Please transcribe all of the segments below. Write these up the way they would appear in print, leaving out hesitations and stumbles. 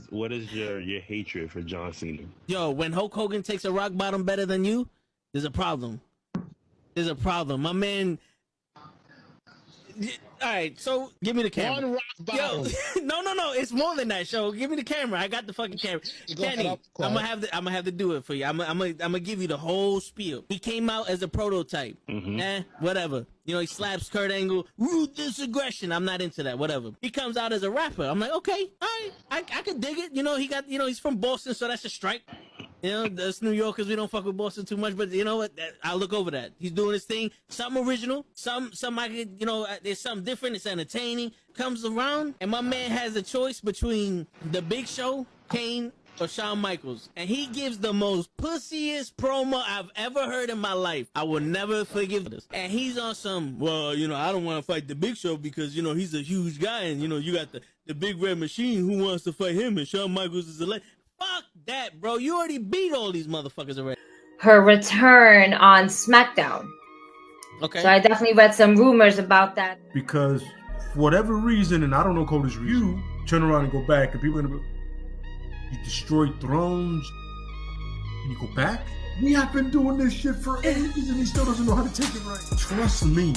what is your hatred for John Cena? Yo, when Hulk Hogan takes a rock bottom better than you, there's a problem. There's a problem. My man. All right, so give me the camera. One rock bottom. Yo, no, it's more than that. Show, give me the camera. I got the fucking camera. Kenny, I'm gonna have to do it for you. I'm gonna give you the whole spiel. He came out as a prototype. Whatever. You know, he slaps Kurt Angle. Ruthless aggression. I'm not into that. Whatever. He comes out as a rapper. I'm like, okay, all right, I can dig it. You know, he's from Boston, so that's a strike. You know, us New Yorkers, we don't fuck with Boston too much, but you know what? I'll look over that. He's doing his thing. Something original. Some I could, you know, there's something different. It's entertaining. Comes around, and my man has a choice between The Big Show, Kane, or Shawn Michaels. And he gives the most pussiest promo I've ever heard in my life. I will never forgive this. And he's on some, well, you know, I don't want to fight The Big Show because, you know, he's a huge guy, and, you know, you got the Big Red Machine who wants to fight him, and Shawn Michaels is a legend. Fuck that, bro. You already beat all these motherfuckers already. Her return on SmackDown. Okay. So I definitely read some rumors about that. Because for whatever reason, and I don't know Cody's reason, you turn around and go back, and people are gonna be, you destroyed thrones, and you go back? We have been doing this shit for ages, and he still doesn't know how to take it right. Trust me.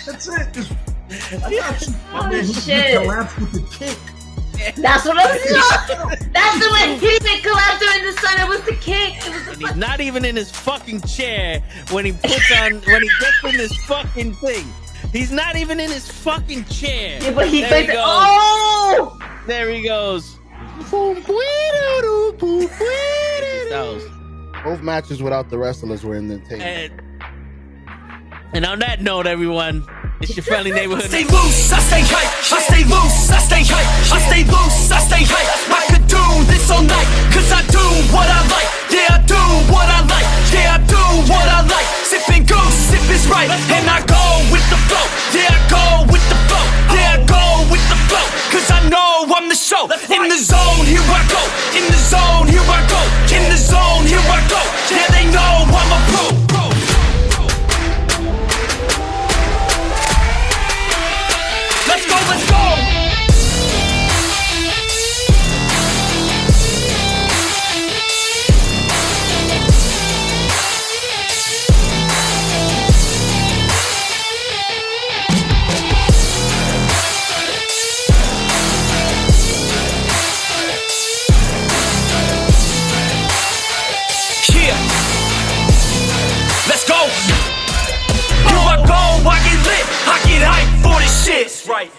That's it. I got you. Oh, man, shit. He collapsed with the kick. That's what I'm saying. That's the way he didn't collapse during the sun. It was the kick. It was the And he's not even in his fucking chair when he gets in this fucking thing. He's not even in his fucking chair. Yeah, but he there thinks, he goes. oh! There he goes. Both matches without the wrestlers were in the table. And on that note, everyone, it's your friendly neighborhood. I stay loose, I stay hype. I stay loose, I stay hype. I stay loose, I stay hype. I could do this all night, cause I do what I like. Yeah, I do what I like. Yeah, I do what I like. Sipping goose, sip is right. And I go with the flow. Yeah, I go with the flow. Yeah, I go with the flow. Cause I know I'm the show. In the zone, here I go. In the zone, here I go. In the zone, here I go. Yeah, they know I'm a pro. Let's go, let's go! Yeah! Let's go! Here I go, I get lit, I get hyped for this shit! That's right.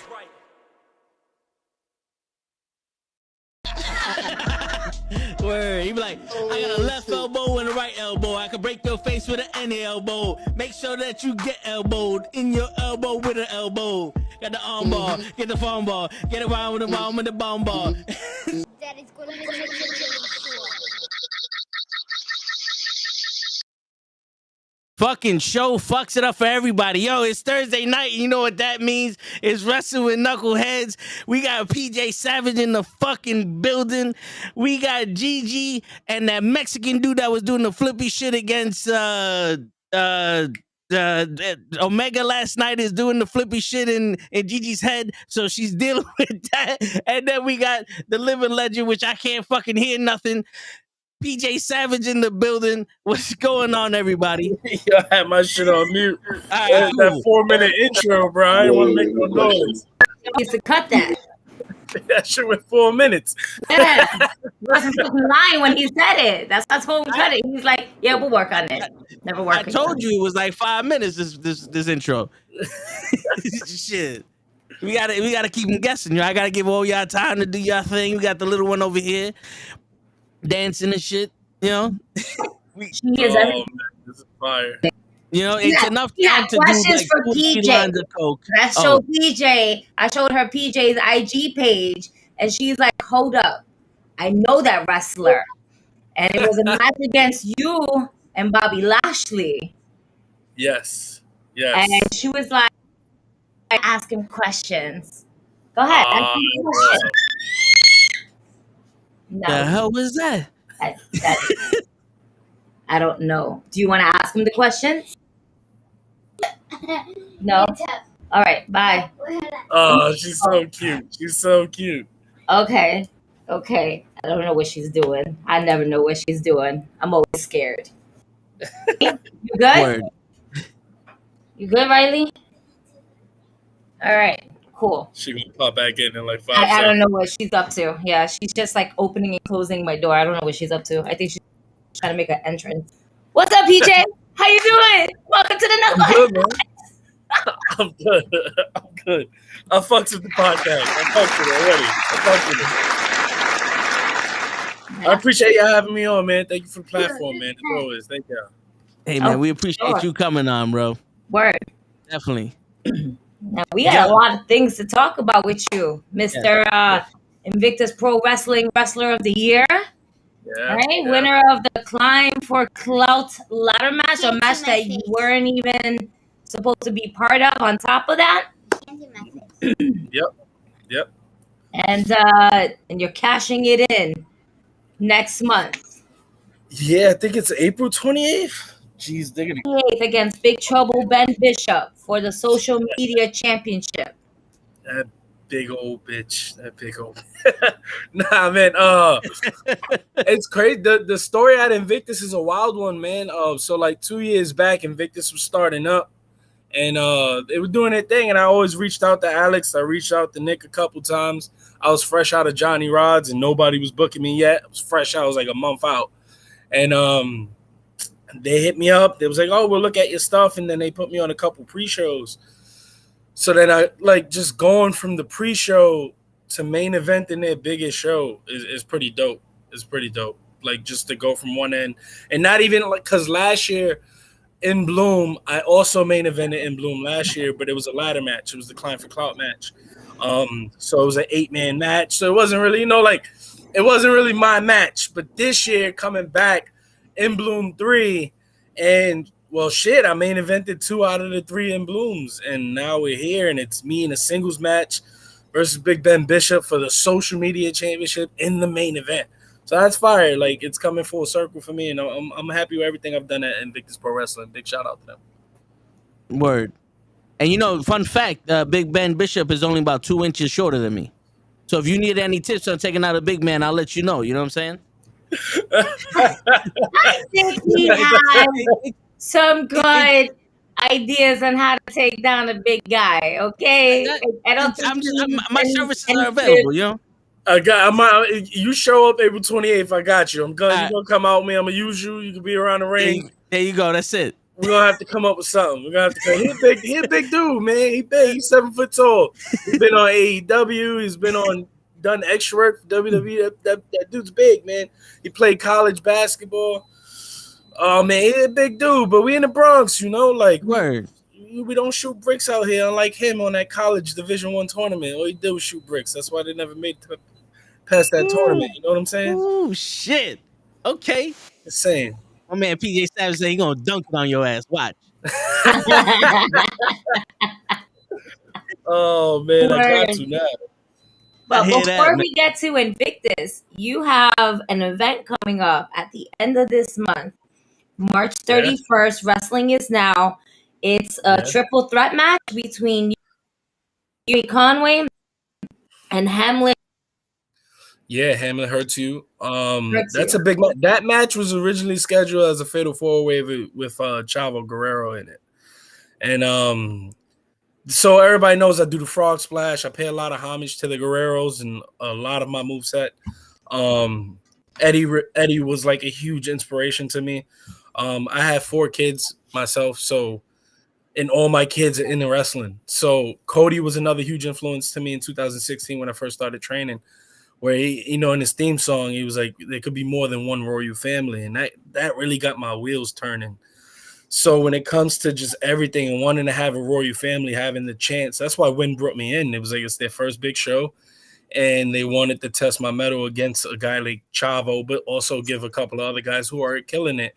Word. He be like, I got a left elbow and a right elbow. I can break your face with an any elbow. Make sure that you get elbowed in your elbow with an elbow. Got the arm bar, get the phone ball, get around with the bomb with the bomb ball. Daddy's gonna make it. Fucking show fucks it up for everybody. Yo, it's Thursday night. You know what that means? It's Wrestle with NuKKle HeDDs. We got PJ Savage in the fucking building. We got Gigi and that Mexican dude that was doing the flippy shit against Omega last night is doing the flippy shit in Gigi's head. So she's dealing with that. And then we got the living legend, which I can't fucking hear nothing. PJ Savage in the building. What's going on, everybody? Yo, I had my shit on mute. Right, That cool. 4-minute intro, bro. I didn't want to make no noise. He needs to cut that. That shit was 4 minutes. Yeah. He wasn't fucking lying when he said it. That's why I told him to cut it. He's like, yeah, we'll work on it. Never work. I told you it was like 5 minutes. This intro. Shit. We gotta keep them guessing. I gotta give all y'all time to do y'all thing. We got the little one over here dancing and shit. You know. She is everything. Man, this is fire. You know, it's enough time to questions do for like 2 PJ. lines of coke. I showed PJ. I showed her PJ's IG page, and she's like, "Hold up, I know that wrestler, and it was a match against you and Bobby Lashley." Yes. And she was like, "Ask him questions. Go ahead, ask him questions." No, The hell was that? I don't know. Do you want to ask him the questions? No. All right. Bye. Oh, she's so cute. She's so cute. Okay. Okay. I don't know what she's doing. I never know what she's doing. I'm always scared. You good? Word. You good, Riley? All right. Cool. She gonna pop back in like 5 I don't seconds. know what she's up to. Yeah, she's just like opening and closing my door. I don't know what she's up to. I think she's trying to make an entrance. What's up, PJ? How you doing? Welcome to the I'm NuKKle. good, man. I'm good. I'm good. I fucks with the podcast. I fucks with it already. I fucks with it. I appreciate y'all having me on, man. Thank you for the platform, man. As always, thank y'all. Hey man, Oh, we appreciate sure. you coming on, bro. Word. Definitely. Now we got a lot of things to talk about with you, Mr. Invictus Pro Wrestling Wrestler of the Year. Yeah. Right? Yeah. Winner of the Climb for Clout ladder match, a match that you weren't even supposed to be part of on top of that. Yep. Yep. And you're cashing it in next month. Yeah, I think it's April 28th. Jeez, they're gonna 28th against Big Trouble Ben Bishop for the social media championship. that big old bitch. That big old nah, man. It's crazy. The story at Invictus is a wild one, man. So like 2 years back, Invictus was starting up, and they were doing their thing, and I always reached out to Alex. I reached out to Nick a couple times. I was fresh out of Johnny Rod's, and nobody was booking me yet. I was fresh out. I was like a month out, and they hit me up. They was like, "Oh, we'll look at your stuff," and then they put me on a couple pre-shows. So then I like just going from the pre-show to main event in their biggest show is pretty dope. It's pretty dope. Like just to go from one end and not even like because last year in Bloom, I also main evented in Bloom last year, but it was a ladder match. It was the Climb for Clout match. So it was an 8-man match. So it wasn't really, it wasn't really my match. But this year coming back in Bloom 3 and well, shit, I main evented 2 out of the 3 in Blooms, and now we're here, and it's me in a singles match versus Big Ben Bishop for the social media championship in the main event. So that's fire. Like, it's coming full circle for me, and I'm happy with everything I've done at Invictus Pro Wrestling. Big shout out to them. Word. And fun fact, Big Ben Bishop is only about 2 inches shorter than me. So if you need any tips on taking out a big man, I'll let you know. You know what I'm saying? I think he has some good ideas on how to take down a big guy. Okay, I don't think my services are available. You know. You show up April 28th. I got you. You're gonna come out with me. I'm gonna use you. You can be around the ring. There you go. That's it. We're gonna have to come up with something. We're gonna have to say he's a big dude, man. He big. He's 7 foot tall. He's been on AEW. He's been done extra work for WWE. That dude's big, man. He played college basketball. Oh man, he's a big dude. But we in the Bronx, like word. We don't shoot bricks out here, unlike him on that college Division I tournament. All he did was shoot bricks. That's why they never made it past that tournament. You know what I'm saying? Oh shit. Okay. Just saying. My man PJ Savage said he gonna dunk it on your ass. Watch. Oh man, I got to now. But before we get to Invictus, you have an event coming up at the end of this month, March 31st. Wrestling is Now. It's a triple threat match between Yuri Conway and Hamlin. Yeah, Hamlin hurts you. That's a big match. That match was originally scheduled as a fatal 4-way with Chavo Guerrero in it. And so everybody knows I do the frog splash. I pay a lot of homage to the Guerreros and a lot of my moveset. Eddie was like a huge inspiration to me. I have 4 kids myself, and all my kids are in the wrestling. So Cody was another huge influence to me in 2016 when I first started training, where he, in his theme song, he was like, there could be more than one royal family. And that really got my wheels turning. So when it comes to just everything and wanting to have a royal family, having the chance, that's why Wynn brought me in. It was like, it's their first big show. And they wanted to test my mettle against a guy like Chavo, but also give a couple of other guys who are killing it.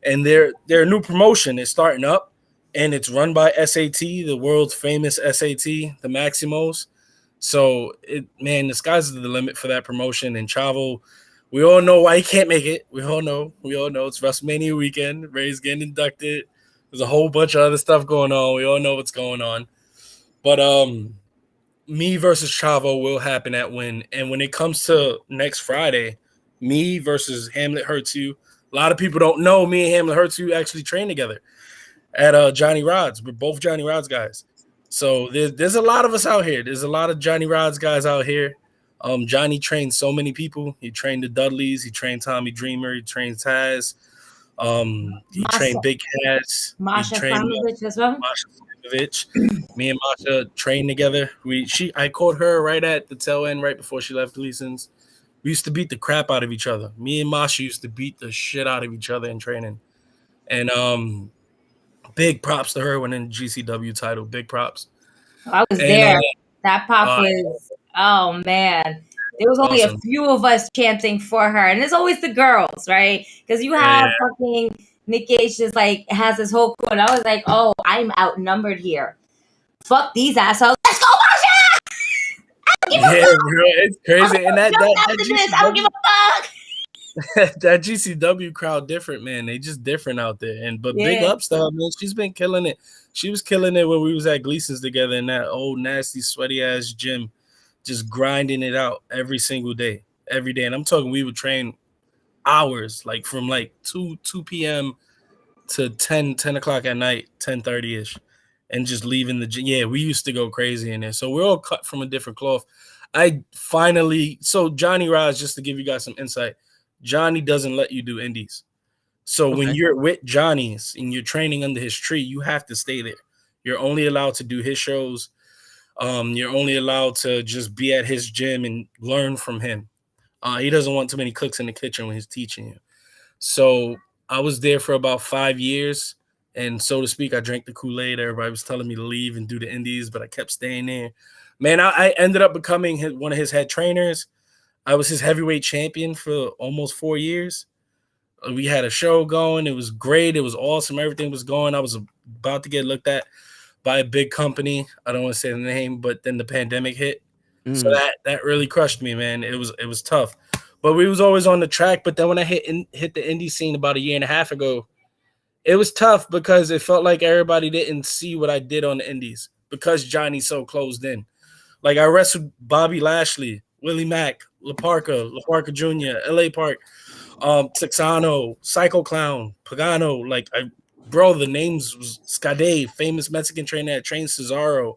And they're a new promotion. It's starting up, and it's run by SAT, the world's famous SAT, the Maximos. So, the sky's the limit for that promotion. And Chavo, we all know why he can't make it. We all know. It's WrestleMania weekend. Ray's getting inducted. There's a whole bunch of other stuff going on. We all know what's going on. But me versus Chavo will happen at Win. And when it comes to next Friday, me versus Hamlet Hurts You. A lot of people don't know me and Hamlet Hurts You actually train together at Johnny Rod's. We're both Johnny Rod's guys. So there's a lot of us out here. There's a lot of Johnny Rod's guys out here. Johnny trained so many people. He trained the Dudleys. He trained Tommy Dreamer. He trained Taz. He trained Big Cats. Masha He trained Slamovich as well. Masha Slamovich. Me and Masha trained together. I caught her right at the tail end, right before she left Gleason's. We used to beat the crap out of each other. Me and Masha used to beat the shit out of each other in training. And big props to her winning the GCW title. Big props. I was there. That pop was, oh man. There was only a few of us chanting for her. And it's always the girls, right? Because you have fucking Nick Gage just like has this whole crew. And I was like, oh, I'm outnumbered here. Fuck these assholes. Let's go, Masha! Yeah, bro, it's crazy. And I don't give a fuck. that GCW crowd different, man. They just different out there. But big ups to her, man. She's been killing it. She was killing it when we was at Gleason's together in that old nasty sweaty ass gym, just grinding it out every single day, every day. And I'm talking we would train hours, like from like 2 p.m. to 10 o'clock at night, 10:30ish, and just leaving the gym. Yeah, we used to go crazy in there. So we're all cut from a different cloth. So Johnny Rods, just to give you guys some insight, Johnny doesn't let you do indies. So when you're with Johnny's and you're training under his tree, you have to stay there. You're only allowed to do his shows. You're only allowed to just be at his gym and learn from him. He doesn't want too many cooks in the kitchen when he's teaching you. So I was there for about 5 years. And so to speak, I drank the Kool-Aid. Everybody was telling me to leave and do the indies, but I kept staying there. Man, I ended up becoming one of his head trainers. I was his heavyweight champion for almost 4 years. We had a show going. It was great. It was awesome. Everything was going. I was about to get looked at by a big company. I don't want to say the name, but then the pandemic hit. So that really crushed me, man. It was tough. But we was always on the track. But then when I hit the indie scene about 1.5 years ago, it was tough because it felt like everybody didn't see what I did on the indies because Johnny's so closed in. Like I wrestled Bobby Lashley, Willie Mack, LaParca Jr., LA Park, Texano, Psycho Clown, Pagano. Like the names was Skade, famous Mexican trainer that trained Cesaro.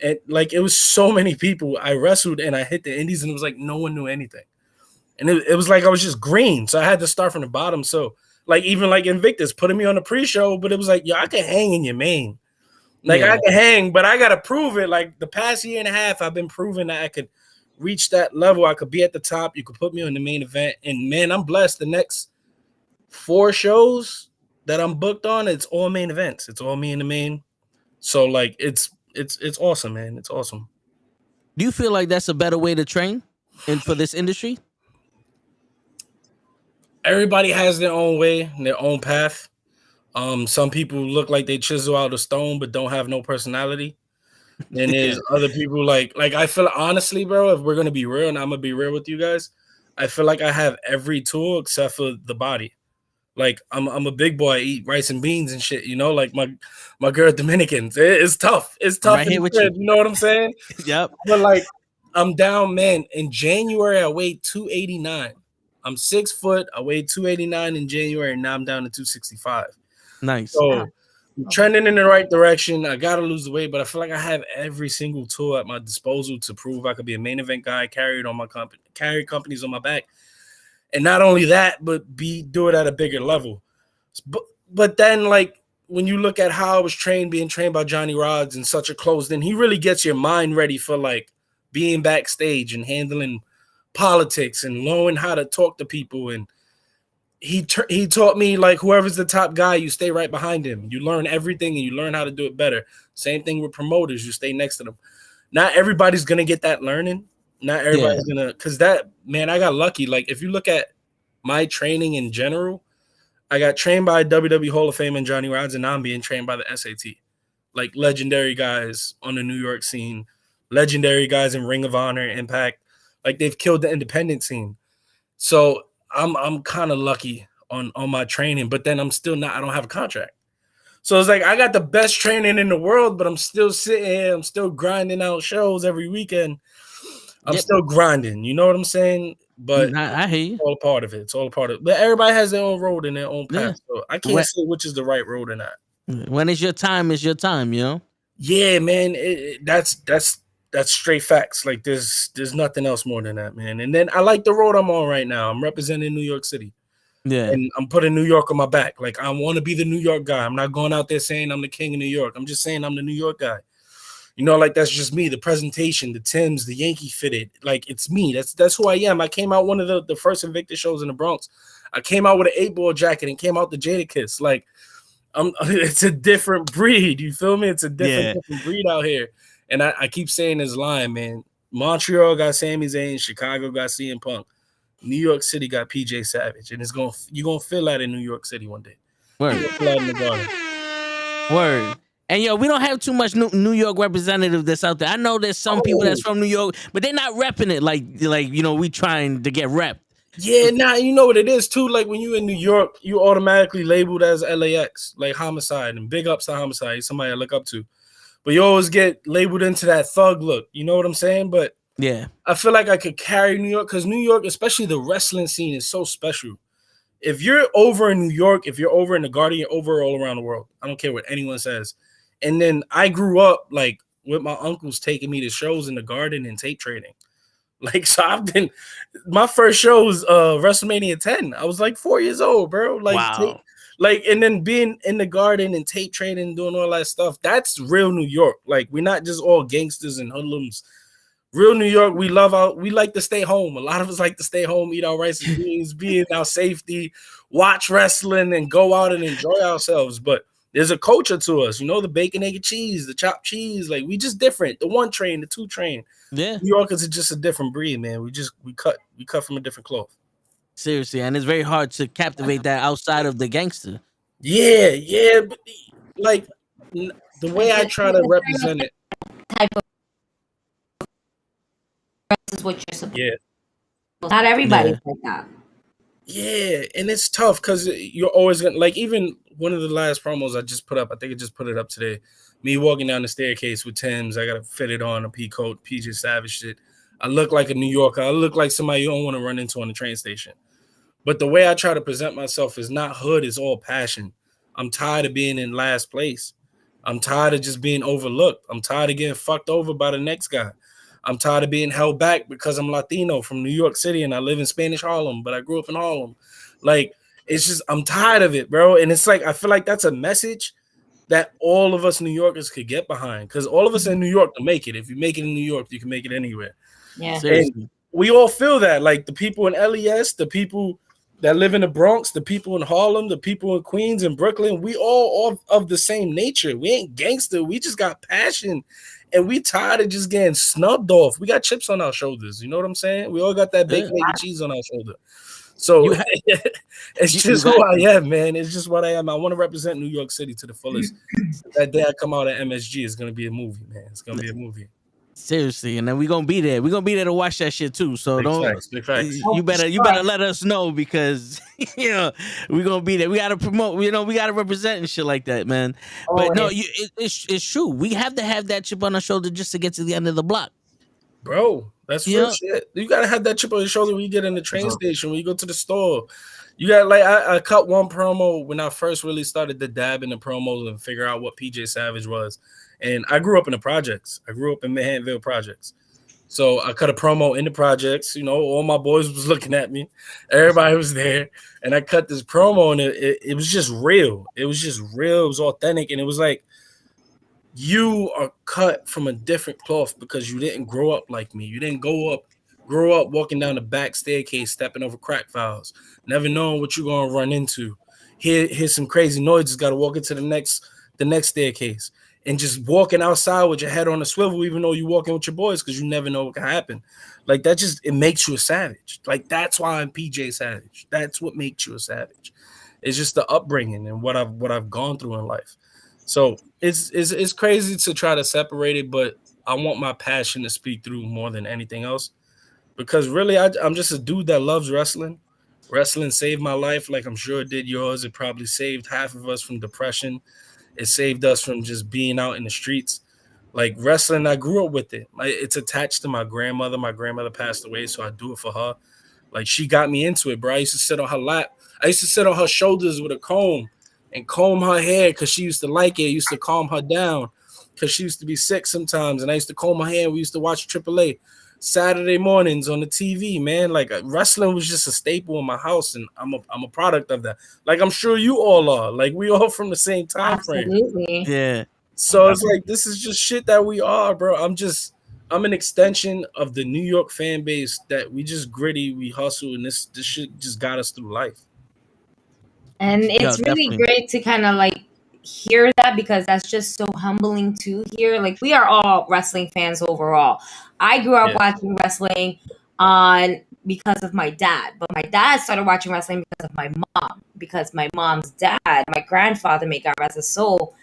And like it was so many people. I wrestled and I hit the indies and it was like no one knew anything. And it was like I was just green. So I had to start from the bottom. So like even like Invictus putting me on the pre-show, but it was like, yo, I can hang in your main. Like I can hang, but I gotta prove it. Like the past 1.5 years, I've been proving that I could reach that level. I could be at the top. You could put me on the main event. And man, I'm blessed. The next 4 shows that I'm booked on, it's all main events. It's all me in the main. So like it's awesome, man. It's awesome. Do you feel like that's a better way to train for this industry? Everybody has their own way, their own path. Some people look like they chisel out of stone but don't have no personality. And there's other people like I feel honestly, bro, if we're gonna be real, and I'm gonna be real with you guys, I feel like I have every tool except for the body. Like I'm a big boy, I eat rice and beans and shit, you know, like my girl Dominicans. It's tough. It's tough. Right here with you know what I'm saying? Yep. But like I'm down, man. In January, I weighed 289. I'm 6 foot. I weighed 289 in January, and now I'm down to 265. Nice. So I'm trending in the right direction. I gotta lose the weight, but I feel like I have every single tool at my disposal to prove I could be a main event guy, carry companies on my back, and not only that, but do it at a bigger level. But then, like when you look at how I was being trained by Johnny Rods in such a closed-in, he really gets your mind ready for like being backstage and handling politics and knowing how to talk to people. And he taught me like whoever's the top guy, you stay right behind him. You learn everything and you learn how to do it better. Same thing with promoters. You stay next to them. Not everybody's going to get that learning. Not everybody's going to, because that, man, I got lucky. Like if you look at my training in general, I got trained by WWE Hall of Fame and Johnny Rods, and now I'm being trained by the SAT. Like legendary guys on the New York scene, legendary guys in Ring of Honor, Impact. Like they've killed the independent scene. So I'm kind of lucky on my training, but then I'm still not, I don't have a contract. So it's like I got the best training in the world, but I'm still sitting here. I'm still grinding out shows every weekend. I'm still grinding. You know what I'm saying? But I hear you. It's all a part of it. It's all a part of it. But everybody has their own road and their own path. Yeah. So I can't say which is the right road or not. When it's your time, it's your time, you know? Yeah, man. That's straight facts. Like there's nothing else more than that, man. And then I like the road I'm on right now. I'm representing New York City. Yeah. And I'm putting New York on my back. Like I want to be the New York guy. I'm not going out there saying I'm the king of New York. I'm just saying I'm the New York guy. You know, like that's just me. The presentation, the Timbs, the Yankee fitted. Like it's me. That's who I am. I came out one of the first Invictus shows in the Bronx. I came out with an 8-ball jacket and came out the Jadakiss. Like it's a different breed. You feel me? It's a different breed out here. And I keep saying this line, man. Montreal got Sami Zayn, Chicago got CM Punk. New York City got PJ Savage, and you're gonna feel that in New York City one day. Word. In the garden. Word. And yo, we don't have too much New York representative that's out there. I know there's some people that's from New York, but they're not repping it like you know we trying to get repped. Yeah, nah, you know what it is too. Like when you in New York, you automatically labeled as LAX, like Homicide, and big ups to Homicide. He's somebody I look up to, but you always get labeled into that thug look. You know what I'm saying? But yeah, I feel like I could carry New York because New York, especially the wrestling scene, is so special. If you're over in New York, if you're over in the Garden, you're over all around the world. I don't care what anyone says. And then I grew up like with my uncles taking me to shows in the Garden and tape trading. Like, so my first show was WrestleMania 10. I was like 4 years old, bro. Like, wow. And then being in the Garden and tape trading and doing all that stuff, that's real New York. Like, we're not just all gangsters and hoodlums. Real New York, we like to stay home. A lot of us like to stay home, eat our rice and beans, be in our safety, watch wrestling, and go out and enjoy ourselves. But there's a culture to us, you know, the bacon, egg, and cheese, the chopped cheese. Like we just different. The 1 train, the 2 train. Yeah, New Yorkers are just a different breed, man. We cut from a different cloth. Seriously, and it's very hard to captivate that outside of the gangster. Yeah, but like the way I try to represent it. Type of is what you're supposed. Yeah. Not everybody's like that. Yeah, and it's tough because you're always gonna like even one of the last promos I just put up. I think I just put it up today. Me walking down the staircase with Timbs. I gotta fit it on a P coat, PJ Savage shit. I look like a New Yorker. I look like somebody you don't want to run into on the train station. But the way I try to present myself is not hood, it's all passion. I'm tired of being in last place. I'm tired of just being overlooked. I'm tired of getting fucked over by the next guy. I'm tired of being held back because I'm Latino from New York City and I live in Spanish Harlem, but I grew up in Harlem. Like, it's just, I'm tired of it, bro. And it's like, I feel like that's a message that all of us New Yorkers could get behind because all of us in New York can make it. If you make it in New York, you can make it anywhere. Yeah. And we all feel that. Like the people in LES, the people that live in the Bronx, the people in Harlem, the people in Queens and Brooklyn, we all of the same nature. We ain't gangster. We just got passion. And we tired of just getting snubbed off. We got chips on our shoulders. You know what I'm saying? We all got that bacon, egg, and cheese on our shoulder. So it's just who I am, man. It's just what I am. I want to represent New York City to the fullest. That day I come out at MSG, it's going to be a movie, man. It's going to be a movie. Seriously, and then we're gonna be there. We're gonna be there to watch that shit too. So Big facts. You better let us know because you know we're gonna be there. We gotta promote. You know we gotta represent and shit like that, man. But no, it's true. We have to have that chip on our shoulder just to get to the end of the block, bro. That's real shit. You gotta have that chip on your shoulder when you get in the train station, when you go to the store. You got like I cut one promo when I first really started to dab in the promos and figure out what PJ Savage was. And I grew up in the projects. I grew up in Manhattanville projects. So I cut a promo in the projects. You know, all my boys was looking at me. Everybody was there. And I cut this promo and it was just real. It was just real. It was authentic. And it was like, you are cut from a different cloth because you didn't grow up like me. You didn't grow up walking down the back staircase, stepping over crack valves, never knowing what you're going to run into. Here's some crazy noises. Got to walk into the next staircase. And just walking outside with your head on a swivel, even though you're walking with your boys, because you never know what can happen. Like that it makes you a savage. Like that's why I'm PJ Savage. That's what makes you a savage. It's just the upbringing and what I've gone through in life. So it's crazy to try to separate it, but I want my passion to speak through more than anything else. Because really, I'm just a dude that loves wrestling. Wrestling saved my life, like I'm sure it did yours. It probably saved half of us from depression. It saved us from just being out in the streets. Like wrestling, I grew up with it. It's attached to my grandmother. My grandmother passed away, so I do it for her. Like she got me into it, bro. I used to sit on her lap. I used to sit on her shoulders with a comb and comb her hair because she used to like it. I used to calm her down because she used to be sick sometimes. And I used to comb her hair. We used to watch AAA Saturday mornings on the TV, man. Like wrestling was just a staple in my house, and I'm a product of that. Like I'm sure you all are. Like we all from the same time frame. Absolutely. Yeah. So it's like this is just shit that we are, bro. I'm an extension of the New York fan base that we just gritty, we hustle, and this shit just got us through life. And it's really great to kind of like hear that, because that's just so humbling to hear. Like we are all wrestling fans overall. I grew up watching wrestling because of my dad, but my dad started watching wrestling because of my mom, because my mom's dad, my grandfather, may God rest his soul,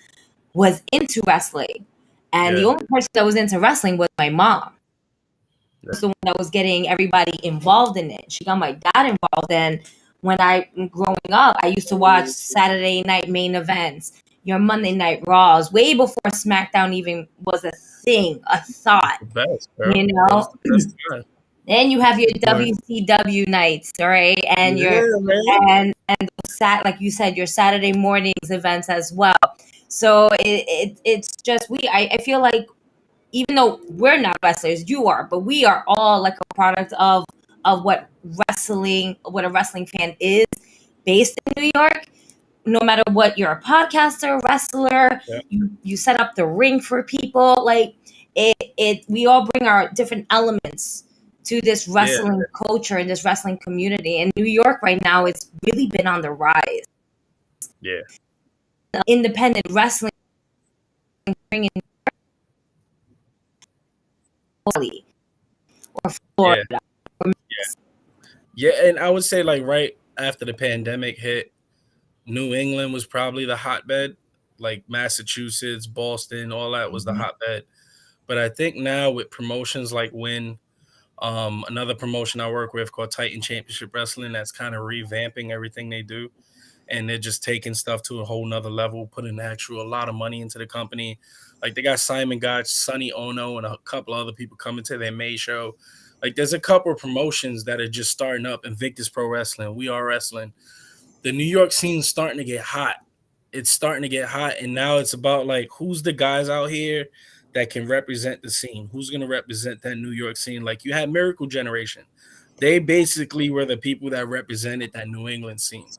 was into wrestling. And the only person that was into wrestling was my mom. Was the one that was getting everybody involved in it. She got my dad involved. And when I growing up, I used to watch Saturday night main events, your Monday night Raws, way before SmackDown even was a thing, a thought. Best, you know. Then you have your WCW nights, right? And and like you said, your Saturday mornings events as well. So it's just I feel like, even though we're not wrestlers, you are, but we are all like a product of what a wrestling fan is, based in New York. No matter what, you're a podcaster, wrestler, you set up the ring for people. Like we all bring our different elements to this wrestling culture and this wrestling community. And New York right now, it's really been on the rise. Yeah. Independent wrestling bringing or Florida. Yeah, and I would say like right after the pandemic hit, New England was probably the hotbed. Like Massachusetts, Boston, all that was the hotbed. But I think now with promotions like Win, another promotion I work with called Titan Championship Wrestling, that's kind of revamping everything they do. And they're just taking stuff to a whole nother level, putting a lot of money into the company. Like they got Simon Gotch, Sonny Ono, and a couple other people coming to their May show. Like there's a couple of promotions that are just starting up. Invictus Pro Wrestling, We Are Wrestling. The New York scene's starting to get hot. It's starting to get hot. And now it's about like, who's the guys out here that can represent the scene? Who's going to represent that New York scene? Like you had Miracle Generation. They basically were the people that represented that New England scene.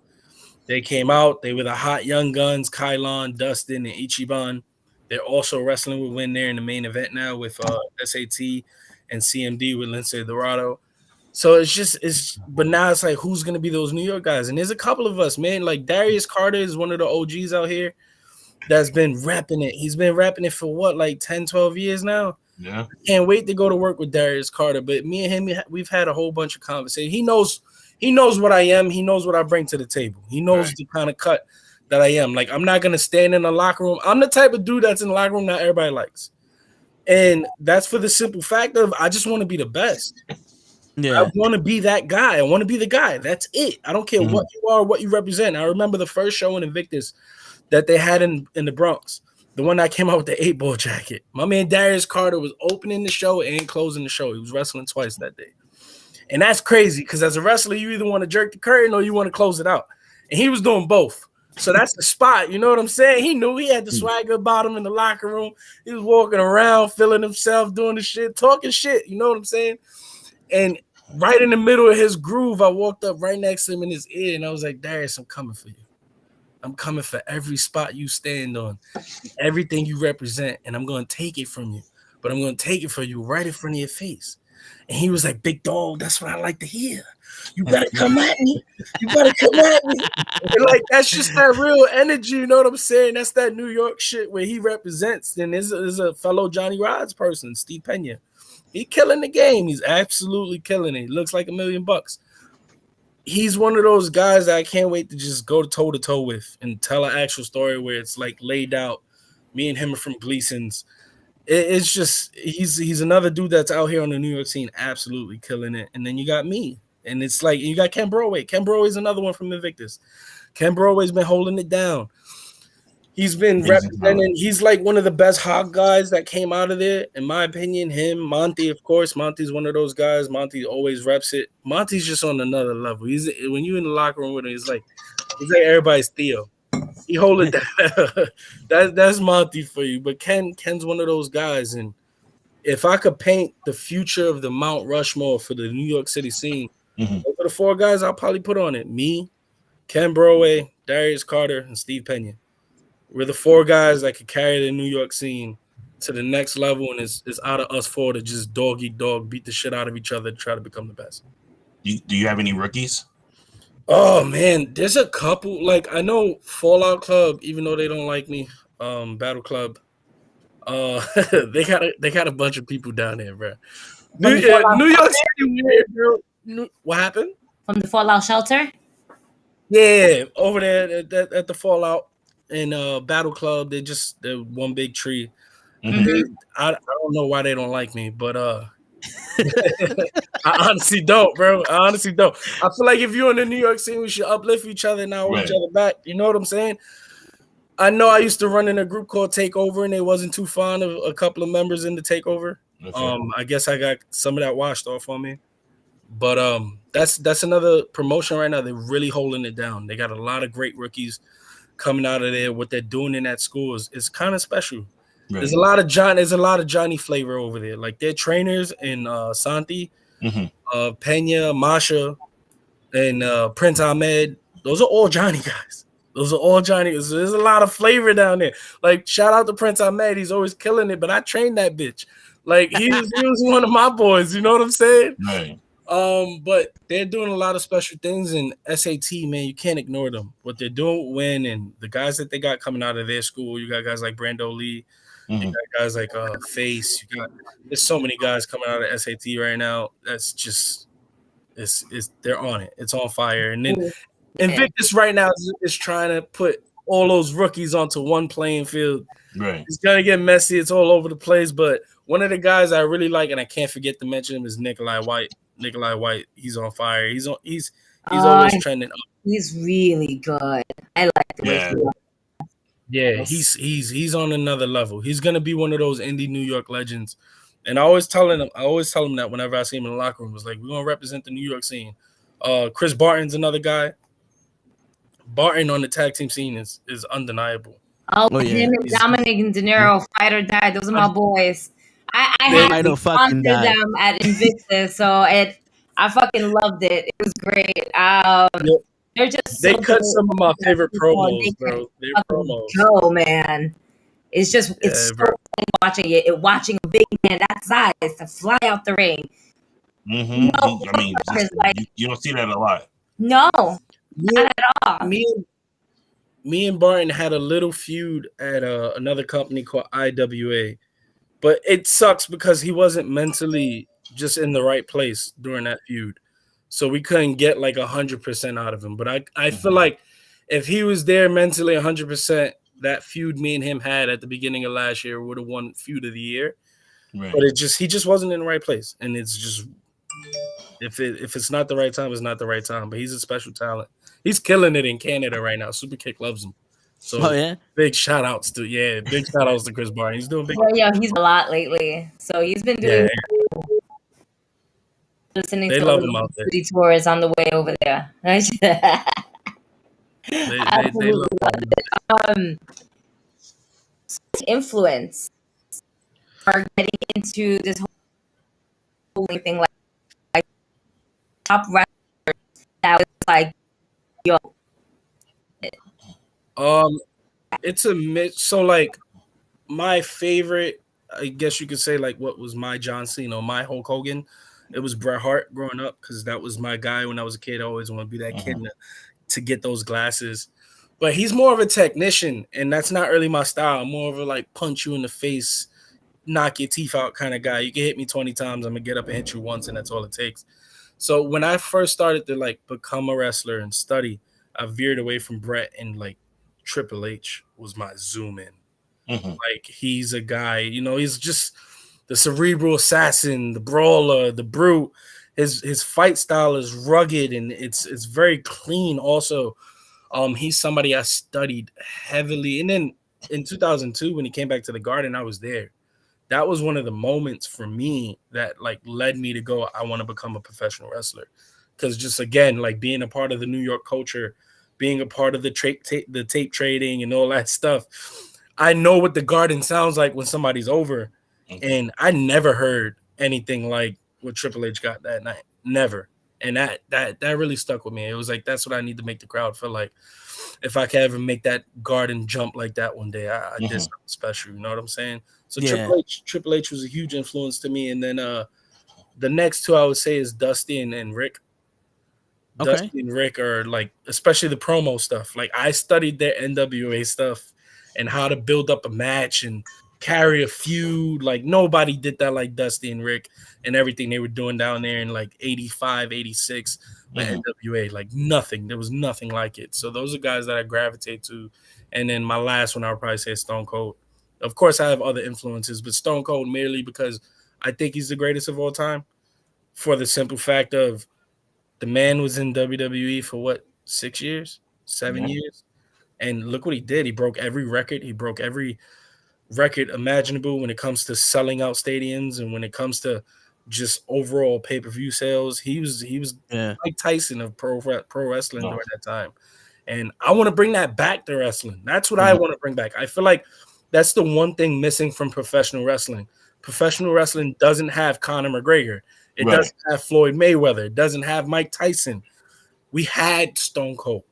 They came out. They were the hot young guns, Kylon, Dustin, and Ichiban. They're also wrestling with Win there in the main event now with SAT and CMD with Lindsay Dorado. So but now it's like, who's going to be those New York guys? And there's a couple of us, man. Like Darius Carter is one of the OGs out here that's been repping it. He's been repping it for what, like 10, 12 years now? Yeah. Can't wait to go to work with Darius Carter. But me and him, we've had a whole bunch of conversations. He knows what I am. He knows what I bring to the table. He knows the kind of cut that I am. Like, I'm not going to stand in the locker room. I'm the type of dude that's in the locker room that everybody likes. And that's for the simple fact of I just want to be the best. Yeah. I want to be that guy. I want to be the guy. That's it. I don't care what you are, what you represent. I remember the first show in Invictus that they had in the Bronx, the one that came out with the 8-ball jacket. My man Darius Carter was opening the show and closing the show. He was wrestling twice that day. And that's crazy because as a wrestler, you either want to jerk the curtain or you want to close it out. And he was doing both. So that's the spot. You know what I'm saying? He knew he had the swagger about him in the locker room. He was walking around, feeling himself, doing the shit, talking shit. You know what I'm saying? And right in the middle of his groove, I walked up right next to him in his ear, and I was like, Darius, I'm coming for you. I'm coming for every spot you stand on, everything you represent, and I'm going to take it from you. But I'm going to take it for you right in front of your face. And he was like, big dog, that's what I like to hear. You better come at me. You better come at me. And like, that's just that real energy, you know what I'm saying? That's that New York shit where he represents. And there's a fellow Johnny Rods person, Steve Pena. He killing the game. He's absolutely killing it. He looks like $1 million. He's one of those guys that I can't wait to just go toe-to-toe with and tell an actual story where it's like laid out. Me and him are from Gleason's. It's just he's another dude that's out here on the New York scene absolutely killing it. And then you got me. And it's like you got Ken Broadway. Ken Broadway's another one from Invictus. Ken Broadway's been holding it down. He's been representing. He's like one of the best hog guys that came out of there, in my opinion. Him, Monty, of course. Monty's one of those guys. Monty always reps it. Monty's just on another level. He's when you in the locker room with him, he's like everybody's Theo. He hold it down. That's Monty for you. But Ken's one of those guys. And if I could paint the future of the Mount Rushmore for the New York City scene, those are the 4 guys I'll probably put on it. Me, Ken Broadway, Darius Carter, and Steve Pena. We're the 4 guys that could carry the New York scene to the next level, and it's out of us 4 to just dog eat dog, beat the shit out of each other to try to become the best. Do you have any rookies? Oh man, there's a couple. Like I know Fallout Club, even though they don't like me. Battle Club, they got a bunch of people down there, bro. New York City, weird, bro. What happened? From the Fallout Shelter? Yeah, over there at the Fallout and Battle Club, they're one big tree. I don't know why they don't like me, but I honestly don't, bro. I feel like if you're in the New York scene, we should uplift each other and not hold each other back. You know what I'm saying? I know I used to run in a group called Takeover, and they wasn't too fond of a couple of members in the Takeover. Okay. I guess I got some of that washed off on me. But that's another promotion right now. They're really holding it down. They got a lot of great rookies coming out of there. What they're doing in that school is kind of special. Right. There's a lot of Johnny flavor over there. Like their trainers in Santi, Pena, Masha, and Prince Ahmed. Those are all Johnny guys. Those are all Johnny. There's a lot of flavor down there. Like shout out to Prince Ahmed. He's always killing it. But I trained that bitch. Like he was one of my boys. You know what I'm saying? Right. But they're doing a lot of special things in SAT, man. You can't ignore them. What they're doing when and the guys that they got coming out of their school. You got guys like Brando Lee. You got guys like Face. There's so many guys coming out of SAT right now. That's just they're on it. It's on fire. And then Invictus right now is trying to put all those rookies onto one playing field. Right. It's gonna get messy. It's all over the place. But one of the guys I really like, and I can't forget to mention him, is NuKKle White. NuKKle White, he's on fire. He's always trending up. He's really good. I like the way he looks. Yeah, he's on another level. He's gonna be one of those indie New York legends. And I always tell him that whenever I see him in the locker room, it's like we're gonna represent the New York scene. Chris Barton's another guy. Barton on the tag team scene is undeniable. Him and Dominic and De Niro, fight or die. Those are my boys. I had to sponsor them at Invictus, so I fucking loved it. It was great. They're just they cut some of my favorite promos, bro. Their promos. Go, man. It's just it's so fun watching a big man that size to fly out the ring. No, I mean, you don't see that a lot. No, not at all. Me and Barton had a little feud at another company called IWA, but it sucks because he wasn't mentally just in the right place during that feud. So we couldn't get like 100% out of him. But I feel like if he was there mentally 100%, that feud me and him had at the beginning of last year would have won feud of the year. Right. But he just wasn't in the right place. And it's just if it's not the right time, it's not the right time. But he's a special talent. He's killing it in Canada right now. Superkick loves him. So big shout outs to Chris Barton. He's doing big. Well, yeah, he's a lot lately. So he's been doing listening they to love him out there. City tours on the way over there. They love it. Influence are getting into this whole thing like top wrestlers that was like, yo. It's a mix. So like my favorite, I guess you could say like what was my John Cena, my Hulk Hogan. It was Bret Hart growing up because that was my guy when I was a kid. I always wanted to be that kid to get those glasses. But he's more of a technician, and that's not really my style. I'm more of a like punch you in the face, knock your teeth out kind of guy. You can hit me 20 times, I'm gonna get up and hit you once, and that's all it takes. So when I first started to like become a wrestler and study, I veered away from Bret, and like Triple H was my zoom in. Like he's a guy, he's just the cerebral assassin, the brawler, the brute. His fight style is rugged and it's very clean. Also, he's somebody I studied heavily. And then in 2002 when he came back to the Garden, I was there. That was one of the moments for me that like led me to go, I want to become a professional wrestler. Because just again, like being a part of the New York culture, being a part of the tape trading and all that stuff, I know what the Garden sounds like when somebody's over. And I never heard anything like what Triple H got that night. Never. And that really stuck with me. It was like, that's what I need to make the crowd feel like. If I can ever make that Garden jump like that one day, I did something special. You know what I'm saying? So Triple H was a huge influence to me. And then the next two I would say is Dusty and Rick. Okay. Dusty and Rick are like, especially the promo stuff. Like I studied their NWA stuff and how to build up a match and carry a feud. Like nobody did that like Dusty and Rick and everything they were doing down there in like 85, 86 with NWA. Like nothing. There was nothing like it. So those are guys that I gravitate to. And then my last one I would probably say is Stone Cold. Of course, I have other influences, but Stone Cold merely because I think he's the greatest of all time for the simple fact of the man was in WWE for what, 6 years, 7 years? And look what he did. He broke every record. He broke every record imaginable when it comes to selling out stadiums and when it comes to just overall pay-per-view sales. He was Mike Tyson of pro wrestling during that time. And I want to bring that back to wrestling. That's what I want to bring back. I feel like that's the one thing missing from professional wrestling. Professional wrestling doesn't have Conor McGregor. It doesn't have Floyd Mayweather. It doesn't have Mike Tyson. We had Stone Cold.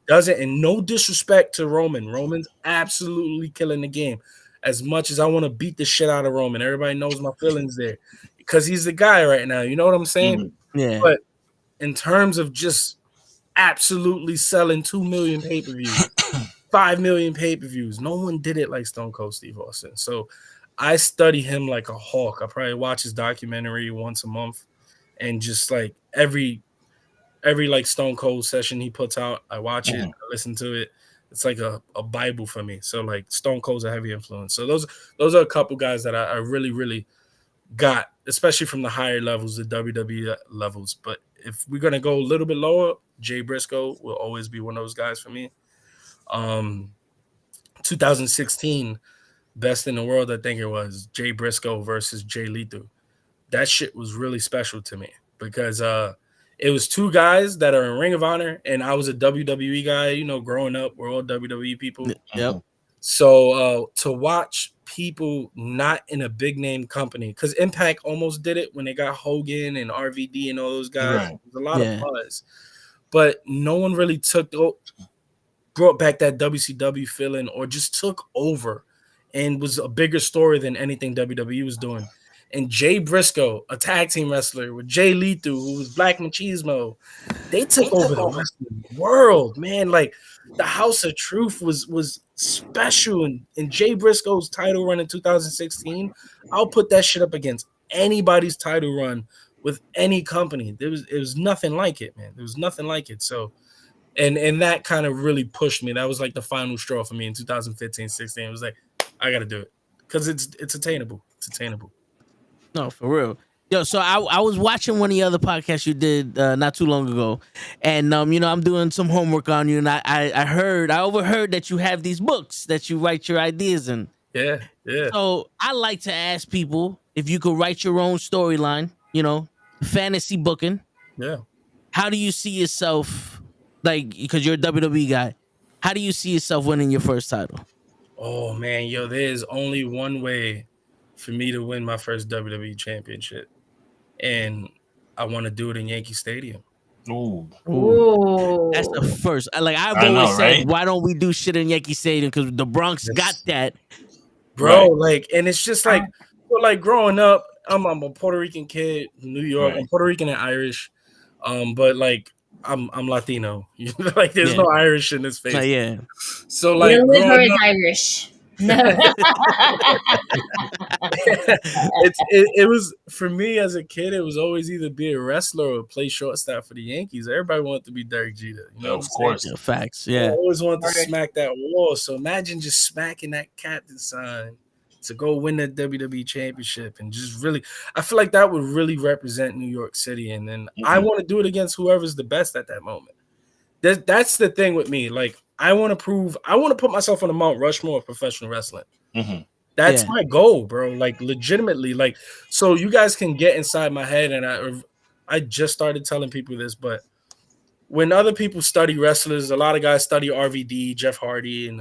Doesn't, and no disrespect to Roman. Roman's absolutely killing the game. As much as I want to beat the shit out of Roman, everybody knows my feelings there because he's the guy right now. You know what I'm saying? Yeah. But in terms of just absolutely selling 2 million pay-per-views, 5 million pay-per-views, no one did it like Stone Cold Steve Austin. So I study him like a hawk. I probably watch his documentary once a month, and just like every like Stone Cold session he puts out, I watch it, I listen to it. It's like a Bible for me. So like Stone Cold's a heavy influence. So those are a couple guys that I really, really got, especially from the higher levels, the WWE levels. But if we're gonna go a little bit lower, Jay Briscoe will always be one of those guys for me. 2016, Best in the World, I think it was Jay Briscoe versus Jay Lethal. That shit was really special to me because it was two guys that are in Ring of Honor, and I was a WWE guy. You know, growing up, we're all WWE people. Yep. So to watch people not in a big name company, because Impact almost did it when they got Hogan and RVD and all those guys. There's a lot of buzz, but no one really brought back that WCW feeling or just took over and was a bigger story than anything WWE was doing. And Jay Briscoe, a tag team wrestler with Jay Lethal, who was Black Machismo, they took over the wrestling world, man. Like the House of Truth was special. And Jay Briscoe's title run in 2016, I'll put that shit up against anybody's title run with any company. It was nothing like it, man. There was nothing like it. So, and that kind of really pushed me. That was like the final straw for me in 2015, 16. It was like, I got to do it because it's attainable. It's attainable. No, for real. Yo, so I was watching one of the other podcasts you did not too long ago, and you know, I'm doing some homework on you, and I overheard that you have these books that you write your ideas in. Yeah. So I like to ask people if you could write your own storyline, you know, fantasy booking. Yeah. How do you see yourself, like, because you're a WWE guy, how do you see yourself winning your first title? Oh man, yo, there's only one way for me to win my first WWE championship, and I want to do it in Yankee Stadium. Ooh. That's the first. Like I've always said, why don't we do shit in Yankee Stadium? Because the Bronx got that, bro. Like, and it's just like, like growing up, I'm a Puerto Rican kid, New York. I'm Puerto Rican and Irish, but like I'm Latino. Like, there's no Irish in this face. So like, growing up, Irish. it was for me as a kid. It was always either be a wrestler or play shortstop for the Yankees. Everybody wanted to be Derek Jeter, you know. Of course, facts. I always wanted to smack that wall. So imagine just smacking that captain sign to go win the WWE championship, and just really, I feel like that would really represent New York City. And then I want to do it against whoever's the best at that moment. That's the thing with me. Like, I want to put myself on the Mount Rushmore of professional wrestling. Mm-hmm. That's my goal, bro. Like legitimately, like so you guys can get inside my head, and I just started telling people this, but when other people study wrestlers, a lot of guys study RVD, Jeff Hardy, and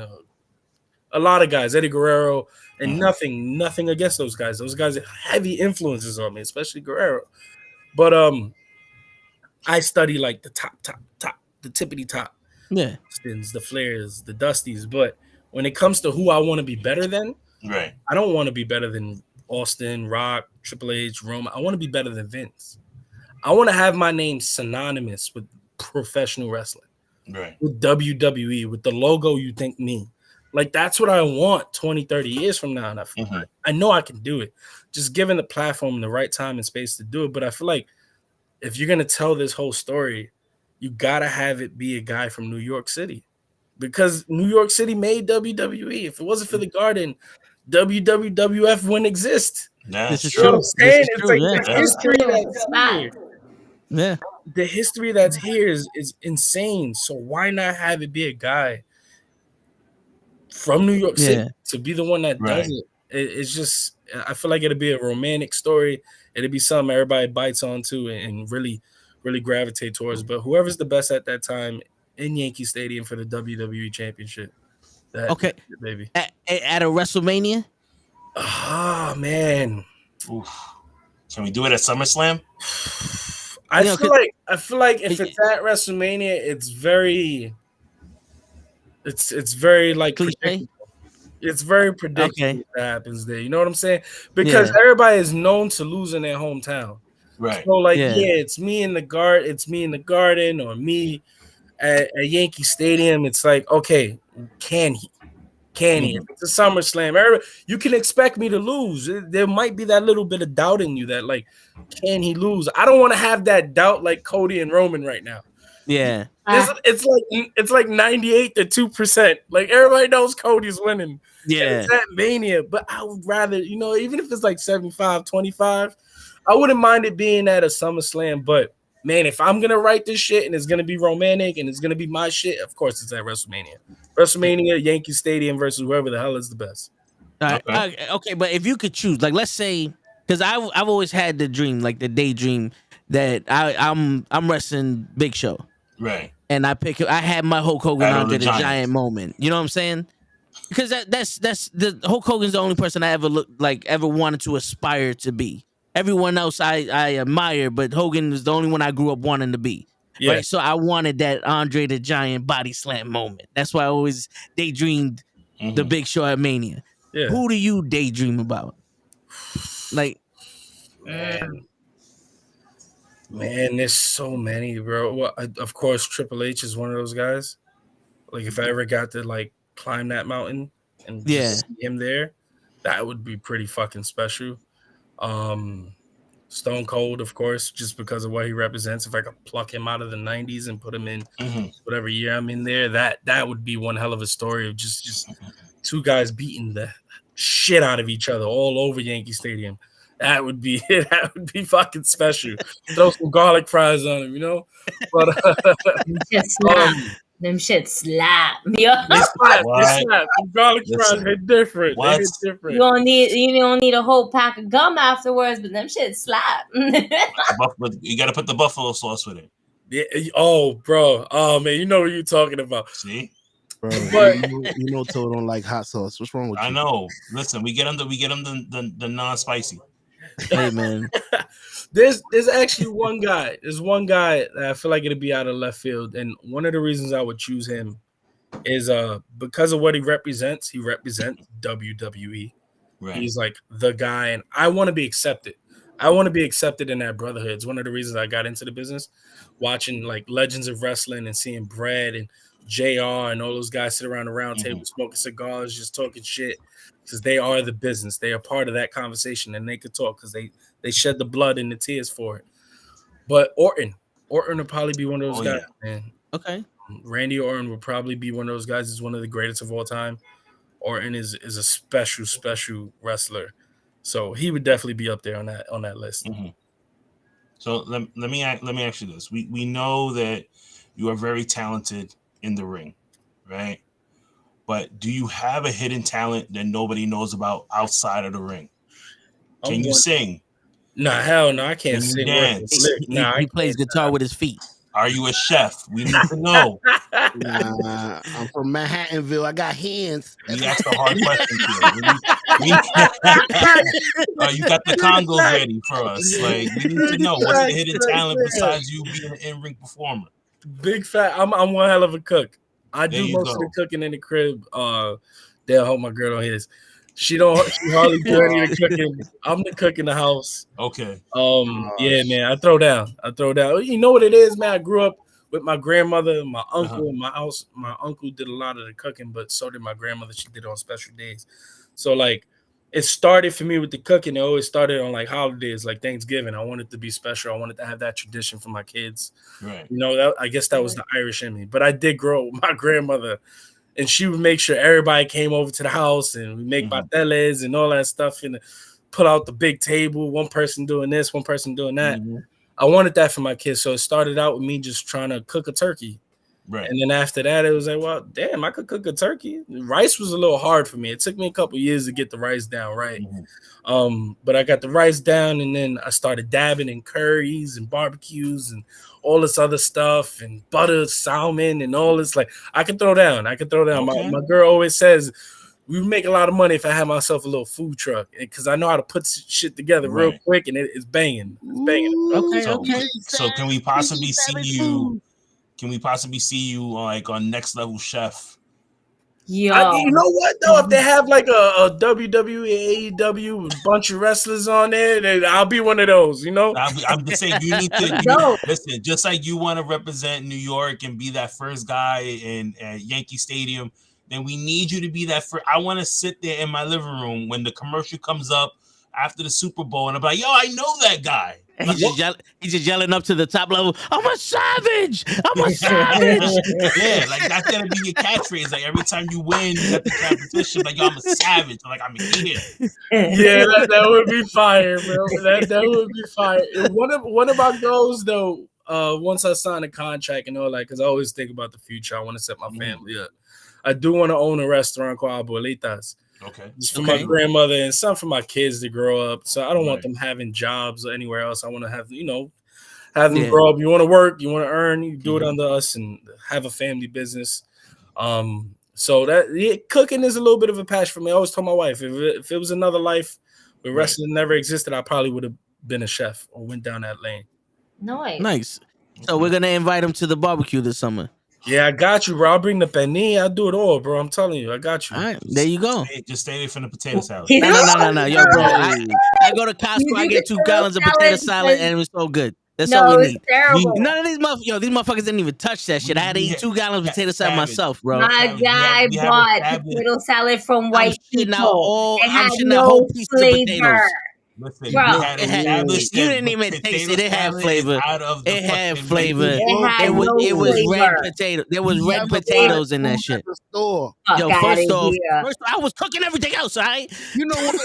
a lot of guys, Eddie Guerrero, and nothing against those guys. Those guys are heavy influences on me, especially Guerrero. But I study like the top, the tippity top. Yeah. The Flairs, the Dusties. But when it comes to who I want to be better than, right, I don't want to be better than Austin, Rock, Triple H, Roman. I want to be better than Vince. I want to have my name synonymous with professional wrestling, right, with WWE, with the logo you think me. Like, that's what I want 20, 30 years from now. And I know I can do it. Just given the platform and the right time and space to do it. But I feel like if you're going to tell this whole story, you got to have it be a guy from New York City. Because New York City made WWE. If it wasn't for the Garden, WWF wouldn't exist. This is You know what I'm saying? It's like yeah. the history that's here. Yeah. The history that's here is insane. So why not have it be a guy from New York City to be the one that does it? It's just, I feel like it'd be a romantic story. It'd be something everybody bites onto and really, really gravitate towards. But whoever's the best at that time in Yankee Stadium for the WWE Championship. Baby. At a WrestleMania? Oh, man. Oof. Can we do it at SummerSlam? I feel like if it's at WrestleMania, it's very like predictable. It's very predictable what happens there. You know what I'm saying? Because everybody is known to lose in their hometown. Right. So it's me in the Garden, or me at Yankee Stadium. It's like, okay, can he? If it's a SummerSlam, you can expect me to lose. There might be that little bit of doubt in you that, like, can he lose? I don't want to have that doubt like Cody and Roman right now. Yeah. It's like 98 to 2%. Like, everybody knows Cody's winning. Yeah. It's at Mania, but I would rather, even if it's like 75-25, I wouldn't mind it being at a SummerSlam. But man, if I'm gonna write this shit and it's gonna be romantic and it's gonna be my shit, of course it's at WrestleMania. WrestleMania, Yankee Stadium versus whoever the hell is the best. Okay, but if you could choose, like, let's say, because I've always had the dream, like the daydream, that I'm wrestling Big Show, right? And I had my Hulk Hogan Andre the Giant moment. You know what I'm saying? Because that's the Hulk Hogan's the only person I ever wanted to aspire to be. Everyone else I admire, but Hogan is the only one I grew up wanting to be. Yeah. Right? So I wanted that Andre the Giant body slam moment. That's why I always daydreamed the Big Show at Mania. Yeah. Who do you daydream about? Like, man, there's so many, bro. Well, of course, Triple H is one of those guys. Like, if I ever got to like climb that mountain and just see him there, that would be pretty fucking special. Stone Cold, of course, just because of what he represents. If I could pluck him out of the 90s and put him in whatever year I'm in there, that would be one hell of a story of just two guys beating the shit out of each other all over Yankee Stadium. That would be fucking special. Throw some garlic fries on him, But them shit slap. Yeah. They slap. Garlic fries hit different. They hit different. You don't need a whole pack of gum afterwards, but them shit slap. You gotta put the buffalo sauce with it. Yeah. Oh, bro. Oh man, you know what you're talking about. See? Bro, Toe don't like hot sauce. What's wrong with you? I know. Listen, we get them the non-spicy. Hey man. There's actually one guy. There's one guy that I feel like it'd be out of left field, and one of the reasons I would choose him is because of what he represents. He represents WWE. Right. He's like the guy, and I want to be accepted. I want to be accepted in that brotherhood. It's one of the reasons I got into the business, watching like Legends of Wrestling and seeing Brad and JR and all those guys sit around the round table smoking cigars, just talking shit, because they are the business. They are part of that conversation, and they could talk because they shed the blood and the tears for it. But Orton would probably be one of those guys, man. Okay. Randy Orton would probably be one of those guys. He's one of the greatest of all time. Orton is a special wrestler, so he would definitely be up there on that list. So let me ask you this: we know that you are very talented in the ring, right? But do you have a hidden talent that nobody knows about outside of the ring? Can you sing? Nah, hell no, I can't Can you sing. dance? He plays guitar with his feet. Are you a chef? We need to know. Nah, I'm from Manhattanville. I got hands. We asked the hard questions here. You got the Congos ready for us. Like, we need to know what's the hidden talent besides you being an in-ring performer. Big fat. I'm one hell of a cook. I do most of the cooking in the crib. They'll hope my girl don't hear this. She hardly do any of the cooking. I'm the cook in the house. Okay. Yeah, man. I throw down. You know what it is, man? I grew up with my grandmother and my uncle in my house. My uncle did a lot of the cooking, but so did my grandmother. She did it on special days. So like it started for me with the cooking. It always started on like holidays, like Thanksgiving. I wanted to be special. I wanted to have that tradition for my kids. Right. You know, I guess that was the Irish in me. But I did grow up with my grandmother. And she would make sure everybody came over to the house and we make pateles and all that stuff and pull out the big table. One person doing this, one person doing that. I wanted that for my kids. So it started out with me just trying to cook a turkey. Right. And then after that, it was like, well, damn, I could cook a turkey. Rice was a little hard for me. It took me a couple years to get the rice down right. But I got the rice down and then I started dabbing in curries and barbecues and all this other stuff and butter, salmon and all this. Like I can throw down. Okay. My girl always says we make a lot of money if I have myself a little food truck because I know how to put shit together real quick and it's banging. It's banging. Okay. So can we possibly see you? Can we possibly see you like on Next Level Chef? Yeah. You know what though? If they have like a WWE, AEW, a bunch of wrestlers on there, then I'll be one of those. You know. I'm just saying you need to listen. Just like you want to represent New York and be that first guy in Yankee Stadium, then we need you to be that first. I want to sit there in my living room when the commercial comes up after the Super Bowl, and I'm like, yo, I know that guy. He's just yelling up to the top level. I'm a savage. I'm a savage. Yeah, like that's gonna be your catchphrase. Like every time you win, you got the competition. Like yo, I'm a savage. Like I'm here. Yeah, that would be fire, bro. That would be fire. One of my goals though, once I sign a contract and all that, because I always think about the future. I want to set my family up. I do want to own a restaurant called Abuelitas. Okay. Just for my grandmother and some for my kids to grow up. So I don't want them having jobs or anywhere else. I want to have, have them grow up. You want to work, you want to earn, you do it under us and have a family business. So that cooking is a little bit of a passion for me. I always told my wife, if it was another life where wrestling never existed, I probably would have been a chef or went down that lane. Nice. So we're going to invite him to the barbecue this summer. Yeah, I got you, bro. I'll bring the penne. I'll do it all, bro. I'm telling you, I got you. All right, there you go. Just stay away from the potato salad. No. Yo, bro, I go to Costco, I get 2 gallons of potato salad, and it was so good. That's all we need. Terrible. None of these motherfuckers didn't even touch that shit. I had to eat 2 gallons of potato salad myself, bro. My guy bought potato salad from white people. It had no no flavor. Listen, bro, you didn't even taste it. It had flavor. It had flavor. It was red potato. There was red potatoes in that shit. Yo, first off, I was cooking everything else. All right. You know what?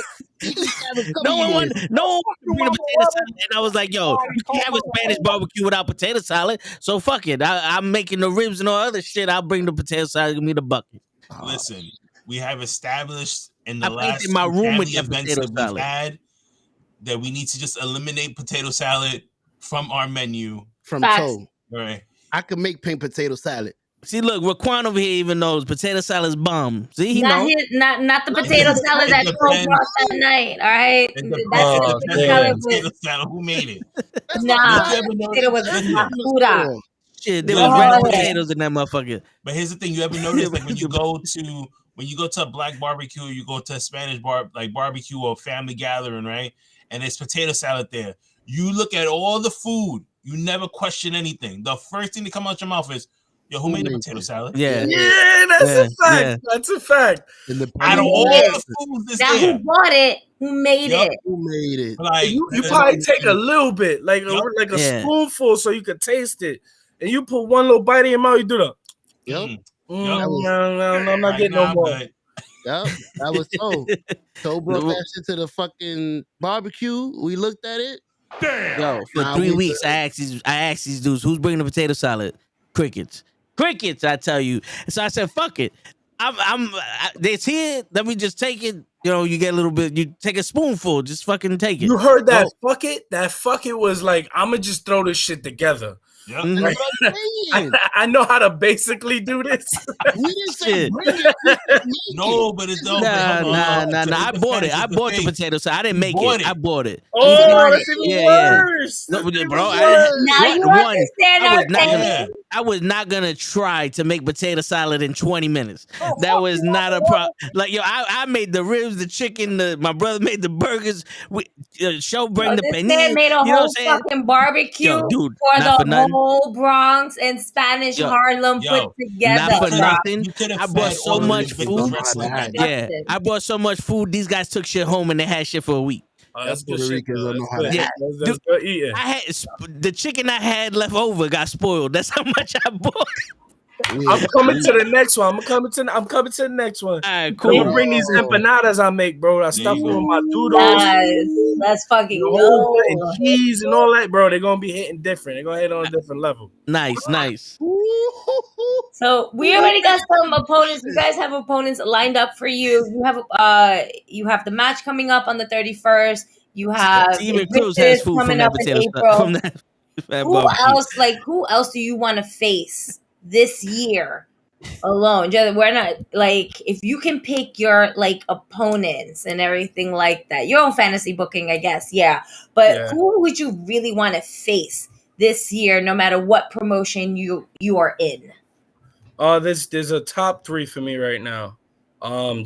No one wanted to bring a potato salad, and I was like, "Yo, you can't have a Spanish barbecue without potato salad." So fuck it. I'm making the ribs and all other shit. I'll bring the potato salad. Give me the bucket. Listen, we have established in the last my room with events that we've had that we need to just eliminate potato salad from our menu. From Toe. Right. I could make pink potato salad. See, look, Raquan over here even knows potato salad's bomb. See, he knows. Not the potato salad that Toe brought that night, all right? That's the potato salad. Who made it? Nah, it was Makuda. Shit, there was red potatoes in that motherfucker. But here's the thing, you ever notice, like when you go to a black barbecue, you go to a Spanish barbecue or family gathering, right? And there's potato salad there. You look at all the food, you never question anything. The first thing that comes out your mouth is, yo, who made the potato salad? Yeah, that's a fact. Yeah. That's a fact. Out of all the foods now there, who bought it? Who made it? Who made it? Like, you probably take a little bit, like a spoonful, so you could taste it, and you put one little bite in your mouth. You do that. No, I'm not getting no more. Yep, that was So brought that shit to the fucking barbecue. We looked at it. Damn. Yo, for 3 weeks, I asked these dudes, who's bringing the potato salad? Crickets. Crickets, I tell you. So I said, fuck it. It's here. Let me just take it. You know, you get a little bit. You take a spoonful. Just fucking take it. You heard that? Fuck it. That fuck it was like, I'm gonna just throw this shit together. Yep. Like, I know how to basically do this. No, but it's no. Nah. I bought it. I bought the potato salad. I didn't make it. I bought it. Oh, that's even worse. No, bro, now you understand our pain. I was not gonna try to make potato salad in 20 minutes. That was not a problem. Like, yo, I made the ribs, the chicken. My brother made the burgers. Show bring the panini. This man made a whole fucking barbecue for the whole Bronx and Spanish Harlem put together. Not for nothing. I brought so much food. Yeah, I brought so much food. These guys took shit home and they had shit for a week. That's good shit. That's good eating. I had the chicken I had left over got spoiled. That's how much I bought. I'm coming to the next one. I'm coming to the next one. All right, cool. I'm bring these empanadas I make, bro. I stuff them with my doodles. That's fucking cool. And cheese and all that, bro. They're gonna be hitting different. They're gonna hit on a different level. Nice. So we already got some opponents. You guys have opponents lined up for you. You have the match coming up on the 31st. You have Steven Cruz has food coming from up that in April. Who else do you want to face this year alone? We're not like, if you can pick your like opponents and everything like that, your own fantasy booking, I guess. Yeah. But who would you really want to face this year, no matter what promotion you are in? There's a top 3 for me right now.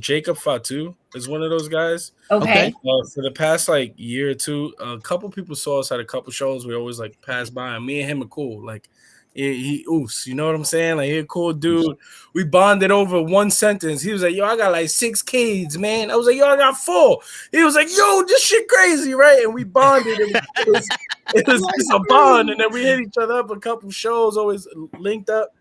Jacob Fatu is one of those guys. Okay. For the past like year or two, a couple people saw us at a couple shows. We always like pass by, and me and him are cool. Like he oofs, you know what I'm saying? Like, he's a cool dude. We bonded over one sentence. He was like, yo, I got like 6 kids, man. I was like, yo, I got 4. He was like, yo, this shit crazy, right? And we bonded. It was just a bond, and then we hit each other up a couple shows, always linked up.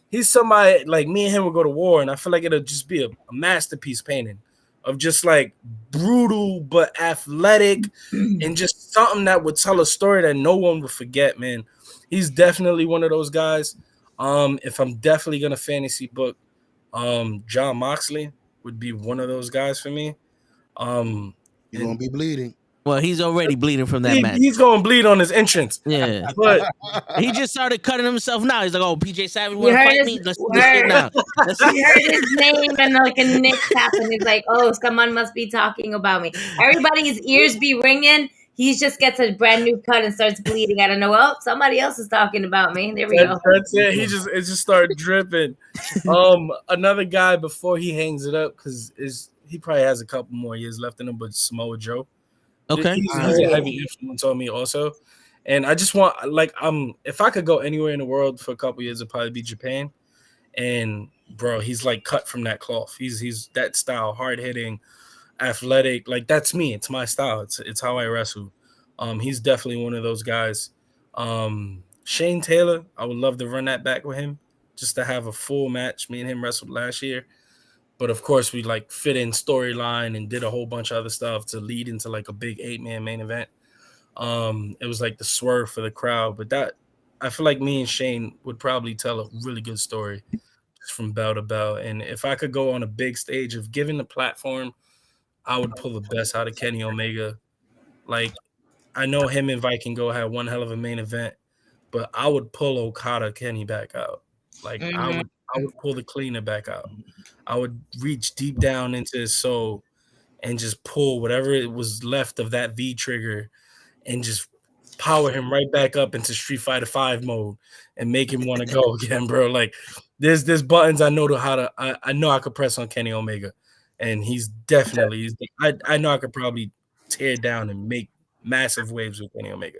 He's somebody like me and him will go to war, and I feel like it'll just be a masterpiece painting of just like brutal but athletic and just something that would tell a story that no one would forget, man. He's definitely one of those guys. If I'm definitely gonna fantasy book, John Moxley would be one of those guys for me. You're gonna be bleeding. Well, he's already bleeding from that match. He's going to bleed on his entrance. Yeah. But he just started cutting himself now. He's like, oh, PJ Savage want to fight me? Let's do this shit now. He heard his name and like a nick happened. He's like, oh, someone must be talking about me. Everybody's ears be ringing. He just gets a brand new cut and starts bleeding. I don't know. Oh, somebody else is talking about me. There we go. That's it. It just started dripping. Another guy before he hangs it up, because he probably has a couple more years left in him, but Samoa Joe. Okay. He's a heavy influence on me also. And I just want, like, if I could go anywhere in the world for a couple years, it'd probably be Japan. And bro, he's like cut from that cloth. He's that style, hard hitting, athletic. Like, that's me. It's my style. It's how I wrestle. He's definitely one of those guys. Shane Taylor, I would love to run that back with him, just to have a full match. Me and him wrestled last year. But of course, we like fit in storyline and did a whole bunch of other stuff to lead into like a big 8-man main event. It was like the swerve for the crowd. But that, I feel like me and Shane would probably tell a really good story just from bell to bell. And if I could go on a big stage of giving the platform, I would pull the best out of Kenny Omega. Like, I know him and Vikingo had one hell of a main event, but I would pull Okada Kenny back out. Like, I would pull the cleaner back out. I would reach deep down into his soul and just pull whatever it was left of that V trigger and just power him right back up into Street Fighter 5 mode and make him want to go again, bro. Like, there's buttons I know I know I could press on Kenny Omega, and he's definitely I know I could probably tear down and make massive waves with Kenny Omega.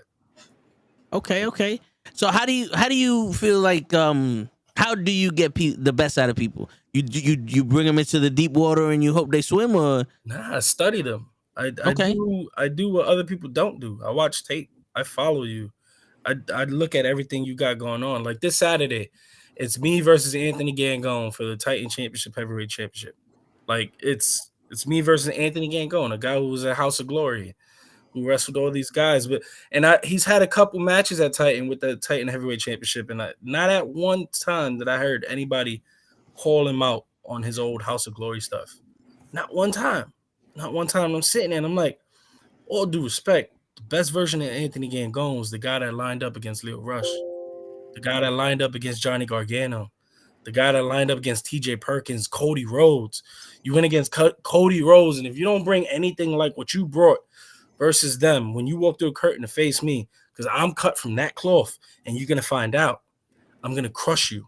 Okay. So how do you feel like how do you get the best out of people? You bring them into the deep water and you hope they swim, or? Nah, I study them. I do what other people don't do. I watch tape. I follow you. I look at everything you got going on. Like this Saturday, it's me versus Anthony Gangone for the Titan Championship Heavyweight Championship. Like it's me versus Anthony Gangone, a guy who was at House of Glory, who wrestled all these guys. He's had a couple matches at Titan with the Titan Heavyweight Championship, and not at one time that I heard anybody call him out on his old House of Glory stuff. Not one time. Not one time. I'm sitting there and I'm like, all due respect, the best version of Anthony Gangone was the guy that lined up against Leo Rush, the guy that lined up against Johnny Gargano, the guy that lined up against TJ Perkins, Cody Rhodes. You went against Cody Rhodes, and if you don't bring anything like what you brought versus them, when you walk through a curtain to face me, because I'm cut from that cloth, and you're going to find out, I'm going to crush you.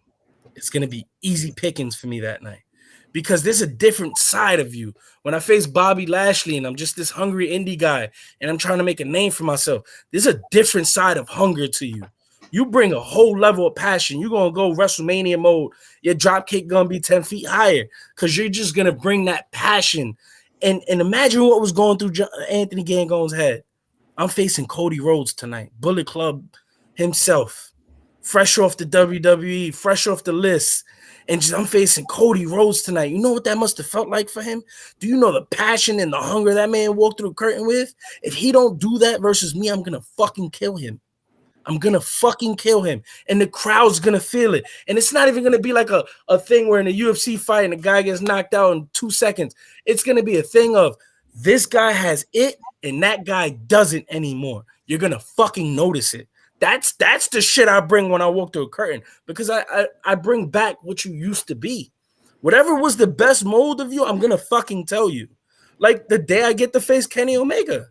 It's going to be easy pickings for me that night. Because there's a different side of you. When I face Bobby Lashley and I'm just this hungry indie guy and I'm trying to make a name for myself, there's a different side of hunger to you. You bring a whole level of passion. You're going to go WrestleMania mode. Your dropkick going to be 10 feet higher because you're just going to bring that passion. And imagine what was going through Anthony Gangone's head. I'm facing Cody Rhodes tonight. Bullet Club himself. Fresh off the WWE, fresh off the list. And I'm facing Cody Rhodes tonight. You know what that must have felt like for him? Do you know the passion and the hunger that man walked through the curtain with? If he don't do that versus me, I'm going to fucking kill him. I'm going to fucking kill him. And the crowd's going to feel it. And it's not even going to be like a thing where in a UFC fight and the guy gets knocked out in 2 seconds. It's going to be a thing of this guy has it and that guy doesn't anymore. You're going to fucking notice it. That's the shit I bring when I walk through a curtain because I bring back what you used to be. Whatever was the best mold of you, I'm going to fucking tell you. Like the day I get to face Kenny Omega.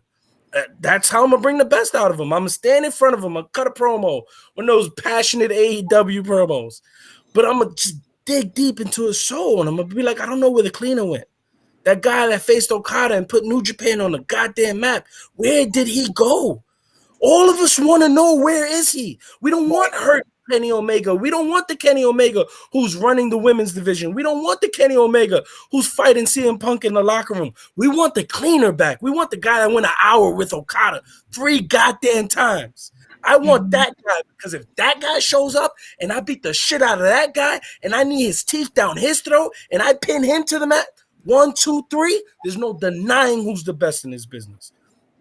That's how I'm going to bring the best out of him. I'm going to stand in front of him. I'm going to cut a promo. One of those passionate AEW promos. But I'm going to just dig deep into his soul. And I'm going to be like, I don't know where the cleaner went. That guy that faced Okada and put New Japan on the goddamn map. Where did he go? All of us want to know, where is he? We don't want hurt Kenny Omega. We don't want the Kenny Omega who's running the women's division. We don't want the Kenny Omega who's fighting CM Punk in the locker room. We want the cleaner back. We want the guy that went an hour with Okada 3 goddamn times. I want that guy because if that guy shows up and I beat the shit out of that guy and I need his teeth down his throat and I pin him to the mat, 1, 2, 3, there's no denying who's the best in this business.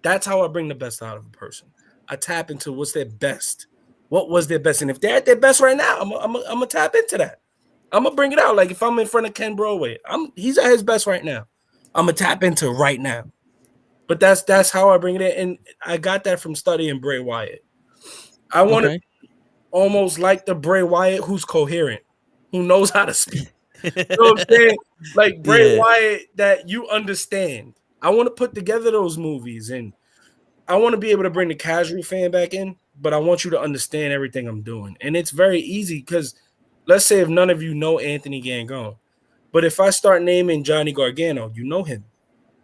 That's how I bring the best out of a person. I tap into what's their best. What was their best? And if they're at their best right now, I'm gonna tap into that. I'm gonna bring it out. Like if I'm in front of Ken Broadway, he's at his best right now. I'm gonna tap into right now. But that's how I bring it in. And I got that from studying Bray Wyatt. I want to almost like the Bray Wyatt who's coherent, who knows how to speak. You know what I'm saying? Like Bray Wyatt that you understand. I want to put together those movies and I want to be able to bring the casual fan back in, but I want you to understand everything I'm doing. And it's very easy because let's say if none of you know Anthony Gangone, but if I start naming Johnny Gargano, you know him.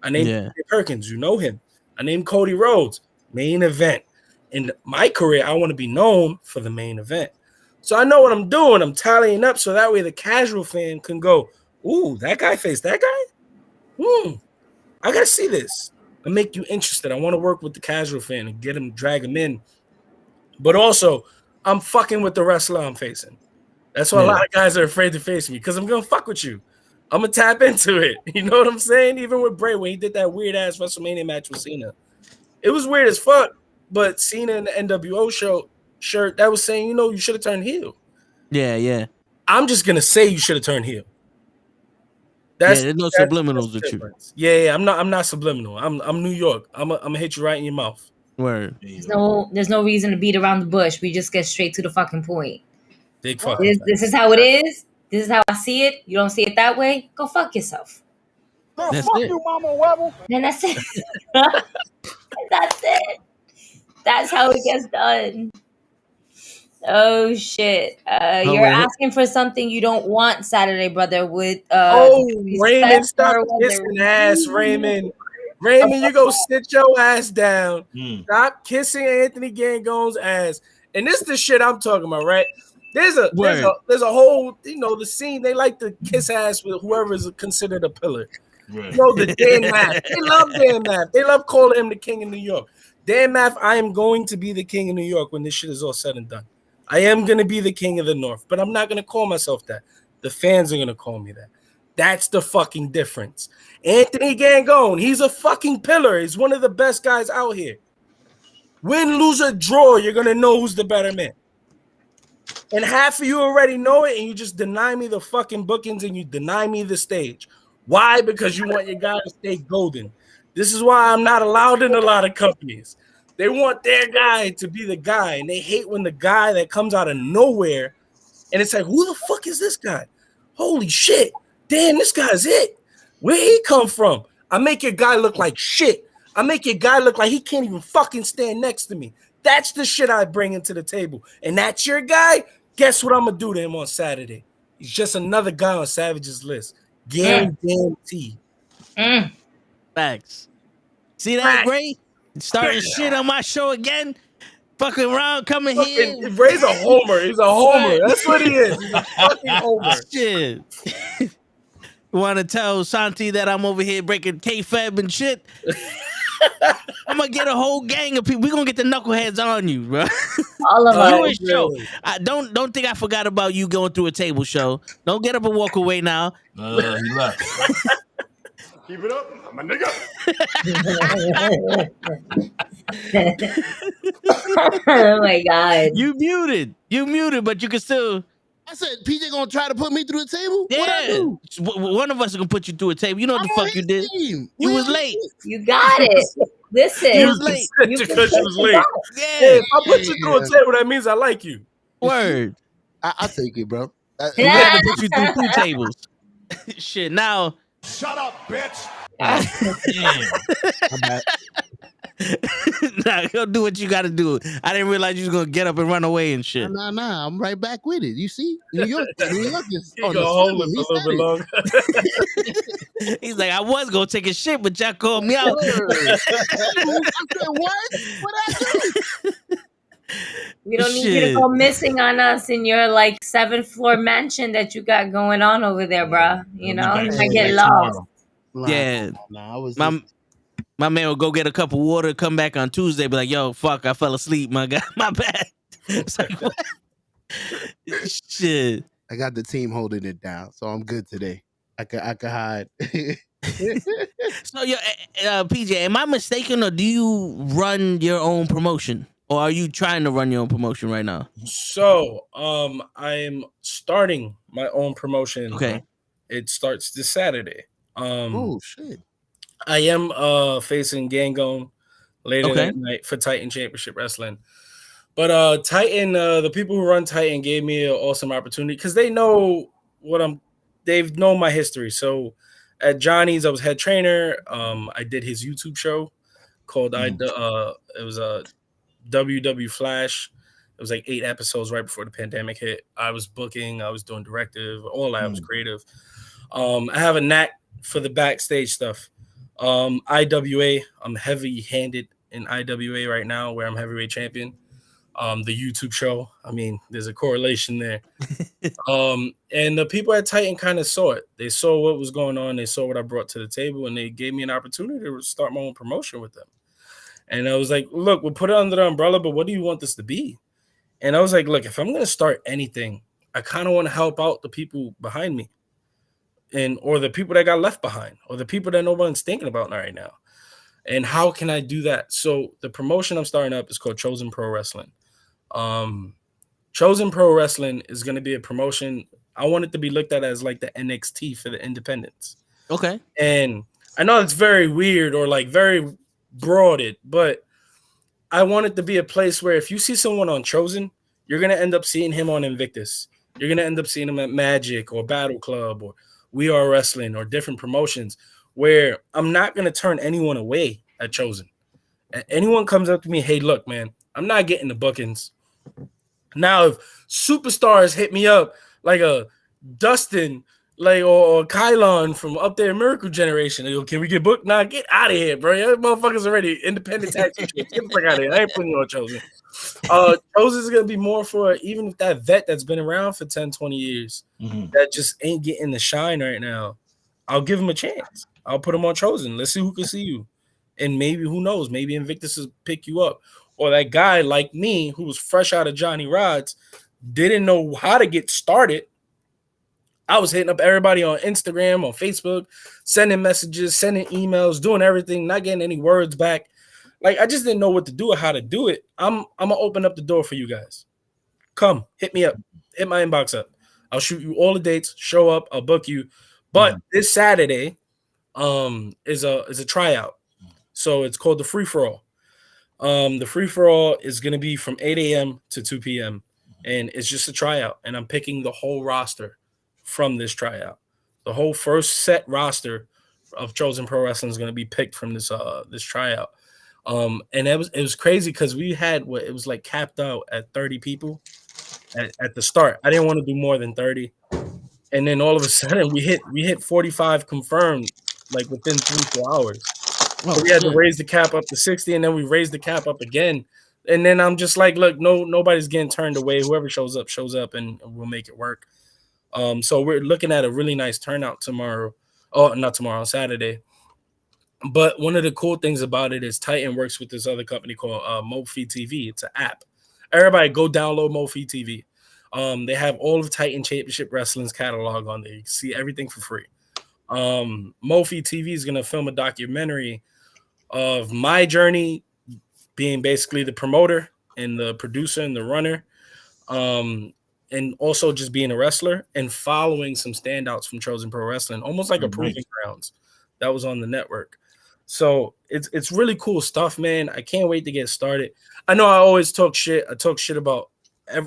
I named Perkins, you know him. I named Cody Rhodes, main event. In my career, I want to be known for the main event. So I know what I'm doing. I'm tallying up so that way the casual fan can go, ooh, that guy faced that guy? I got to see this. And make you interested. I want to work with the casual fan and get him, drag him in. But also, I'm fucking with the wrestler I'm facing. That's why a lot of guys are afraid to face me because I'm going to fuck with you. I'm going to tap into it. You know what I'm saying? Even with Bray, when he did that weird-ass WrestleMania match with Cena. It was weird as fuck, but Cena in the NWO shirt, that was saying, you should have turned heel. Yeah. I'm just going to say you should have turned heel. There's no subliminals with you. Yeah, I'm not subliminal. I'm New York. I'm gonna hit you right in your mouth. Word. There's no reason to beat around the bush. We just get straight to the fucking point. Big fucking. This is how it is. This is how I see it. You don't see it that way? Go fuck yourself. That's fuck it. you, Mama Webble. Then that's it. That's it. That's how it gets done. Oh shit! You're asking for something you don't want, Saturday brother. With Raymond, stop kissing ass, Raymond. Raymond, you go sit your ass down. Stop kissing Anthony Gangone's ass. And this is the shit I'm talking about, right? There's a whole, the scene. They like to kiss ass with whoever is considered a pillar. Right. The Dan Math. They love Dan Math. They love calling him the king of New York. Dan Math, I am going to be the king of New York when this shit is all said and done. I am going to be the king of the North, but I'm not going to call myself that. The fans are going to call me that. That's the fucking difference. Anthony Gangone, he's a fucking pillar. He's one of the best guys out here. Win, lose, or draw, you're gonna know who's the better man. And half of you already know it, and you just deny me the fucking bookings and you deny me the stage. Why? Because you want your guy to stay golden. This is why I'm not allowed in a lot of companies. They want their guy to be the guy, and they hate when the guy that comes out of nowhere, and it's like, who the fuck is this guy? Holy shit. Damn, this guy's it. Where he come from? I make your guy look like shit. I make your guy look like he can't even fucking stand next to me. That's the shit I bring into the table. And that's your guy? Guess what I'm going to do to him on Saturday? He's just another guy on Savage's list. Guarantee. Facts. See that, Ray? Starting shit on my show again? Fucking around, coming here. Ray's a homer. He's a homer. That's what he is. He's a fucking homer. Shit. Want to tell Santi that I'm over here breaking K-Fab and shit? I'm gonna get a whole gang of people. We're gonna get the knuckleheads on you, bro. All of us. Show. Don't think I forgot about you going through a table show. Don't get up and walk away now. He left. Keep it up, I'm a nigga. Oh my god. You muted, but you can still. I said, PJ gonna try to put me through the table? Yeah. What I do? One of us is gonna put you through a table. You know what the fuck you did? Team. You was late. You got it. Listen. You was late. Because she was late. Yeah. Hey, if I put you through a table, that means I like you. Word. I'll take it, bro. We had to put you through 2 tables. Shit, now. Shut up, bitch. Nah, go do what you gotta do. I didn't realize you was gonna get up and run away and shit. Nah, I'm right back with it. You see, New York is on hold the it a little bit longer. He's like, I was gonna take a shit, but y'all called me out. I said, what? What I do? We don't need you to go missing on us in your like 7th floor mansion that you got going on over there, bro. You know, you might get lost. Yeah, I was my man will go get a cup of water, come back on Tuesday, be like, yo, fuck, I fell asleep, my guy, my bad. It's like, what? Shit. I got the team holding it down, so I'm good today. I can hide. So, yo, PJ, am I mistaken, or do you run your own promotion, or are you trying to run your own promotion right now? So, I am starting my own promotion. Okay. It starts this Saturday. Oh shit. I am facing Gangone later that night for Titan Championship Wrestling. But Titan, the people who run Titan gave me an awesome opportunity because they know they've known my history. So at Johnny's, I was head trainer. I did his YouTube show called it was a WW Flash. It was like 8 episodes right before the pandemic hit. I was booking, I was doing directive, all that. I was creative. I have a knack for the backstage stuff. IWA, I'm heavy-handed in IWA right now, where I'm heavyweight champion. The YouTube show, I mean, there's a correlation there. And the people at Titan kind of saw it. They saw what was going on. They saw what I brought to the table, and they gave me an opportunity to start my own promotion with them. And I was like, look, we'll put it under the umbrella, but what do you want this to be? And I was like, look, if I'm going to start anything, I kind of want to help out the people behind me. Or the people that got left behind, or the people that no one's thinking about right now. And how can I do that? So the promotion I'm starting up is called Chosen Pro Wrestling. Chosen Pro Wrestling is going to be a promotion. I want it to be looked at as like the NXT for the independents. Okay. And I know it's very weird or like very broaded, but I want it to be a place where if you see someone on Chosen, you're going to end up seeing him on Invictus. You're going to end up seeing him at Magic or Battle Club or We Are Wrestling or different promotions, where I'm not going to turn anyone away at Chosen. Anyone comes up to me, hey, look, man, I'm not getting the bookings. Now, if superstars hit me up like a Dustin or Kylon from up there, Miracle Generation, they go, can we get booked? Nah, get out of here, bro. That motherfucker's already independent tax. Get the fuck out of here. I ain't putting you on Chosen. Chosen is going to be more for even if that vet that's been around for 10, 20 years that just ain't getting the shine right now. I'll give him a chance. I'll put him on Chosen. Let's see who can see you. And maybe, who knows, maybe Invictus will pick you up. Or that guy like me who was fresh out of Johnny Rod's, didn't know how to get started. I was hitting up everybody on Instagram, on Facebook, sending messages, sending emails, doing everything, not getting any words back. Like I just didn't know what to do or how to do it. I'm gonna open up the door for you guys. Come, hit me up, hit my inbox up. I'll shoot you all the dates. Show up, I'll book you. But this Saturday, is a tryout. So it's called the free for all. The free for all is gonna be from 8 a.m. to 2 p.m. and it's just a tryout. And I'm picking the whole roster from this tryout. The whole first set roster of Chosen Pro Wrestling is gonna be picked from this tryout. And it was crazy because we had it was like capped out at 30 people at the start. I didn't want to do more than 30. And then all of a sudden we hit 45 confirmed like within 3-4 hours. So we had to raise the cap up to 60, and then we raised the cap up again. And then I'm just like, look, nobody's getting turned away. Whoever shows up, and we'll make it work. So we're looking at a really nice turnout tomorrow. Oh, not tomorrow, on Saturday. But one of the cool things about it is Titan works with this other company called Mofi TV. It's an app. Everybody go download Mofi TV. They have all of Titan Championship Wrestling's catalog on there. You can see everything for free. Mofi TV is going to film a documentary of my journey being basically the promoter and the producer and the runner, and also just being a wrestler and following some standouts from Chosen Pro Wrestling, almost like a proving grounds that was on the network. So it's really cool stuff, man. I can't wait to get started. I know I always talk shit. I talk shit about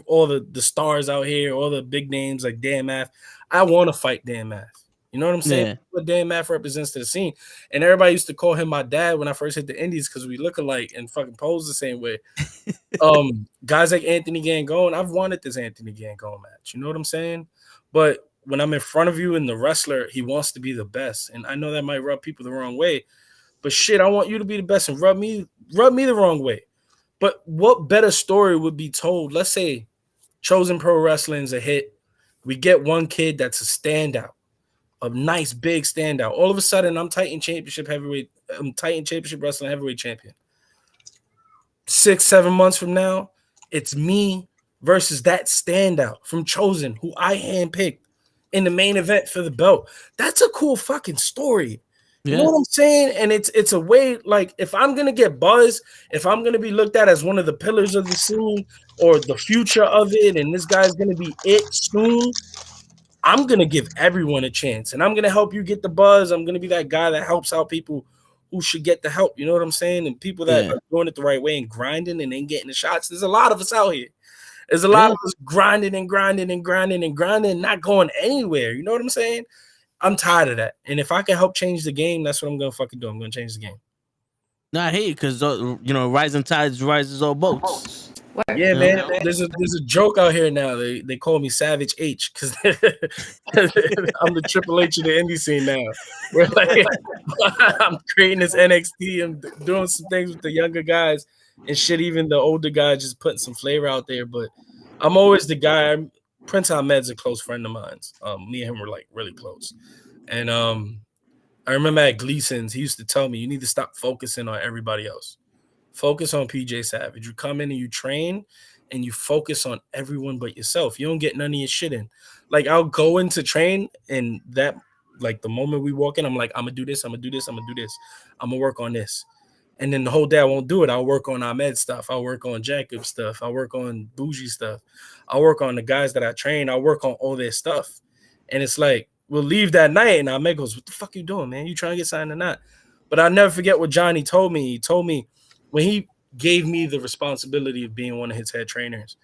all the stars out here, all the big names like Dan Math. I want to fight Dan Math. You know what I'm saying? Yeah. What Dan Math represents to the scene. And everybody used to call him my dad when I first hit the Indies because we look alike and fucking pose the same way. Guys like Anthony Gangone, I've wanted this Anthony Gangone match. You know what I'm saying? But when I'm in front of you and the wrestler, he wants to be the best. And I know that might rub people the wrong way. But shit, I want you to be the best and rub me the wrong way. But what better story would be told? Let's say Chosen Pro Wrestling's a hit. We get one kid that's a standout. A nice big standout. All of a sudden, I'm Titan Championship Wrestling Heavyweight Champion. 6-7 months from now, it's me versus that standout from Chosen, who I handpicked in the main event for the belt. That's a cool fucking story. You know what I'm saying? And it's a way, like, if I'm gonna get buzz, if I'm gonna be looked at as one of the pillars of the scene or the future of it, and this guy's gonna be it soon, I'm going to give everyone a chance, and I'm going to help you get the buzz. I'm going to be that guy that helps out people who should get the help. You know what I'm saying? And people that are doing it the right way and grinding and ain't getting the shots. There's a lot of us out here. There's a lot of us grinding, not going anywhere. You know what I'm saying? I'm tired of that. And if I can help change the game, that's what I'm going to fucking do. I'm going to change the game. No, I hate it because, rising tides rises all boats. Yeah, man. There's a joke out here now. They call me Savage H because I'm the Triple H of the indie scene now. Where like I'm creating this NXT and doing some things with the younger guys and shit. Even the older guys just putting some flavor out there. But I'm always the guy. Prince Ahmed's a close friend of mine. Me and him were like really close. And I remember at Gleason's, he used to tell me, you need to stop focusing on everybody else. Focus on PJ Savage. You come in and you train and you focus on everyone but yourself. You don't get none of your shit in. Like, I'll go into train and that, like, the moment we walk in, I'm like, I'm going to do this, I'm going to do this, I'm going to do this. I'm going to work on this. And then the whole day I won't do it. I'll work on Ahmed stuff. I'll work on Jacob stuff. I'll work on Bougie stuff. I'll work on the guys that I train. I'll work on all their stuff. And it's like, we'll leave that night and Ahmed goes, what the fuck you doing, man? You trying to get signed or not? But I'll never forget what Johnny told me. He told me, when he gave me the responsibility of being one of his head trainers,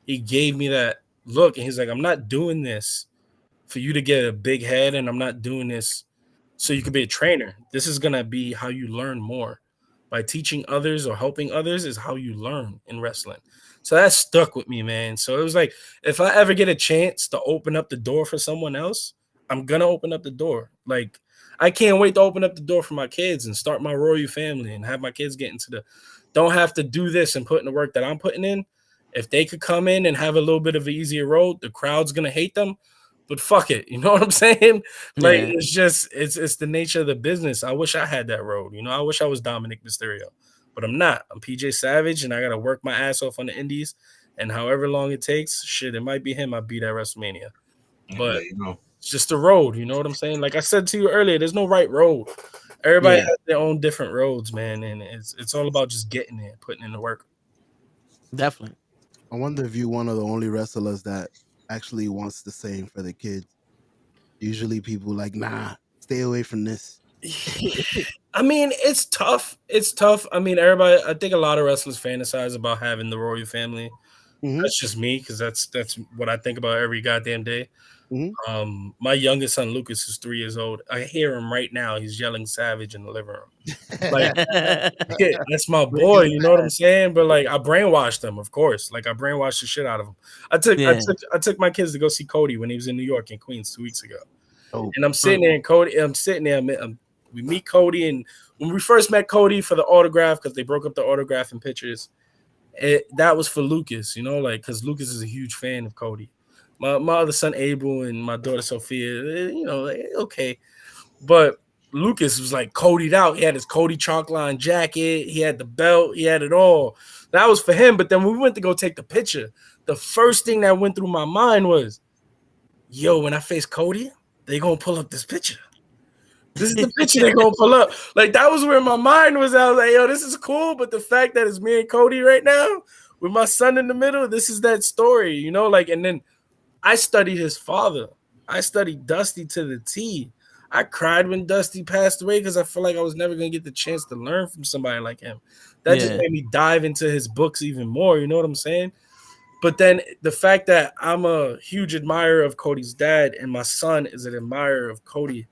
he gave me that look and he's like, I'm not doing this for you to get a big head, and I'm not doing this so you can be a trainer. This is going to be how you learn more. By teaching others or helping others is how you learn in wrestling. So that stuck with me, man. So it was like, if I ever get a chance to open up the door for someone else, I'm going to open up the door. Like, I can't wait to open up the door for my kids and start my royal family and have my kids get into don't have to do this and put in the work that I'm putting in. If they could come in and have a little bit of an easier road, the crowd's going to hate them, but fuck it. You know what I'm saying? Like, it's just, it's the nature of the business. I wish I had that road. You know, I wish I was Dominic Mysterio, but I'm not. I'm PJ Savage, and I got to work my ass off on the indies, and however long it takes, shit, it might be him. I'll beat at WrestleMania, but it's just a road. You know what I'm saying? Like I said to you earlier, there's no right road. Everybody Yeah. has their own different roads, man, and it's all about just getting there, putting in the work. Definitely. I wonder if you're one of the only wrestlers that actually wants the same for the kids. Usually people like, nah, stay away from this. I mean, it's tough. It's tough. I mean, everybody. I think a lot of wrestlers fantasize about having the royal family. Mhm. That's just me because that's what I think about every goddamn day. Mhm. My youngest son Lucas is 3 years old. I hear him right now. He's yelling "savage" in the living room. Like that's my boy. You know what I'm saying? But like, I brainwashed him, of course. Like I brainwashed the shit out of him. I took my kids to go see Cody when he was in New York in Queens 2 weeks ago. Oh, And I'm sitting there, and Cody. I'm sitting there. We meet Cody, and when we first met Cody for the autograph, because they broke up the autograph and pictures, that was for Lucas, you know, like because Lucas is a huge fan of Cody. My other son Abel and my daughter Sophia, you know, like, okay, but Lucas was like Cody'd out. He had his Cody chalk line jacket, he had the belt, he had it all. That was for him. But then when we went to go take the picture, the first thing that went through my mind was, yo, when I face Cody, they gonna pull up this picture. This is the picture they're gonna pull up. Like that was where my mind was. I was like, yo, this is cool. But the fact that it's me and Cody right now with my son in the middle, this is that story, you know, like, and then I studied his father. I studied Dusty to the T. I cried when Dusty passed away because I feel like I was never gonna get the chance to learn from somebody like him. That just made me dive into his books even more, you know what I'm saying? But then the fact that I'm a huge admirer of Cody's dad and my son is an admirer of Cody,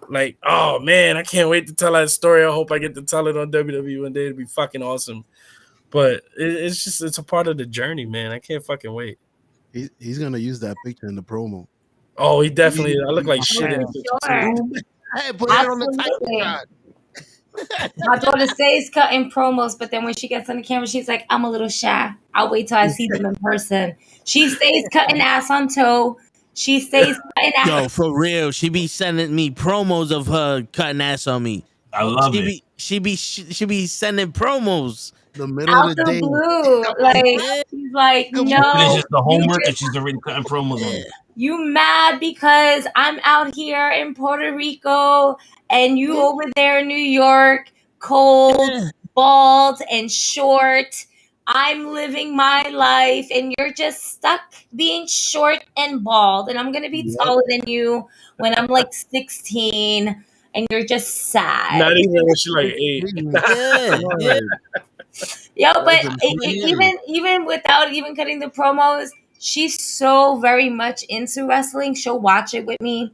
like, oh man, I can't wait to tell that story. I hope I get to tell it on WWE one day. It'd be fucking awesome. But it's a part of the journey, man. I can't fucking wait. He's gonna use that picture in the promo. Oh, he definitely. I look like shit in the picture Sure. too. Hey, put it on the Absolutely. title card. My daughter stays cutting promos, but then when she gets on the camera, she's like, I'm a little shy. I'll wait till I see them in person. She stays cutting ass on toe. She stays cutting ass. Yo, for real, she be sending me promos of her cutting ass on me. I love it. She be sending promos. The middle Out of the the day. blue. Like, she's like, no. Finishes the homework you and she's already cutting promos on it. You mad because I'm out here in Puerto Rico and you over there in New York, cold, bald, and short. I'm living my life and you're just stuck being short and bald. And I'm going to be taller than you when I'm like 16 and you're just sad. Not even when she's like 8. Yeah. Yo, but even without even cutting the promos, she's so very much into wrestling. She'll watch it with me.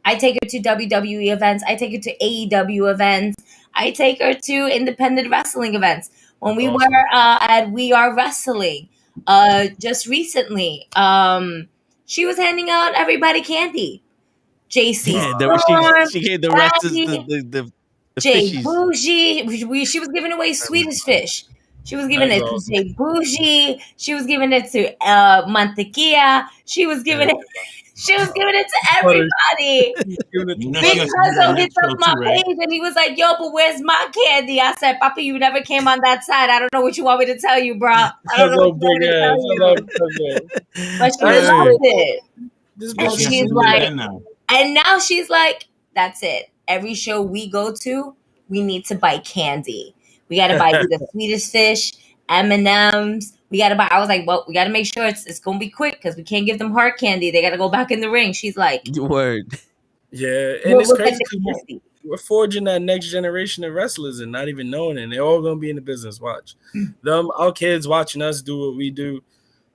I take her to WWE events. I take her to AEW events. I take her to independent wrestling events. When we were at We Are Wrestling, just recently, she was handing out everybody candy. JC She gave the rest of the Jay fishies. Bougie. She was giving away Swedish fish. She was giving it to Jay Bougie. She was giving it to Mantequilla. She was giving it to everybody. Big Cuzzo hits up my page and he was like, yo, but where's my candy? I said, Papa, you never came on that side. I don't know what you want me to tell you, bro. I don't know what you want me to tell you. But she loved it. And she's like, and now she's like, that's it. Every show we go to, we need to buy candy. We got to buy the Swedish fish, M&Ms. We got to buy. I was like, well, we got to make sure it's going to be quick because we can't give them hard candy. They got to go back in the ring. She's like, word. Yeah, and it's crazy. We're forging that next generation of wrestlers and not even knowing it. And they're all going to be in the business. Watch our kids watching us do what we do.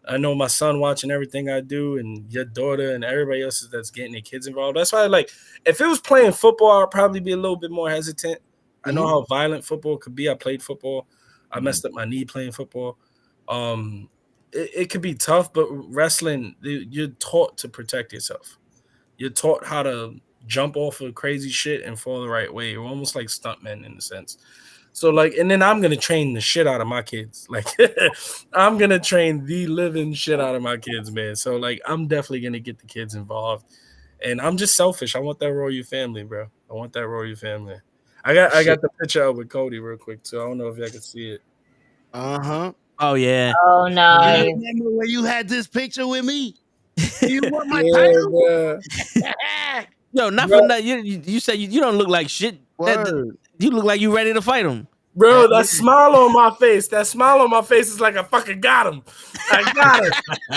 I know my son watching everything I do, and your daughter and everybody else that's getting their kids involved. That's why, like, if it was playing football, I'd probably be a little bit more hesitant. I know how violent football could be. I played football. I messed up my knee playing football. It could be tough, but wrestling, you're taught to protect yourself. You're taught how to jump off of crazy shit and fall the right way. You're almost like stuntmen in a sense. So, like, and then I'm going to train the shit out of my kids. Like, I'm going to train the living shit out of my kids, man. So, like, I'm definitely going to get the kids involved. And I'm just selfish. I want that royal family, bro. I want that royal family. I got the picture up with Cody real quick, too. I don't know if y'all can see it. Uh-huh. Oh, yeah. oh, no. Remember when you had this picture with me? You want my title? Yeah. Yo, not for nothing. You said you don't look like shit. You look like you ready to fight him. Bro, that smile on my face. That smile on my face is like I fucking got him. I got him.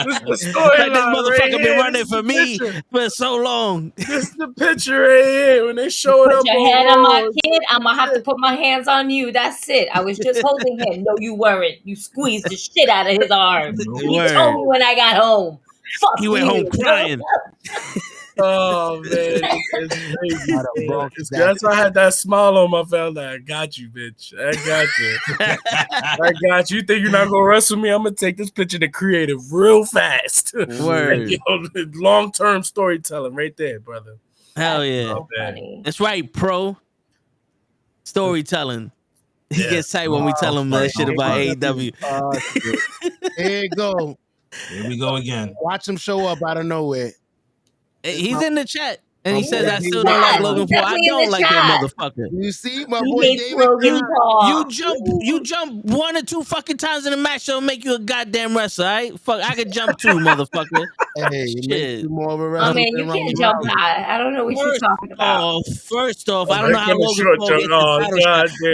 This is the story. Like this motherfucker been running for me for so long. This is the picture right here when they showed up. Put your hand on my kid. I'm gonna have to put my hands on you. That's it. I was just holding him. No, you weren't. You squeezed the shit out of his arm. He told me when I got home. Fuck he went home crying. Oh man, it's crazy. That's why I had that smile on my face. Like, I got you, bitch. I got you. I got you. You think you're not gonna wrestle me? I'm gonna take this picture to creative real fast. Word. Long-term storytelling right there, brother. Hell yeah. Oh, that's right, pro. Storytelling. He gets tight when we tell him that shit about AEW. Here you go. Here we go again. Watch him show up out of nowhere. He's in the chat. And he says, I still don't like Logan Paul. I don't like that motherfucker. You see, my boy David. You jump 1 or 2 fucking times in a match, so make you a goddamn wrestler, all right? Fuck, I could jump 2, motherfucker. Hey, shit. You more of a wrestler. I mean, you can't jump high. I don't know what you're talking about. Oh, first off, I don't know how Logan Paul gets the title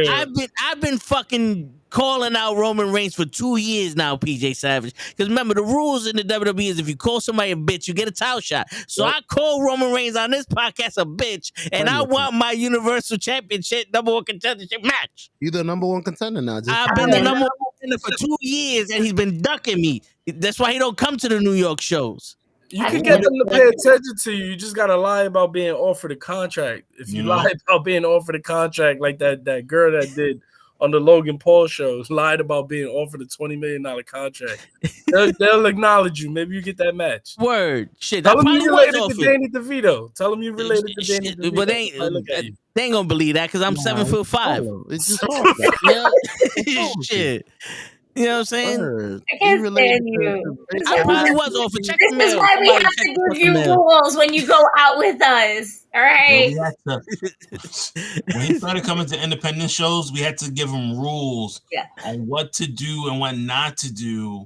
shot. I've been fucking calling out Roman Reigns for 2 years now, PJ Savage. Because remember, the rules in the WWE is if you call somebody a bitch, you get a title shot. So I call Roman Reigns on this podcast a bitch, and I want my Universal Championship #1 contendership match. You're the #1 contender now. I've been the #1 contender for 2 years, and he's been ducking me. That's why he don't come to the New York shows. You can get them to pay attention to you. You just gotta lie about being offered a contract. If you lie about being offered a contract, like that girl that did on the Logan Paul shows, lied about being offered a $20 million contract. They'll acknowledge you. Maybe you get that match. Word. Shit. Tell them you related to Danny DeVito. Tell them you related to Danny DeVito. But they ain't gonna believe that because I'm 7'5". It's just shit. You know what I'm saying? I can't stand you. I probably was off for checking. This is why we have to give you rules when you go out with us. All right. When he started coming to independent shows, we had to give him rules on what to do and what not to do.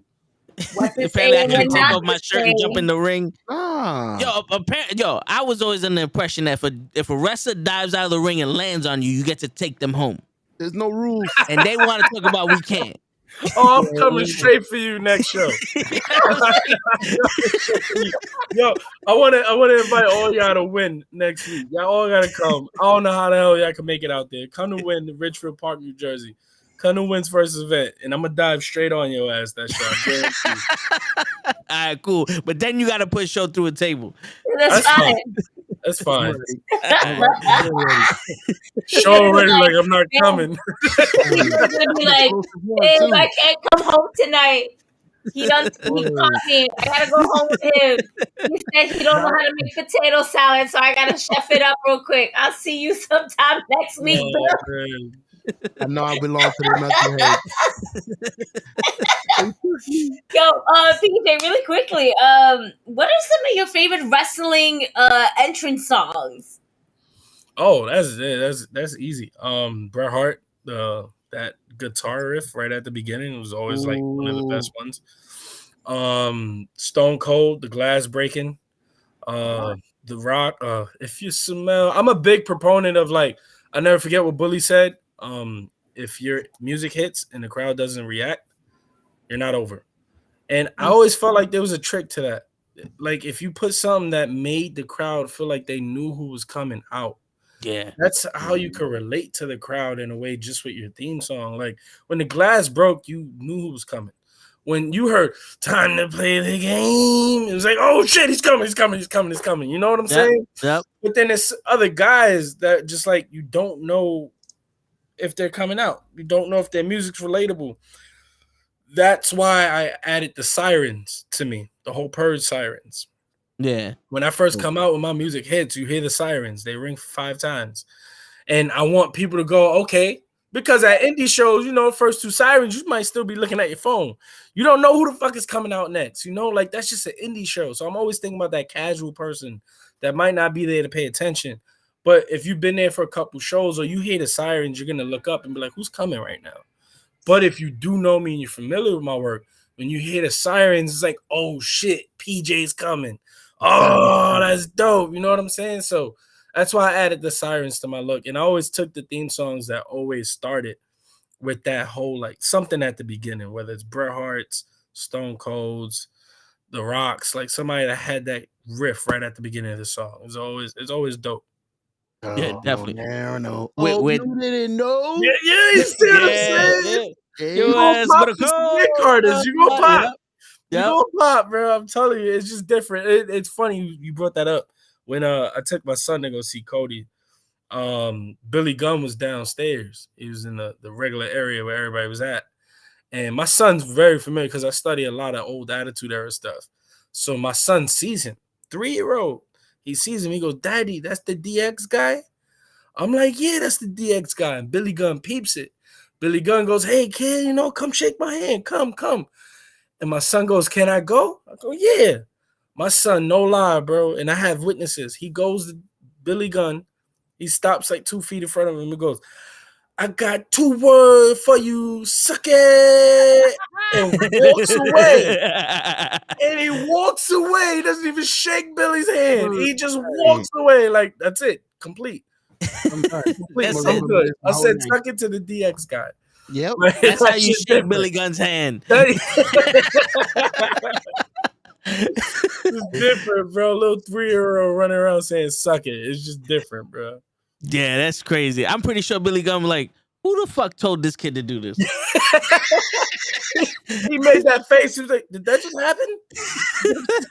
Apparently, I can take off my shirt and jump in the ring. Yo, I was always under the impression that if a wrestler dives out of the ring and lands on you, you get to take them home. There's no rules, and they want to talk about we can't. Oh, I'm coming straight for you next show. Yo, I want to invite all y'all to win next week. Y'all all gotta come. I don't know how the hell y'all can make it out there. Come to win in Richfield Park, New Jersey. Come to Wins first event, and I'm gonna dive straight on your ass that show. All right, cool. But then you gotta push show through a table. That's fine. That's fine. Show already like I'm not coming. He's gonna be like, hey, I can't come home tonight. He caught me. I gotta go home with him. He said he don't know how to make potato salad, so I gotta chef it up real quick. I'll see you sometime next week. I know I belong to the knucklehead. Yo, PJ, really quickly, what are some of your favorite wrestling entrance songs? Oh, that's easy. Bret Hart, that guitar riff right at the beginning was always like one of the best ones. Stone Cold, the glass breaking, The Rock. If you smell, I'm a big proponent of like, I never forget what Bully said. If your music hits and the crowd doesn't react, you're not over. And I always felt like there was a trick to that. Like if you put something that made the crowd feel like they knew who was coming out. Yeah. That's how you could relate to the crowd in a way just with your theme song. Like when the glass broke, you knew who was coming. When you heard time to play the game, it was like, oh shit, he's coming. You know what I'm saying? Yep. But then there's other guys that just like you don't know if they're coming out. You don't know if their music's relatable. That's why I added the sirens to me, the whole Purge sirens. Yeah. When I first come out with my music hits, you hear the sirens. They ring 5 times. And I want people to go, okay, because at indie shows, you know, first 2 sirens, you might still be looking at your phone. You don't know who the fuck is coming out next. You know, like that's just an indie show. So I'm always thinking about that casual person that might not be there to pay attention. But if you've been there for a couple shows or you hear the sirens, you're going to look up and be like, who's coming right now? But if you do know me and you're familiar with my work, when you hear the sirens, it's like, oh shit, PJ's coming. Oh, that's dope. You know what I'm saying? So That's why I added the sirens to my look. And I always took the theme songs that always started with that whole like something at the beginning, whether it's Bret Hart's, Stone Cold's, The Rock's, like somebody that had that riff right at the beginning of the song. It's always dope. Yeah, definitely. No. With you didn't know? Yeah, you see what I'm saying? You gonna pop these dick hardest. You gonna pop. You gonna pop, bro. I'm telling you, it's just different. It's funny you brought that up. When I took my son to go see Cody, Billy Gunn was downstairs. He was in the regular area where everybody was at. And my son's very familiar because I study a lot of old Attitude Era stuff. So my son sees him, 3-year-old. He sees him. He goes, "Daddy, that's the DX guy?" I'm like, "Yeah, that's the DX guy." And Billy Gunn peeps it. Billy Gunn goes, "Hey, kid, come shake my hand. Come. And my son goes, "Can I go?" I go, "Yeah." My son, no lie, bro. And I have witnesses. He goes to Billy Gunn. He stops like 2 feet in front of him and goes, "I got 2 words for you, suck it." And walks away. And he walks away. He doesn't even shake Billy's hand. He just walks away. Like, that's it. Complete. Complete. So good. I said, suck it to the DX guy. Yep. That's how you shake Billy Gunn's hand. It's different, bro. A little 3-year-old running around saying suck it. It's just different, bro. Yeah, that's crazy. I'm pretty sure Billy Gunn was like, who the fuck told this kid to do this? He made that face. He was like, "Did that just happen?"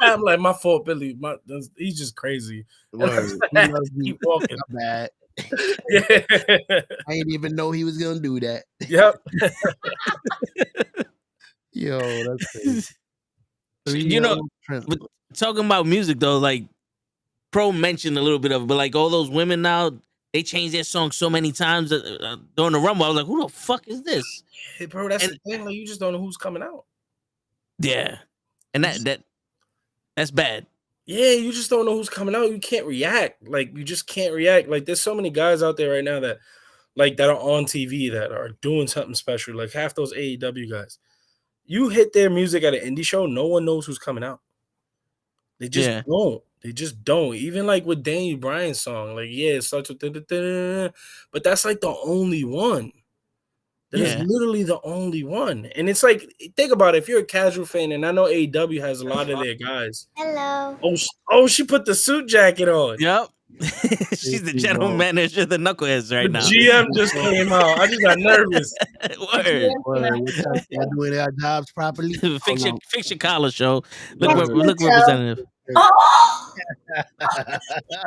I'm like, "My fault, Billy. He's just crazy." Keep walking. Bad. Yeah. I didn't even know he was gonna do that. Yep. Yo, that's crazy. Talking about music though, like Pro mentioned a little bit of it, but like all those women now, they change their songs so many times during the Rumble. I was like, who the fuck is this? Hey, bro, that's the thing. Like, you just don't know who's coming out. Yeah, and that's bad. Yeah, you just don't know who's coming out. You can't react. Like, you just can't react. Like, there's so many guys out there right now that are on TV that are doing something special. Like half those AEW guys. You hit their music at an indie show, no one knows who's coming out. They just don't. They just don't. Even like with Daniel Bryan's song, like, yeah, it starts with but that's like the only one. That is literally the only one. And it's like, think about it. If you're a casual fan, and I know AEW has a lot of their guys. Hello. Oh, she put the suit jacket on. Yep. She's the general manager of the Knuckleheads right now. GM just came out. I just got nervous. Word. Y'all doing our jobs properly? Fix your collar, show. Look, representative. Oh!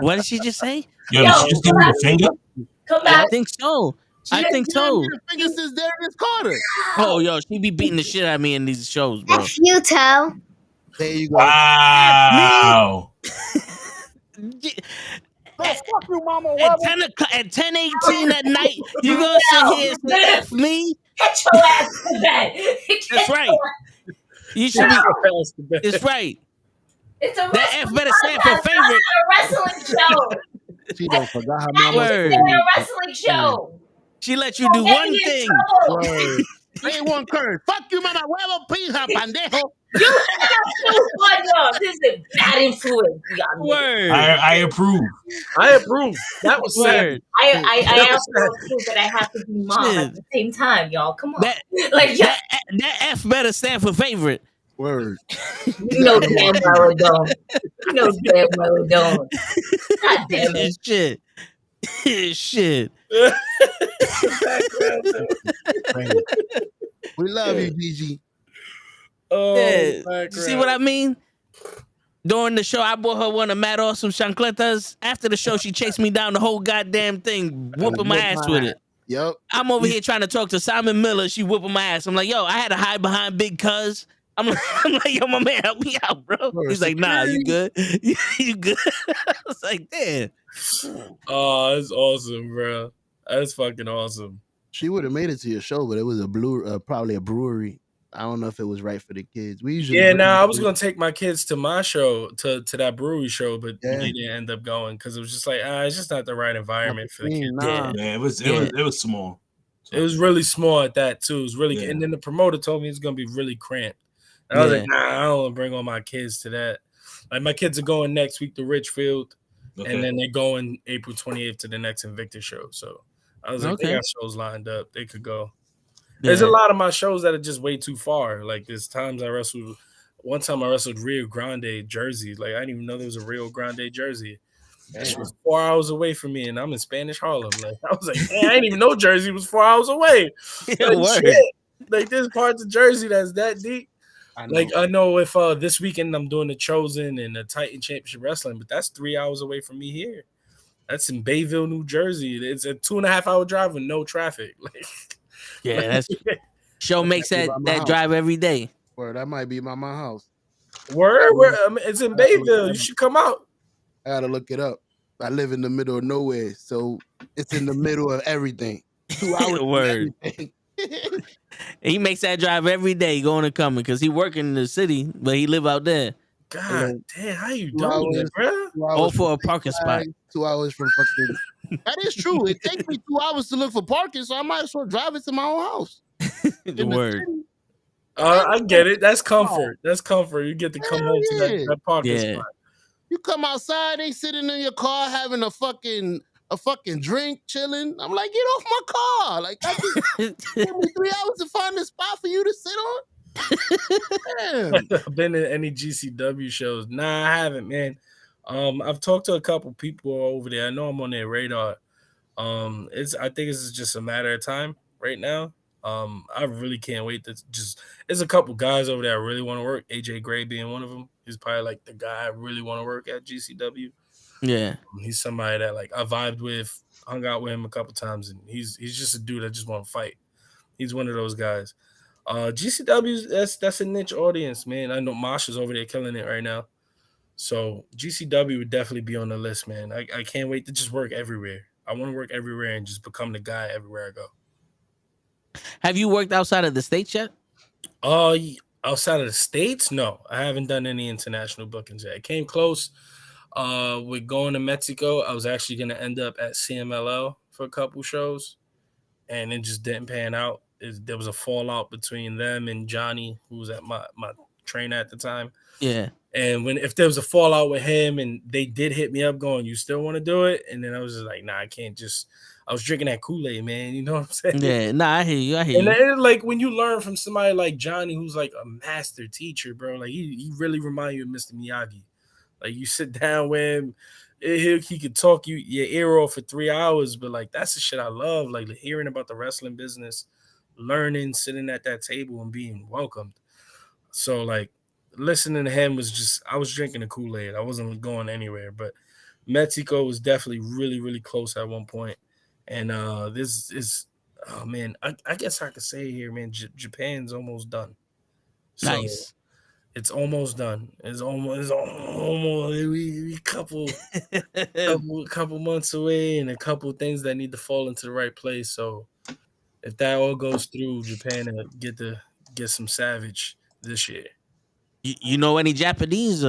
What did she just say? Yo, did she just give me the finger? Come back. I think so. I think so. Finger since Darius Carter. Oh, yo, she be beating the shit out of me in these shows, bro. F you, Toe. There you go. Wow. Fuck you, mama. At 10:18 at night, you gonna sit here and say F me? Get your ass to bed. That's right. You should be. It's right. It's a That F better stand for favorite. a wrestling show. She don't forgot her That mama. is a wrestling show. She let you do one thing. Ain't one curse. Fuck you, mama. Huevo, pija, pendejo. You have so fun, y'all. This is a bad influence. Word. I approve. I approve. That was sad. I also approve that I have to be mom at the same time, y'all. Come on. That F better stand for favorite. Word. You know damn well it don't. You know damn well it don't. God damn it. Shit. Shit. We love you, Gigi. Oh, yeah. See what I mean? During the show, I bought her one of Mad Awesome chancletas. After the show, she chased me down the whole goddamn thing, whooping my ass with it. Yep. I'm over here trying to talk to Simon Miller. She whooping my ass. I'm like, yo, I had to hide behind Big Cuz. I'm like, yo, my man, help me out, bro. He's like, nah, you good? You good? I was like, damn. Oh, that's awesome, bro. That's fucking awesome. She would have made it to your show, but it was probably a brewery. I don't know if it was right for the kids. We usually I was gonna take my kids to my show, to that brewery show, but we didn't end up going because it was just like, it's just not the right environment for the kids. Yeah, it was small. It was really small at that too. It was really, and then the promoter told me it's gonna be really cramped. And I was like, nah, I don't want to bring all my kids to that. Like, my kids are going next week to Richfield, and then they're going April 28th to the next Invictus show. So I was like, they got shows lined up. They could go. There's a lot of my shows that are just way too far. Like there's times I wrestled. One time I wrestled Rio Grande, Jersey. Like I didn't even know there was a Rio Grande, Jersey. That was 4 hours away from me, and I'm in Spanish Harlem. Like I was like, man, I didn't even know Jersey was 4 hours away. Like, shit. Like there's parts of Jersey that's that deep. I know if this weekend I'm doing the Chosen and the Titan Championship Wrestling, but that's 3 hours away from me here. That's in Bayville, New Jersey. It's a 2.5 hour drive with no traffic. Like, that's show makes that drive every day. Word, that might be my house. Where? It's in Bayville. You should come out. I gotta look it up. I live in the middle of nowhere, so it's in the middle of everything. 2 hours. Word. He makes that drive every day, going and coming, because he working in the city, but he live out there. God damn, how you doing it, bro? All for a parking spot. 2 hours from fucking. That is true. It takes me 2 hours to look for parking, so I might as well drive it to my own house. The word. I get it. That's comfort. That's comfort. You get to come home to that parking spot. You come outside, they sitting in your car having a fucking drink, chilling. I'm like, get off my car. Like, that just took me 3 hours to find a spot for you to sit on. Damn. Been in any GCW shows? Nah, I haven't, man. I've talked to a couple people over there. I know I'm on their radar. I think it's just a matter of time right now. I really can't wait to there's a couple guys over there I really want to work. AJ Gray being one of them. He's probably like the guy I really want to work at GCW. Yeah. He's somebody that like I vibed with, hung out with him a couple times, and he's just a dude that just want to fight. He's one of those guys. GCW, that's a niche audience, man. I know Masha's over there killing it right now. So GCW would definitely be on the list, man. I can't wait to just work everywhere. I want to work everywhere and just become the guy everywhere I go. Have you worked outside of the States yet? Outside of the States? No, I haven't done any international bookings yet. I came close with going to Mexico. I was actually going to end up at CMLL for a couple shows, and it just didn't pan out. There was a fallout between them and Johnny, who was at my trainer at the time. Yeah. And if there was a fallout with him and they did hit me up going, you still want to do it? And then I was just like, nah, I can't just – I was drinking that Kool-Aid, man. You know what I'm saying? Yeah, nah, I hear you. And then, like, when you learn from somebody like Johnny, who's like a master teacher, bro, like he really reminds you of Mr. Miyagi. Like, you sit down with him, he could talk your ear off for 3 hours, but, like, that's the shit I love, like, hearing about the wrestling business, learning, sitting at that table and being welcomed. So, like, listening to him was just, I was drinking the Kool-Aid. I wasn't going anywhere, but Mexico was definitely really, really close at one point. And this is, oh man, I guess I could say here, man, Japan's almost done. So nice. It's almost done. It's almost we couple months away, and a couple things that need to fall into the right place. So if that all goes through, Japan will get some Savage this year. You know any Japanese?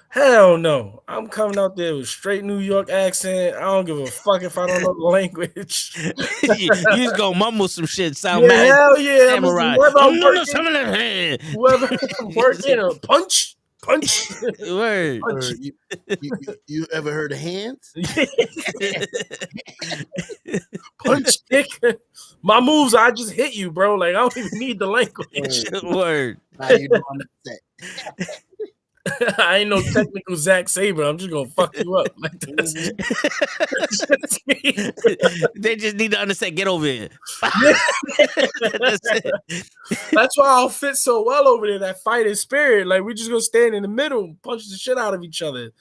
Hell no. I'm coming out there with straight New York accent. I don't give a fuck if I don't know the language. You just gonna mumble some shit. Sound mad. Hell yeah. Samurai. Whoever I'm working, punch. Word. Punch. You ever heard of hands? Punch, kick. My moves, I just hit you, bro. Like, I don't even need the language. Word. Now you know I'm upset. I ain't no technical Zack Sabre. I'm just gonna fuck you up. Like that's me. They just need to understand. Get over here. That's why I'll fit so well over there. That fighting spirit. Like we just gonna stand in the middle, and punch the shit out of each other,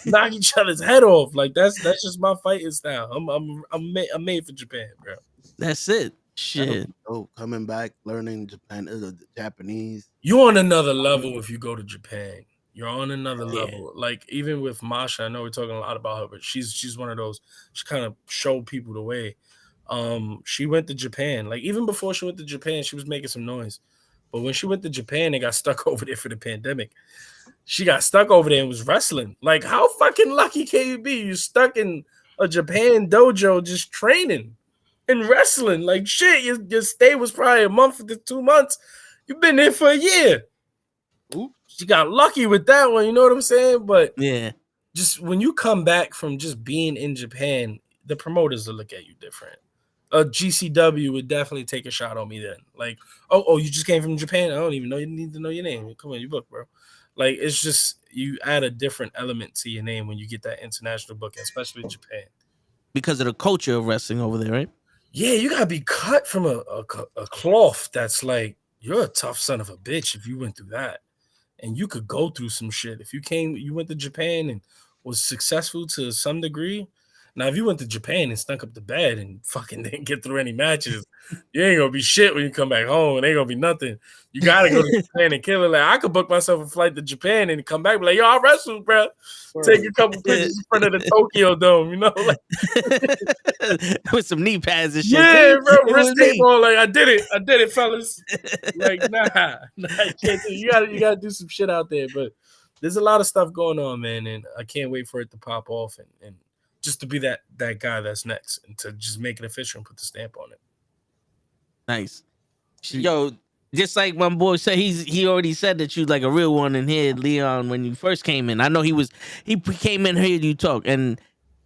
knock each other's head off. Like that's just my fighting style. I'm made for Japan, bro. That's it. Shit. Oh, coming back, learning Japanese. You're on another level if you go to Japan. You're on another level. Like even with Masha, I know we're talking a lot about her, but she's one of those. She kind of showed people the way. She went to Japan. Like even before she went to Japan, she was making some noise. But when she went to Japan, they got stuck over there for the pandemic. She got stuck over there and was wrestling. Like how fucking lucky can you be? You're stuck in a Japan dojo just training and wrestling. Like shit, your stay was probably a month to 2 months. You've been there for a year. Ooh. She got lucky with that one, you know what I'm saying? But yeah, just when you come back from just being in Japan, the promoters will look at you different. GCW would definitely take a shot on me then. Like, oh, you just came from Japan? I don't even know you need to know your name. Come on, you book, bro. Like, it's just you add a different element to your name when you get that international booking, especially Japan. Because of the culture of wrestling over there, right? Yeah, you gotta be cut from a cloth that's like, you're a tough son of a bitch if you went through that. And you could go through some shit. If you went to Japan and was successful to some degree. Now, if you went to Japan and stunk up the bed and fucking didn't get through any matches, you ain't gonna be shit when you come back home. It ain't gonna be nothing. You gotta go to Japan and kill it. Like, I could book myself a flight to Japan and come back and be like, yo, I wrestled, bro. Take a couple pictures in front of the Tokyo Dome, you know? Like, with some knee pads and shit. yeah, bro, wrist tape on. Like, I did it, fellas. Like, nah, you can't do. You gotta do some shit out there. But there's a lot of stuff going on, man, and I can't wait for it to pop off and just to be that guy that's next and to just make it official and put the stamp on it. Nice. Yo, just like my boy said, he already said that you like a real one in here, Leon, when you first came in. I know he came in here you talk, and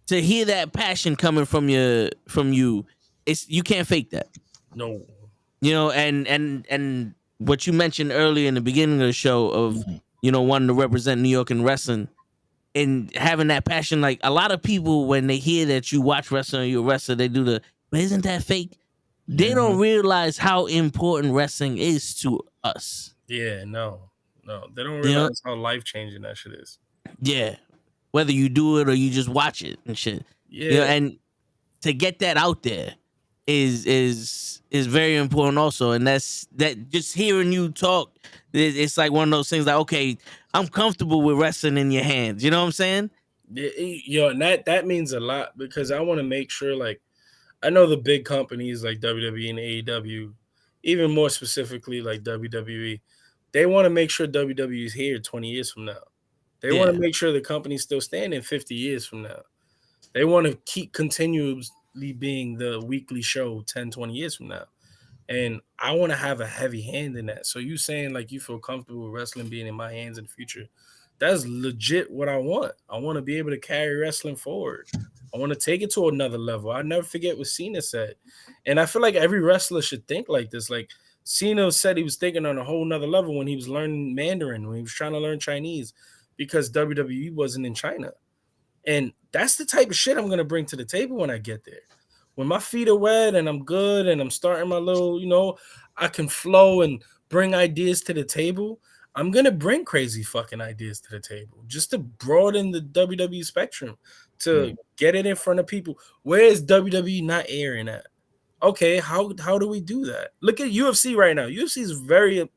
to hear that passion coming from you, it's you can't fake that. No. You know, and what you mentioned earlier in the beginning of the show of wanting to represent New York in wrestling. And having that passion, like a lot of people, when they hear that you watch wrestling or you're a wrestler, they do but isn't that fake? They don't realize how important wrestling is to us. Yeah, no. They don't realize how life-changing that shit is. Yeah. Whether you do it or you just watch it and shit. Yeah. And to get that out there is very important also. And that just hearing you talk, it's like one of those things like, okay, I'm comfortable with wrestling in your hands. You know what I'm saying? Yeah, and that means a lot because I want to make sure, like, I know the big companies like WWE and AEW, even more specifically like WWE, they want to make sure WWE is here 20 years from now. They want to make sure the company's still standing 50 years from now. They want to keep continuously being the weekly show 10, 20 years from now. And I want to have a heavy hand in that. So you saying like you feel comfortable with wrestling being in my hands in the future, that's legit what I want. I want to be able to carry wrestling forward. I want to take it to another level. I never forget what Cena said. And I feel like every wrestler should think like this. Like Cena said he was thinking on a whole nother level when he was learning Mandarin, when he was trying to learn Chinese because WWE wasn't in China. And that's the type of shit I'm going to bring to the table when I get there. When my feet are wet and I'm good and I'm starting my little, I can flow and bring ideas to the table. I'm going to bring crazy fucking ideas to the table just to broaden the WWE spectrum, to get it in front of people. Where is WWE not airing at? Okay, how do we do that? Look at UFC right now. UFC is very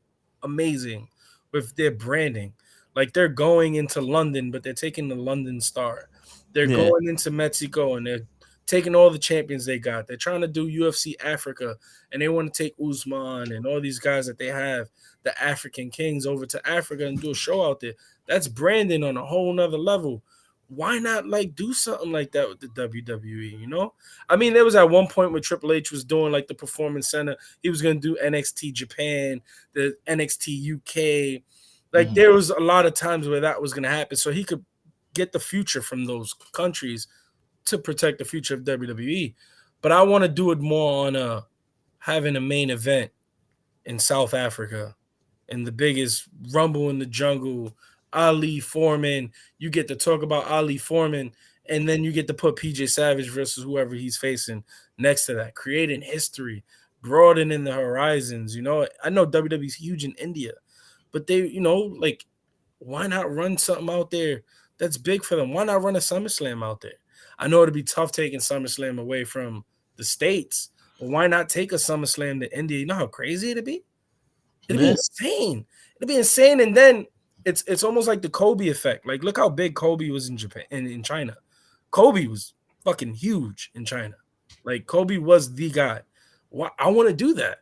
amazing with their branding. Like they're going into London, but they're taking the London Star. They're going into Mexico and they're taking all the champions they got. They're trying to do UFC Africa, and they want to take Usman and all these guys that they have, the African Kings, over to Africa and do a show out there. That's branding on a whole nother level. Why not like do something like that with the WWE, I mean, there was at one point where Triple H was doing like the Performance Center. He was going to do NXT Japan, the NXT UK. Like there was a lot of times where that was going to happen. So he could get the future from those countries to protect the future of WWE. But I want to do it more on having a main event in South Africa in the biggest Rumble in the Jungle, Ali Foreman. You get to talk about Ali Foreman, and then you get to put PJ Savage versus whoever he's facing next to that, creating history, broadening the horizons. I know WWE's huge in India, but they, like, why not run something out there that's big for them? Why not run a SummerSlam out there? I know it'd be tough taking SummerSlam away from the States, but why not take a SummerSlam to India? You know how crazy it'd be? It'd be insane. It'd be insane. And then it's almost like the Kobe effect. Like, look how big Kobe was in Japan and in China. Kobe was fucking huge in China. Like, Kobe was the guy. I want to do that.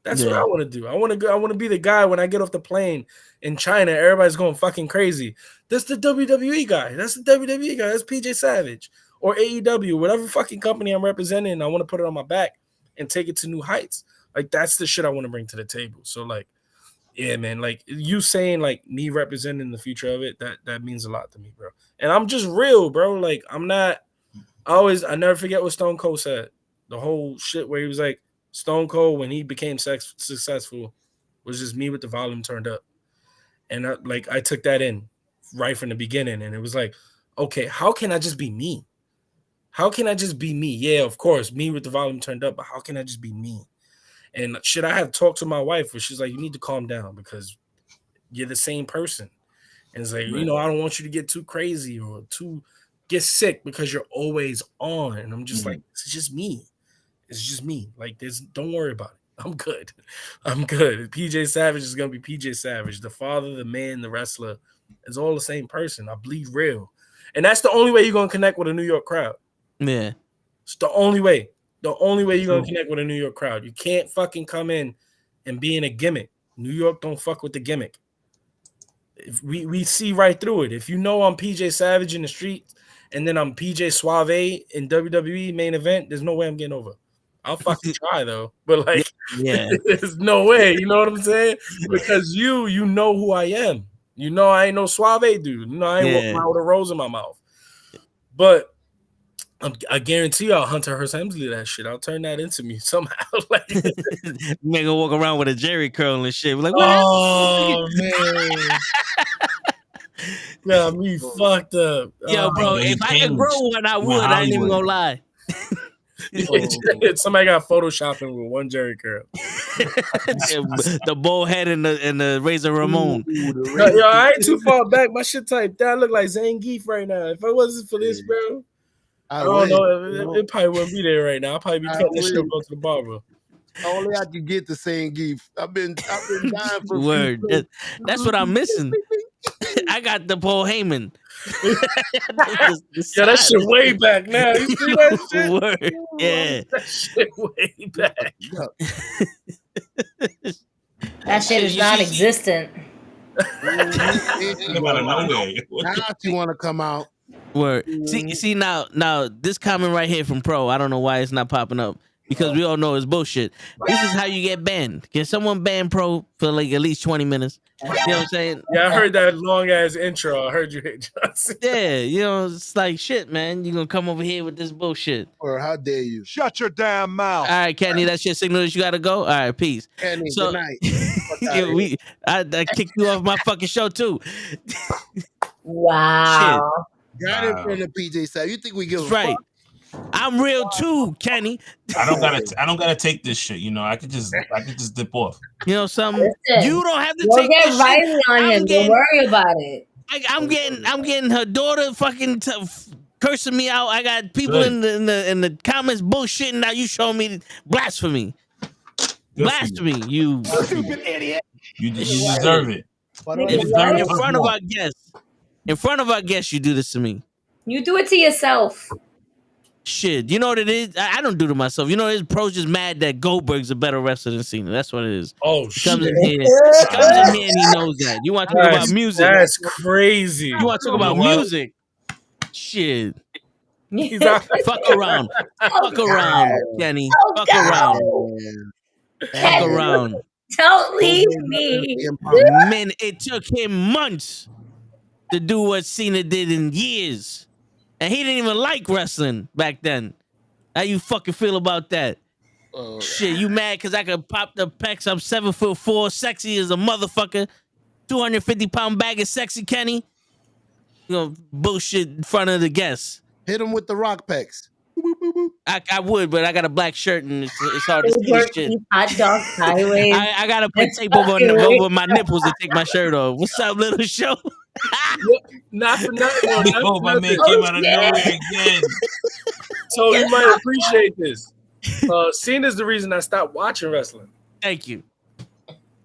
That's what I want to do. I want to be the guy when I get off the plane in China. Everybody's going fucking crazy. That's the WWE guy. That's the WWE guy. That's PJ Savage or AEW, whatever fucking company I'm representing. I want to put it on my back and take it to new heights. Like, that's the shit I want to bring to the table. So, like, Yeah, man. Like you saying, like me representing the future of it, that means a lot to me, bro. And I'm just real, bro. Like I'm not. I never forget what Stone Cold said. The whole shit where he was like, Stone Cold when he became successful was just me with the volume turned up, and I took that in right from the beginning, and it was like, okay, how can I just be me? How can I just be me? Yeah, of course, me with the volume turned up, but how can I just be me? And should I have talked to my wife where she's like, you need to calm down because you're the same person. And it's like, I don't want you to get too crazy or too get sick because you're always on. And I'm just like, it's just me. It's just me. Like, don't worry about it. I'm good. I'm good. PJ Savage is going to be PJ Savage. The father, the man, the wrestler is all the same person. I bleed real. And that's the only way you're going to connect with a New York crowd. Yeah. It's the only way. The only way you're going to connect with a New York crowd. You can't fucking come in and be in a gimmick. New York don't fuck with the gimmick. If we see right through it. If you know I'm PJ Savage in the streets and then I'm PJ Suave in WWE main event, there's no way I'm getting over. I'll fucking try though. But like, there's no way. You know what I'm saying? Because you know who I am. You know I ain't no Suave dude. You know I ain't walking around with a rose in my mouth. But I guarantee you I'll Hunter Hearst Hemsley that shit. I'll turn that into me somehow. Like, make her walk around with a Jerry curl and shit. Like, what man. Yeah, me fucked up. Yo, bro, if I could grow one, I would. I ain't even gonna lie. Somebody got photoshopping with one Jerry curl. The bowl head and the Razor Ramon. Yo, I ain't too far back. My shit type that look like Zangief right now. If it wasn't for this, bro, I don't know. It probably wouldn't be there right now. I'll probably be cutting this shit go to the barber. Only I can get the Zangief. I've been dying for word. That's what I'm missing. I got the Paul Heyman. Yeah, that shit way back now. You see that shit? Word. Yeah. That shit way back. That shit is non-existent. Now you want to come out. Word. See now this comment right here from Pro. I don't know why it's not popping up. Because we all know it's bullshit. This is how you get banned. Can someone ban Pro for like at least 20 minutes? You know what I'm saying? Yeah, I heard that long ass intro. I heard you hit Johnson. Yeah, it's like shit, man. You're gonna come over here with this bullshit. Or how dare you? Shut your damn mouth. All right, Kenny, that's your signal that you gotta go. All right, peace. Kenny, so, good night. I kicked you off my fucking show too. Wow. Shit. Got in front of PJ Savage. You think we give a right. fuck? I'm real too, Kenny. I don't gotta take this shit. You know, I could just dip off. You know something? Listen, You don't have to we'll take get this Riley shit. on him. Don't worry about it. I'm getting her daughter fucking cursing me out. I got people in the comments bullshitting. Now you show me blasphemy. Blasphemy, you stupid idiot. You deserve it. In front of our guests. In front of our guests, you do this to me. You do it to yourself. Shit, you know what it is? I don't do it to myself. You know, his Pro's just mad that Goldberg's a better wrestler than Cena. That's what it is. Oh, shit. He comes in here and he knows that. You want to talk about music? That's crazy. You want to talk about music? Shit. Fuck around. Fuck around, Kenny. Fuck around. Fuck around. Don't leave me. Man, it took him months to do what Cena did in years. And he didn't even like wrestling back then. How you fucking feel about that? Shit, you mad because I could pop the pecs? I'm 7'4", sexy as a motherfucker. 250-pound bag of sexy, Kenny. You know, bullshit in front of the guests. Hit him with the rock pecs. I would, but I got a black shirt and it's hard to see this shit. Hot dog sideways. I gotta put tape over my nipples to take my shirt off. What's up, little show? Not for nothing. Oh, my man came out of nowhere again. So you might appreciate this. Cena's the reason I stopped watching wrestling. Thank you.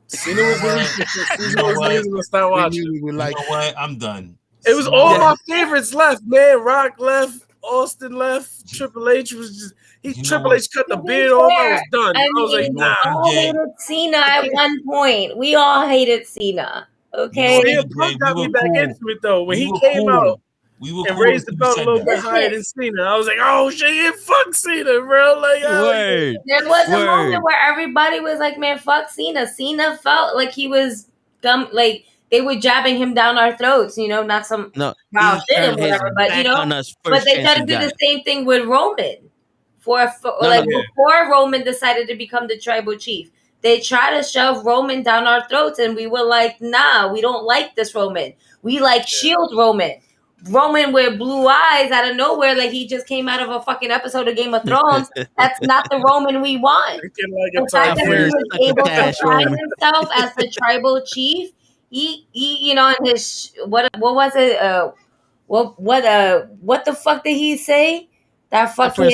Cena was the reason I stopped watching. You know what? I'm done. It was all my favorites left, man. Rock left, Austin left, Triple H was just Triple H cut the beard off. I was done. I was like, nah. We all hated Cena at one point. We all hated Cena. Okay. CM Punk got me back into it though. When he came out, We were and cool raised the until you belt a said little that. bit higher than Cena. I was like, oh shit, yeah, fuck Cena, bro. Like, Word. There was a Word. moment where everybody was like, man, fuck Cena. Cena felt like he was like they were jabbing him down our throats, you know, not some No, foul he shit and turned his whatever, but you back know, on us but first they chance tried he to do got the it. same thing with Roman. For No, like no. before Roman decided to become the tribal chief, they tried to shove Roman down our throats, and we were like, nah, we don't like this Roman. We like Shield Roman. Roman with blue eyes out of nowhere, like he just came out of a fucking episode of Game of Thrones. That's not the Roman we want. The fact that he was able to find himself as the tribal chief, he you know, in his what was it? What the fuck did he say? That fucking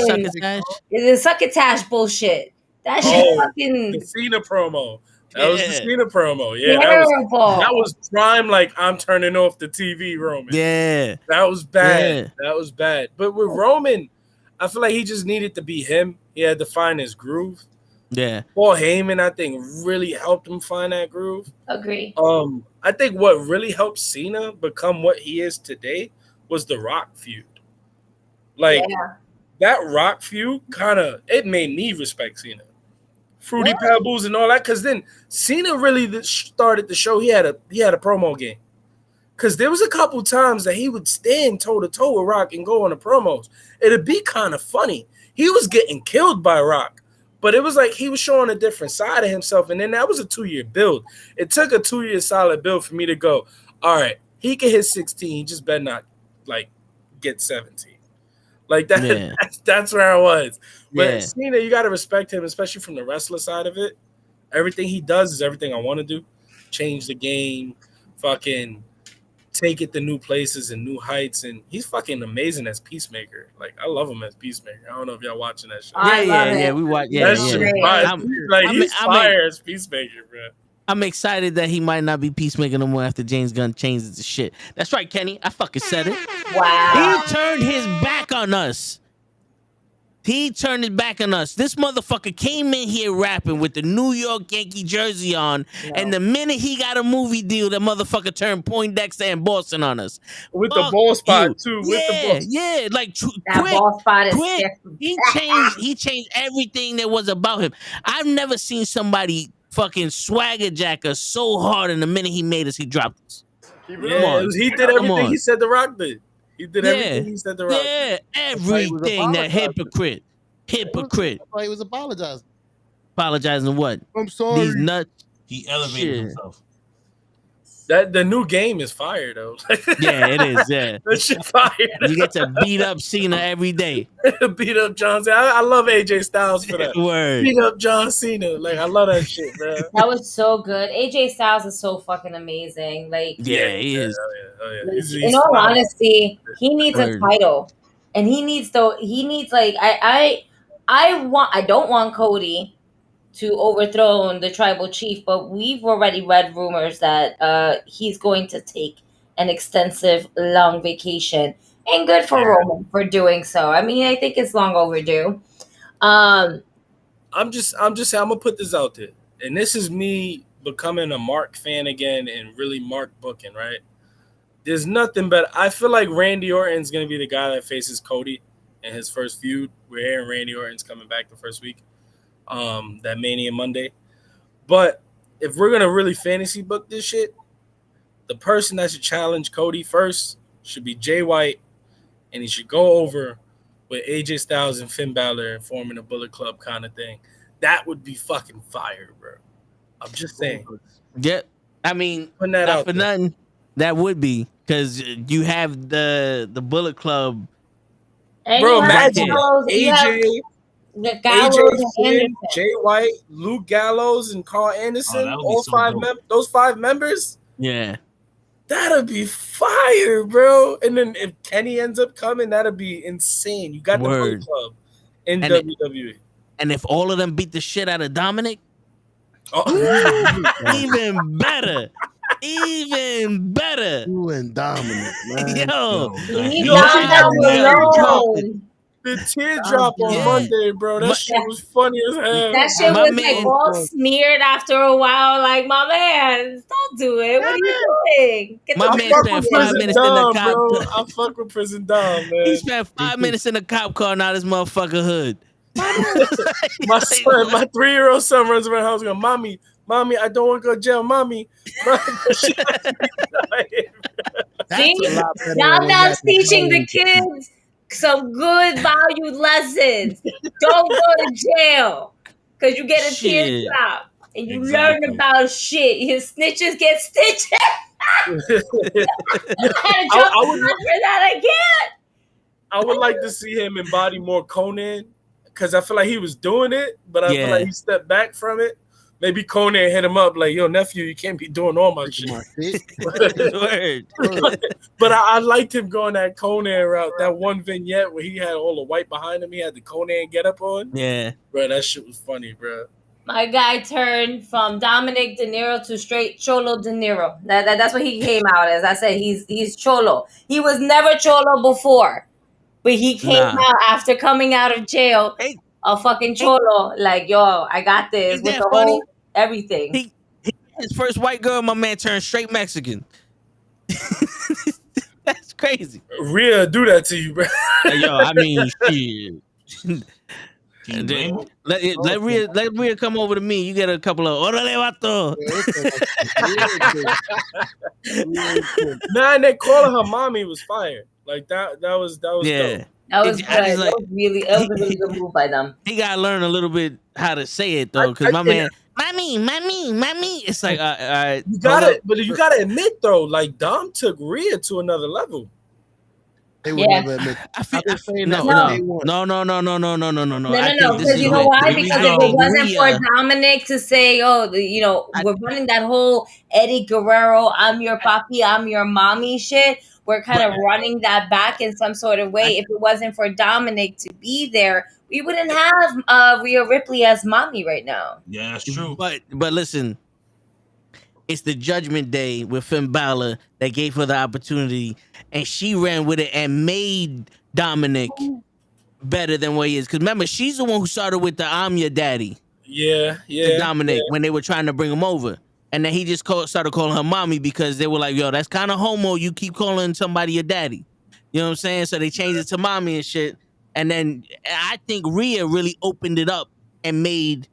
the succotash bullshit. That shit fucking the Cena promo. That Yeah. was the Cena promo. Yeah, terrible. that was prime. Like, I'm turning off the TV, Roman. Yeah, that was bad. Yeah. That was bad. But with Roman, I feel like he just needed to be him. He had to find his groove. Yeah. Paul Heyman, I think, really helped him find that groove. Agree. I think what really helped Cena become what he is today was the Rock feud. Like, that Rock feud it made me respect Cena. Fruity Pebbles and all that, because then Cena really started the show. He had a promo game. Because there was a couple times that he would stand toe-to-toe with Rock and go on the promos. It'd be kind of funny. He was getting killed by Rock, but it was like he was showing a different side of himself, and then that was a 2-year build. It took a 2-year solid build for me to go, all right, he can hit 16, he just better not, like, get 17. Like, that's where I was. But Cena, you got to respect him, especially from the wrestler side of it. Everything he does is everything I want to do. Change the game, fucking take it to new places and new heights. And he's fucking amazing as Peacemaker. Like, I love him as Peacemaker. I don't know if y'all watching that show. Yeah, we watch. Yeah, he's fire as Peacemaker, bro. I'm excited that he might not be Peacemaker no more after James Gunn changes the shit. That's right, Kenny. I fucking said it. Wow. He turned his back on us. He turned his back on us. This motherfucker came in here rapping with the New York Yankee jersey on, and the minute he got a movie deal, the motherfucker turned Poindexter and Boston on us. With the ball spot, too. Yeah, like that quick, ball spot is quick. He changed everything that was about him. I've never seen somebody fucking swagger jack us so hard, in the minute he made us, he dropped us. He did everything he said The Rock did. He did everything he said The Rock did. Everything. That hypocrite. Hypocrite. That's why he was apologizing. Apologizing what? I'm sorry. These nuts. He elevated himself. The new game is fire, though. Yeah, it is. Yeah, that shit fire. You get to beat up Cena every day. Beat up John Cena. I love AJ Styles for that. Word. Beat up John Cena. Like, I love that shit, man. That was so good. AJ Styles is so fucking amazing. Like, yeah, he is. He's in all honesty, he needs a title, and he needs like I don't want Cody to overthrow the tribal chief, but we've already read rumors that he's going to take an extensive long vacation, and good for Roman for doing so. I mean, I think it's long overdue. I'm gonna put this out there, and this is me becoming a Mark fan again and really Mark booking, right? There's nothing but I feel like Randy Orton's gonna be the guy that faces Cody in his first feud. We're hearing Randy Orton's coming back the first week. That Mania Monday. But if we're gonna really fantasy book this shit, the person that should challenge Cody first should be Jay White, and he should go over with AJ Styles and Finn Balor and forming a Bullet Club kind of thing. That would be fucking fire, bro. I'm just saying. Yeah, I mean, putting that not out for there. nothing. That would be because you have the Bullet Club. Bro, imagine AJ, Gallows Finn, Jay White, Luke Gallows, and Carl Anderson. All those 5 members. Yeah, that'd be fire, bro. And then if Kenny ends up coming, that'd be insane. You got the Bullet Club in WWE. And if all of them beat the shit out of Dominic, even better. Even better. You and Dominic, man. The teardrop on Monday, bro. That shit was funny as hell. That shit was like all smeared after a while. Like, my man, don't do it. What are you doing? Get My the man fuck spent out of 5 here. minutes in the cop bro. car. I fuck with Prison Dom, man. He spent 5 minutes in the cop car. Now this motherfucker hood. My son, my 3-year-old son runs around the house going, mommy, I don't want to go to jail, mommy. See, Dom Dom's teaching the kids some good valued lessons. Don't go to jail because you get a tear drop and you learn about shit. Your snitches get stitches. I had to jump for that again. I would like to see him embody more Conan because I feel like he was doing it, but I feel like he stepped back from it. Maybe Conan hit him up like, yo, nephew, you can't be doing all my shit. But I liked him going that Conan route. That one vignette where he had all the white behind him. He had the Conan get up on. Yeah. Bro, that shit was funny, bro. My guy turned from Dominic De Niro to straight Cholo De Niro. That's what he came out as. I said he's Cholo. He was never Cholo before. But he came out after coming out of jail, a fucking Cholo. Like, yo, I got this with the whole everything. He his first white girl, my man turned straight Mexican. That's crazy. Rhea do that to you, bro. Yo, I mean, shit. Let Rhea come over to me. You get a couple of orale vato. Nah, and they calling her mommy was fire. Like that was dope. That was good. That was a really good move by them. He gotta learn a little bit how to say it though, because my man, mommy. It's like, you gotta admit though, like Dom took Rhea to another level. They would never admit. No. Because you know why? Because if it wasn't for Dominic to say, "Oh, we're running that whole Eddie Guerrero, I'm your papi, I'm your mommy" shit. We're kind of running that back in some sort of way. If it wasn't for Dominic to be there, we wouldn't have Rhea Ripley as mommy right now. Yeah, that's true. But listen, it's the Judgment Day with Finn Balor that gave her the opportunity, and she ran with it and made Dominic better than what he is. Because remember, she's the one who started with the "I'm your daddy." Yeah. Dominic when they were trying to bring him over. And then he just started calling her mommy because they were like, yo, that's kind of homo. You keep calling somebody your daddy. You know what I'm saying? So they changed it to mommy and shit. And then I think Rhea really opened it up and made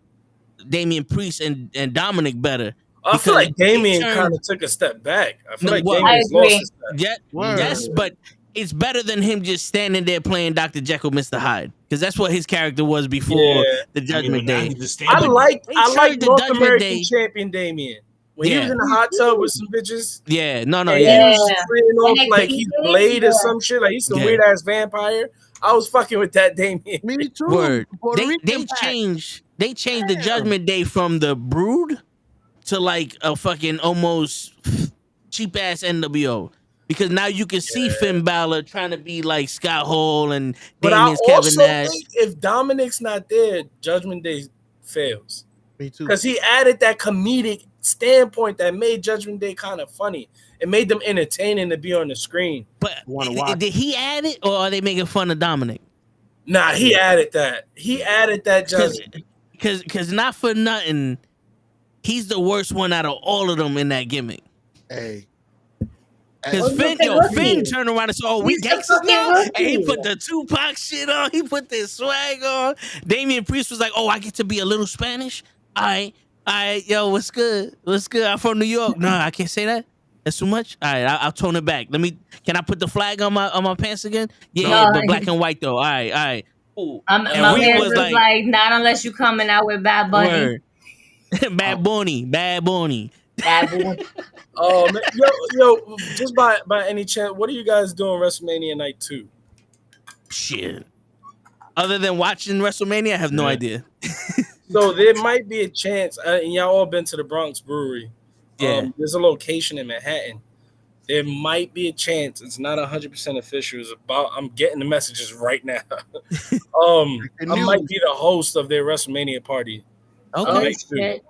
Damian Priest and Dominic better. I feel like Damian kind of took a step back. I feel like Damian's lost his step. Yes, but it's better than him just standing there playing Dr. Jekyll, Mr. Hyde. Because that's what his character was before the Judgment Day. I like North American champion Damian. When he was in the hot tub with some bitches. Yeah, He was spraying off like he's Blade or some shit. Like he's some weird ass vampire. I was fucking with that Damian. Me too. Word. They changed the Judgment Day from the Brood to like a fucking almost cheap ass NWO. Because now you can see Finn Balor trying to be like Scott Hall and Damian's Kevin Nash. Think if Dominic's not there, Judgment Day fails. Me too. Because he added that comedic standpoint that made Judgment Day kind of funny. It made them entertaining to be on the screen. But did he add it, or are they making fun of Dominic? Nah, he added that. He added that Judgment. Because not for nothing, he's the worst one out of all of them in that gimmick. Hey. Because Finn turned around and said, "Oh, we gangsters now," and he put the Tupac shit on. He put this swag on. Damian Priest was like, "Oh, I get to be a little Spanish. All right, yo, what's good? What's good? I'm from New York. No, I can't say that. That's too much. All right, I'll tone it back. Can I put the flag on my pants again? Yeah, but black and white though. All right. Ooh. My man was like, not unless you coming out with Bad Bunny. Bad Bunny. Oh man, yo, just by any chance, what are you guys doing WrestleMania night 2? Shit. Other than watching WrestleMania, I have no idea. So there might be a chance, and y'all all been to the Bronx Brewery. Yeah. There's a location in Manhattan. There might be a chance. It's not 100% official. I'm getting the messages right now. I might be the host of their WrestleMania party. Okay.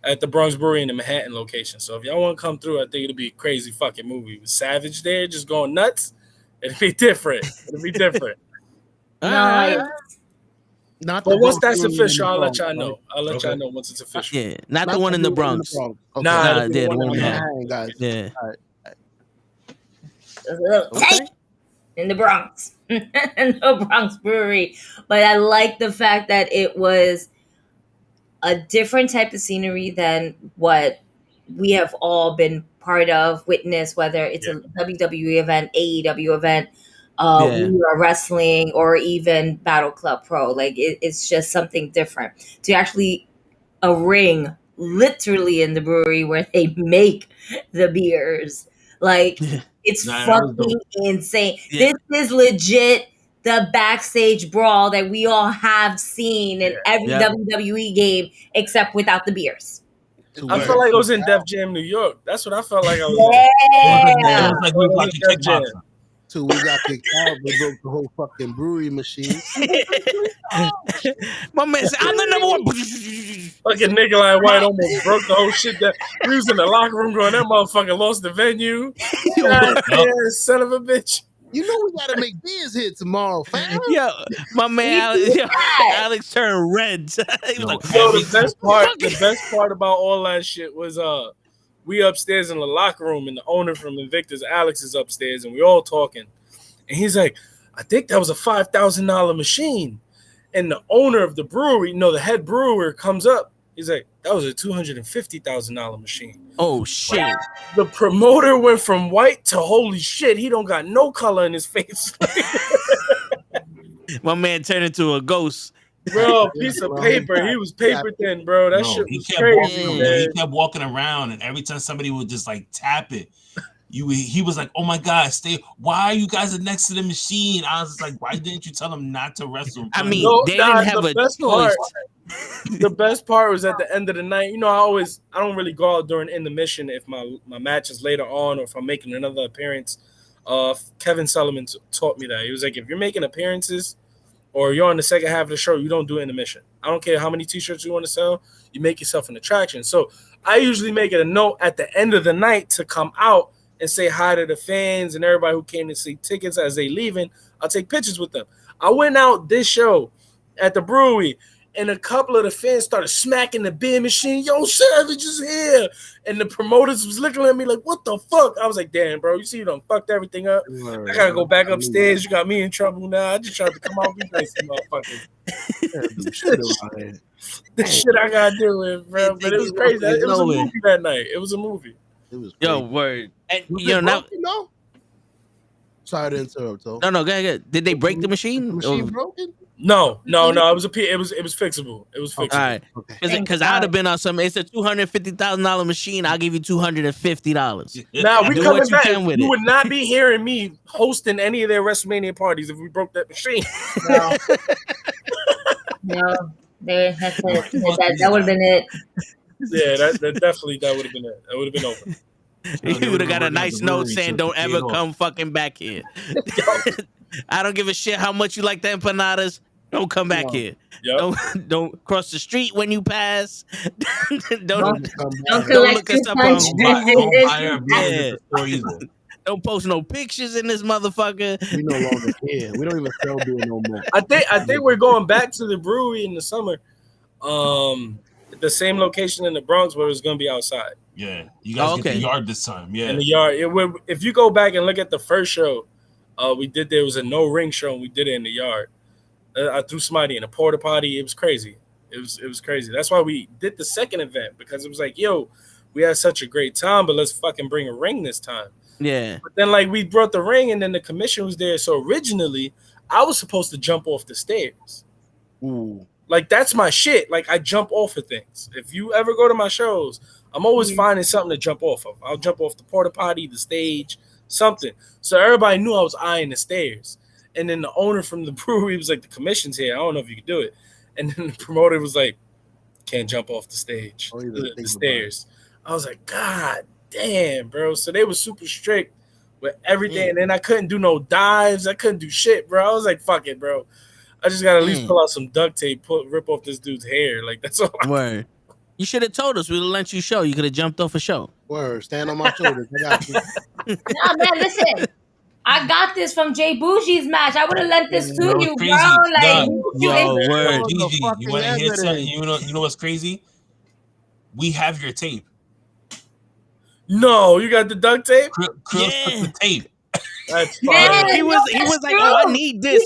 At the Bronx Brewery in the Manhattan location. So if y'all want to come through, I think it'll be a crazy fucking movie. With Savage there just going nuts. It'll be different. Nice. Not But the once Ghost that's Brewery in official, the I'll let Bronx, y'all right? know. I'll let y'all know once it's official. Yeah, not the one in the Bronx. Okay. Nah, Nah, the the one one in in Manhattan. Guys. Yeah. All right. It was a little tight in the Bronx, in the Bronx Brewery. But I like the fact that it was a different type of scenery than what we have all been part of, witnessed, whether it's a WWE event, AEW event, we are wrestling, or even Battle Club Pro. Like it's just something different to actually a ring literally in the brewery where they make the beers. Like it's fucking insane. Yeah. This is legit the backstage brawl that we all have seen in every WWE game except without the beers. I felt like I was in Def Jam New York. That's what I felt like I was Yeah. in. It was like we were watching Def Jam. kickboxing. So we got kicked out. They broke the whole fucking brewery machine. My man said, I'm the number one. Fucking NuKKle White almost broke the whole shit down. We was in the locker room going, that motherfucker lost the venue. God, yeah, son of a bitch. You know we gotta make beers here tomorrow, fam. Yo, my man Alex turned red. He was like, the best part about all that shit was we upstairs in the locker room and the owner from Invictus, Alex, is upstairs and we all talking. And he's like, I think that was a $5,000 machine. And the owner of the brewery, the head brewer comes up. He's like, that was a $250,000 machine. Oh shit. The promoter went from white to holy shit. He don't got no color in his face. My man turned into a ghost. Bro, piece of paper. He was paper thin, bro. That shit was crazy. He kept walking around, and every time somebody would just like tap it, he was like, "Oh my god, stay! Why are you guys next to the machine?" I was just like, "Why didn't you tell them not to wrestle?" I mean, they didn't have a choice. The best part was at the end of the night. I don't really go out during intermission if my match is later on or if I'm making another appearance. Kevin Sullivan taught me that. He was like, if you're making appearances or you're on the second half of the show, you don't do intermission. I don't care how many t-shirts you want to sell. You make yourself an attraction. So I usually make it a note at the end of the night to come out and say hi to the fans and everybody who came to see tickets as they leaving. I'll take pictures with them. I went out this show at the brewery, and a couple of the fans started smacking the beer machine. Yo, Savage is here. And the promoters was looking at me like, what the fuck? I was like, damn, bro, you see you done fucked everything up. I gotta go back upstairs. You got me in trouble now. I just tried to come out and be nice to motherfuckers. The shit I gotta do with, bro. But it was crazy. It was a movie that night. It was a movie. It was Yo, word. And, now. Sorry to interrupt, though. No, go ahead. Did they break the machine? The machine broken? No. It was fixable. It was fixable. All right, because I'd have been on something. It's a $250,000 machine. I'll give you $250. Now we coming back. With you it. would not be hearing me hosting any of their WrestleMania parties if we broke that machine. No, that would have been it. Yeah, that definitely would have been it. That would have been over. You would have got a nice note saying, "Don't ever come fucking back here." I don't give a shit how much you like the empanadas. Don't come back here. Yep. Don't cross the street when you pass. don't collect look us up $200. Don't post no pictures in this motherfucker. We no longer care. We don't even sell beer no more. I think we're going back to the brewery in the summer. The same location in the Bronx where it's going to be outside. Yeah, you guys get the yard this time. Yeah, in the yard. If you go back and look at the first show, we did. There was a no ring show, and we did it in the yard. I threw somebody in a porta potty. It was crazy. It was crazy. That's why we did the second event, because it was like, yo, we had such a great time, but let's fucking bring a ring this time. Yeah. But then we brought the ring, and then the commission was there. So originally, I was supposed to jump off the stairs. Ooh. That's my shit. I jump off of things. If you ever go to my shows, I'm always finding something to jump off of. I'll jump off the porta potty, the stage, something. So everybody knew I was eyeing the stairs. And then the owner from the brewery was like, the commission's here. I don't know if you can do it. And then the promoter was like, can't jump off the stage, the stairs. I was like, God damn, bro. So they were super strict with everything. And then I couldn't do no dives. I couldn't do shit, bro. I was like, fuck it, bro. I just got to at least pull out some duct tape, rip off this dude's hair. That's all. Word. You should have told us. We'd have let you show. You could have jumped off a show. Word. Stand on my shoulders. I got you. No, man, listen. I got this from Jay Bougie's match. I would have lent this to you, crazy. bro. Like, Yo, word. Gigi, you want to hear something? You know what's crazy? We have your tape. No, you got the duct tape? Krill took the tape. That's Yeah, fine. He was like, oh, I need this.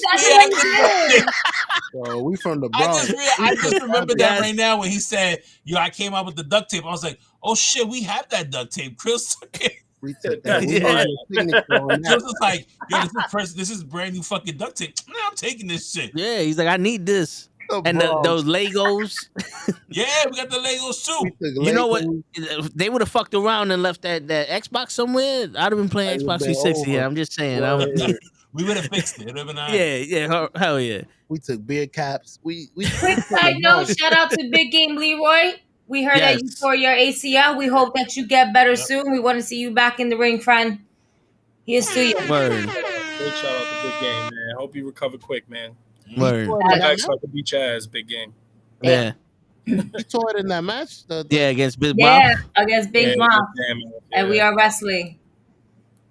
So we from the Bronx. I just remember that right now when he said, "Yo, I came out with the duct tape." I was like, "Oh shit, we have that duct tape." Krill took it. We took that. Krill was like, "Yo, this is brand new fucking duct tape. Man, I'm taking this shit." Yeah, he's like, I need this. And those Legos. Yeah, we got the Legos too. You know what? They would have fucked around and left that Xbox somewhere. I'd have been playing Xbox 360. Yeah, I'm just saying. We would have fixed it. It would have been all right. Yeah, hell yeah. We took beer caps. We quick side note, shout out to Big Game Leroy. We heard that you tore your ACL. We hope that you get better soon. We want to see you back in the ring, friend. Here's to you. Word. Big shout out to Big Game, man. Hope you recover quick, man. Word. Next up to beat your ass, Big Game. Yeah. You tore it in that match? Yeah, against Big Mom. Yeah, against Big Mom. And we are wrestling.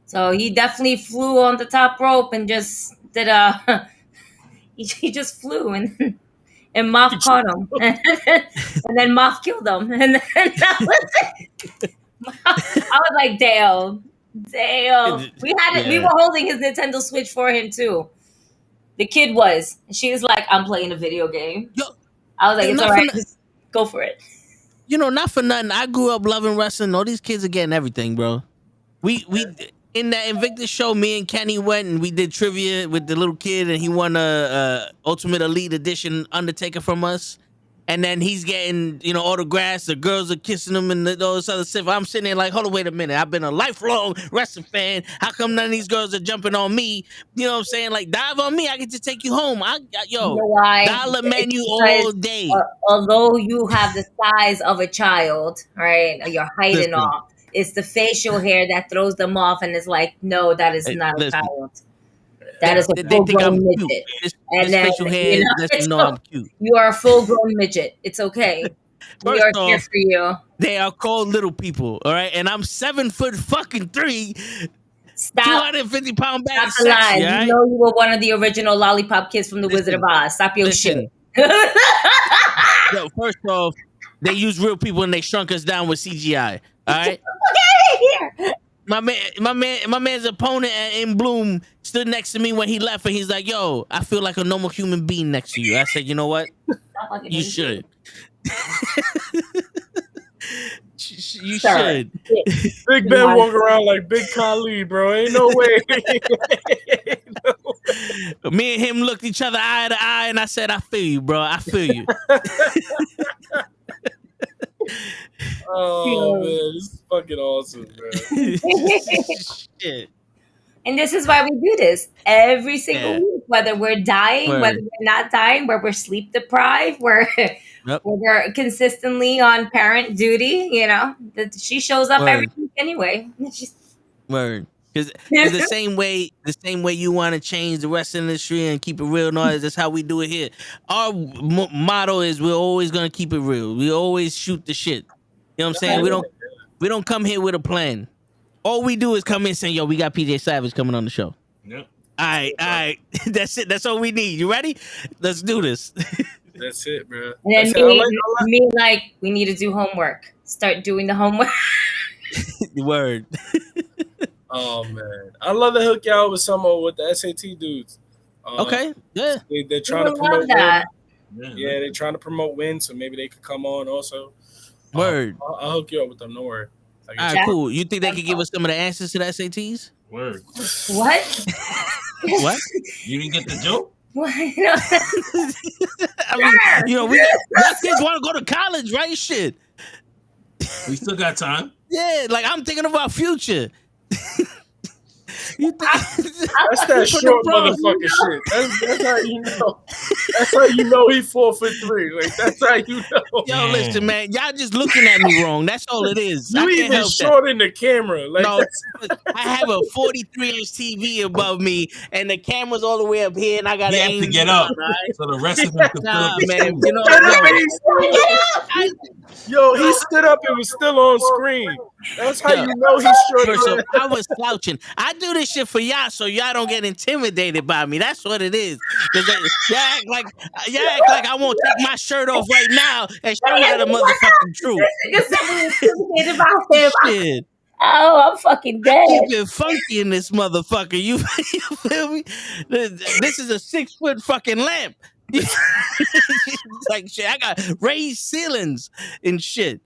So he definitely flew on the top rope and just did he just flew and Moff caught him. And then Moff killed him. And then that was it. I was like, damn. We had it. We were holding his Nintendo Switch for him too. The kid was. She was like, I'm playing a video game. I was like, it's all right. Just go for it. You know, not for nothing. I grew up loving wrestling. All these kids are getting everything, bro. We in that Invictus show, me and Kenny went and we did trivia with the little kid, and he won a Ultimate Elite Edition Undertaker from us. And then he's getting, autographs. The girls are kissing him and all this other stuff. I'm sitting there like, hold on, wait a minute. I've been a lifelong wrestling fan. How come none of these girls are jumping on me? You know what I'm saying? Like, dive on me. I get to take you home. Dollar menu all day. Although you have the size of a child, right? Your height and all. It's the facial hair that throws them off. And it's like, no, that is not a child. That is a full-grown midget. And then, facial hair lets me know I'm cute. You are a full-grown midget. It's okay. We are here for you. They are called little people, all right? And I'm 7'3". Stop. 250-pound bag. Stop the lies. Right? You know you were one of the original lollipop kids from the Wizard of Oz. Stop your shit. Yo, first off, they use real people and they shrunk us down with CGI. All right. Get here. My man's opponent in Bloom stood next to me when he left, and he's like, "Yo, I feel like a normal human being next to you." I said, "You know what? You should. You should." Big Ben walk around like Big Khali, bro. Ain't no way. Me and him looked each other eye to eye, and I said, "I feel you, bro. I feel you." Oh man, this is fucking awesome, man. Shit. And this is why we do this every single week, whether we're dying, whether we're not dying, where we're sleep deprived, where we're consistently on parent duty. She shows up every week anyway. Word. Because the same way you want to change the wrestling industry and keep it real noise, that's how we do it here. Our motto is we're always gonna keep it real. We always shoot the shit. You know what I'm saying? We don't come here with a plan. All we do is come in saying, "Yo, we got PJ Savage coming on the show." Yep. All right. That's it. That's all we need. You ready? Let's do this. That's it, bro. And then we need to do homework. Start doing the homework. Word. Oh man, I love to hook y'all with with the SAT dudes. Okay, yeah. They're trying to promote that. Yeah, they're trying to promote win, so maybe they could come on also. Word. I'll hook you up with them. No worry. All right, cool. You think they could give us some of the answers to the SATs? Word. What? What? You didn't get the joke? What? I mean, we kids want to go to college, right? Shit. We still got time. Yeah, like I'm thinking about future. That's that short motherfucking shit. That's how you know. That's how you know he 4'3". Like that's how you know. Yo, listen, man, y'all just looking at me wrong. That's all it is. You even short in the camera. Like no, I have a 43-inch TV above me, and the camera's all the way up here, and I got to get up. Right? So the rest of them can man. Yo, he stood up and was still on screen. That's how you know he's short. First off, I was slouching. I do this shit for y'all so y'all don't get intimidated by me. That's what it is. Because y'all act like I won't take my shirt off right now and show y'all the motherfucking truth. Intimidated by him. Shit. Oh, I'm fucking dead. Keep it funky in this motherfucker. You feel me? This is a 6-foot fucking lamp. Like shit, I got raised ceilings and shit.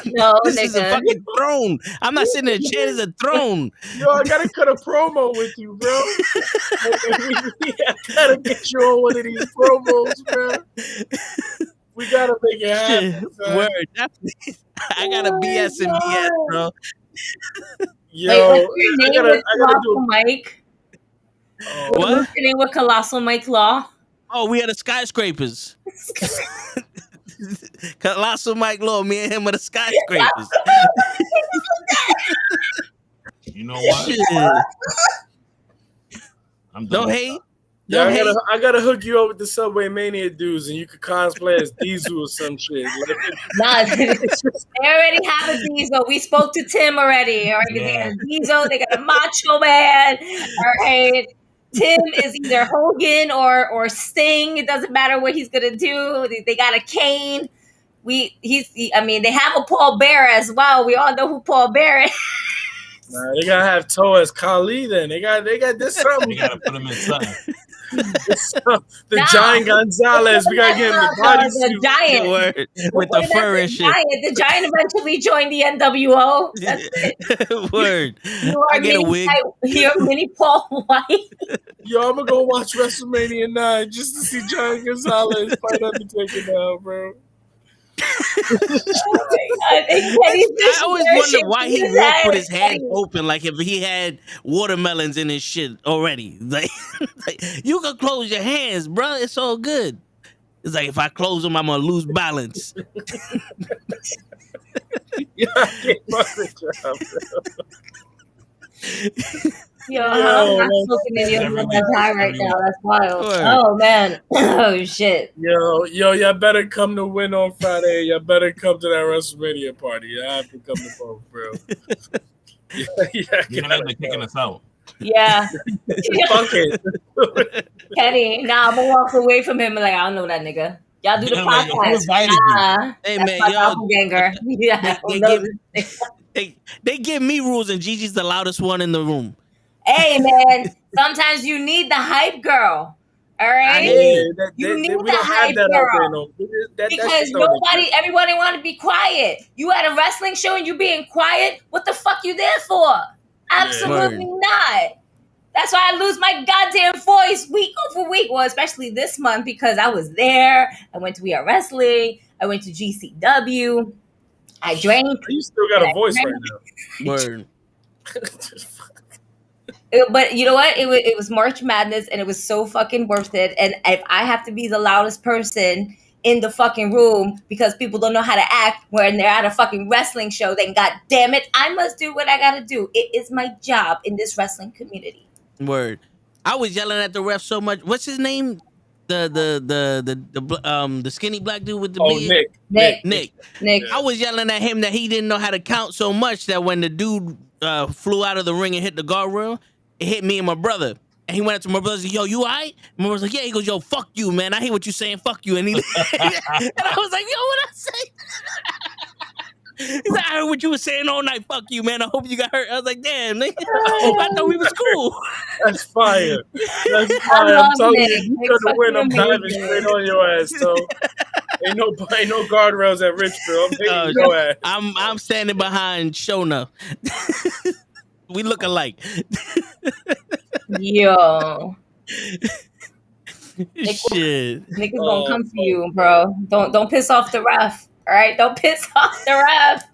No, this nigga. is a fucking throne. I'm not sitting in a chair. It's a throne. Yo, I gotta cut a promo with you, bro. I gotta get you on one of these promos, bro. We gotta make it happen. Word. I gotta BS and BS, bro. Yo, Wait, what's your name with Colossal Mike? What? What's your name with Colossal Mike Law? Oh, we are the skyscrapers. Colossal Mike Law, me and him are the skyscrapers. You know what? I'm done. Don't hate. Yeah, I gotta hook you up with the Subway Mania dudes, and you could cosplay as Diesel or some shit. Nah, they already have a Diesel. We spoke to Tim already. All right, they got a Diesel. They got a Macho Man. All right, Tim is either Hogan or Sting. It doesn't matter what he's gonna do. They got a Kane. I mean, they have a Paul Bear as well. We all know who Paul Bear is. Nah, they gotta have Toe as Khali. Then they got this something. They gotta put him in something. The Giant Gonzalez, we gotta get him the bodysuit. The Giant with the fur and shit. The Giant eventually joined the NWO. Word. I get a wig. You're mini Paul White. Yo, I'm gonna go watch WrestleMania 9 just to see Giant Gonzalez fight Undertaker now, bro. I always wonder why he walked with his hands open, like if he had watermelons in his shit already. Like you can close your hands, bro. It's all good. It's like if I close them, I'm gonna lose balance. Yeah, I can't fuck with job, Yo, I'm not smoking any of them that's high right now. That's wild. Oh man. Oh shit. Yo, y'all better come to win on Friday. Y'all better come to that WrestleMania party. Y'all have to come to both, bro. You're gonna be kicking us out. Yeah. Fuck it. Kenny, nah, I'm gonna walk away from him and like, I don't know that nigga. Y'all do the podcast. Hey man, yo, ganger. Yeah, they give me rules and Gigi's the loudest one in the room. Hey man, sometimes you need the hype girl. All right, you need the hype girl because everybody want to be quiet. You at a wrestling show and you being quiet. What the fuck you there for? Absolutely not. That's why I lose my goddamn voice week over week. Well, especially this month because I was there. I went to We Are Wrestling. I went to GCW. I drank. You still got a voice right now. Word. But you know what? It was March Madness, and it was so fucking worth it. And if I have to be the loudest person in the fucking room because people don't know how to act when they're at a fucking wrestling show, then god damn it, I must do what I gotta do. It is my job in this wrestling community. Word. I was yelling at the ref so much. What's his name? The skinny black dude with the beard. Nick. I was yelling at him that he didn't know how to count so much that when the dude flew out of the ring and hit the guardrail, it hit me and my brother. And he went up to my brother and said, yo, you all right? My brother was like, yeah. He goes, yo, fuck you, man. I hear what you're saying. Fuck you. And he and I was like, yo, what I say? He's like, I heard what you were saying all night. Fuck you, man. I hope you got hurt. I was like, damn, nigga. I thought we was cool. That's fire. That's fire. I'm telling you couldn't win. I'm diving straight on your ass. So ain't no guardrails at Richfield. I'm hitting your ass. I'm standing behind Shona. We look alike. Yo. Shit. Niggas gonna come for you, bro. Don't piss off the ref. All right, don't piss off the ref.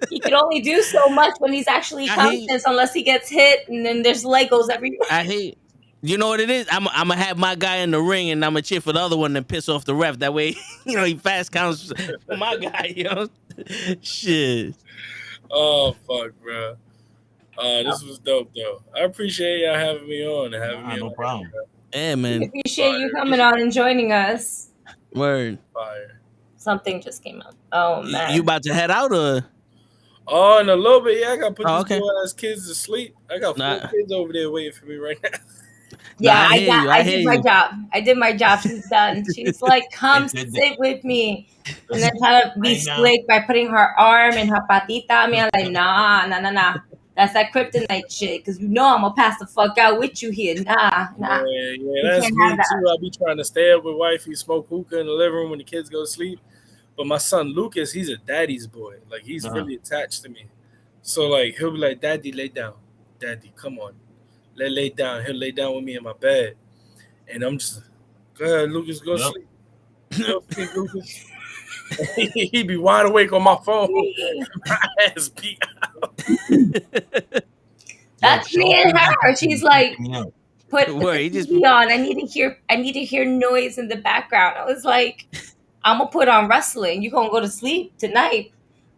He can only do so much when he's actually conscious, unless he gets hit, and then there's Legos everywhere. I hate. You know what it is? I'm gonna have my guy in the ring, and I'm gonna cheer for the other one and piss off the ref. That way, he fast counts for my guy. Shit. Oh fuck, bro. This was dope though. I appreciate y'all having me on and having me. No problem. Yeah, man. I appreciate you coming on and joining us. Word. Fire. Something just came up. Oh man. You about to head out or? Oh, in a little bit, yeah. I gotta put Oh, these okay. little ass kids to sleep. I got 4 kids over there waiting for me right now. Yeah, I hear you. I I hear did my you. job. I did my job. She's done. She's like, come sit with me. And then try to be slick by putting her arm in her patita. I mean, I'm like, nah. That's that kryptonite shit. Because you know I'm going to pass the fuck out with you here. Nah. Yeah, You that's can't me have that. too. I be trying to stay up with wifey, smoke hookah in the living room when the kids go to sleep. But my son Lucas, he's a daddy's boy. Like he's really attached to me. So like he'll be like, Daddy, lay down. Daddy, come on. Lay down. He'll lay down with me in my bed. And I'm just like, go ahead, Lucas, go sleep. Go sleep, Lucas. He be wide awake on my phone. My ass beat out. That's me and her. She's like, put the Word, TV on. I need to hear noise in the background. I was like, I'm gonna put on wrestling. You gonna go to sleep tonight.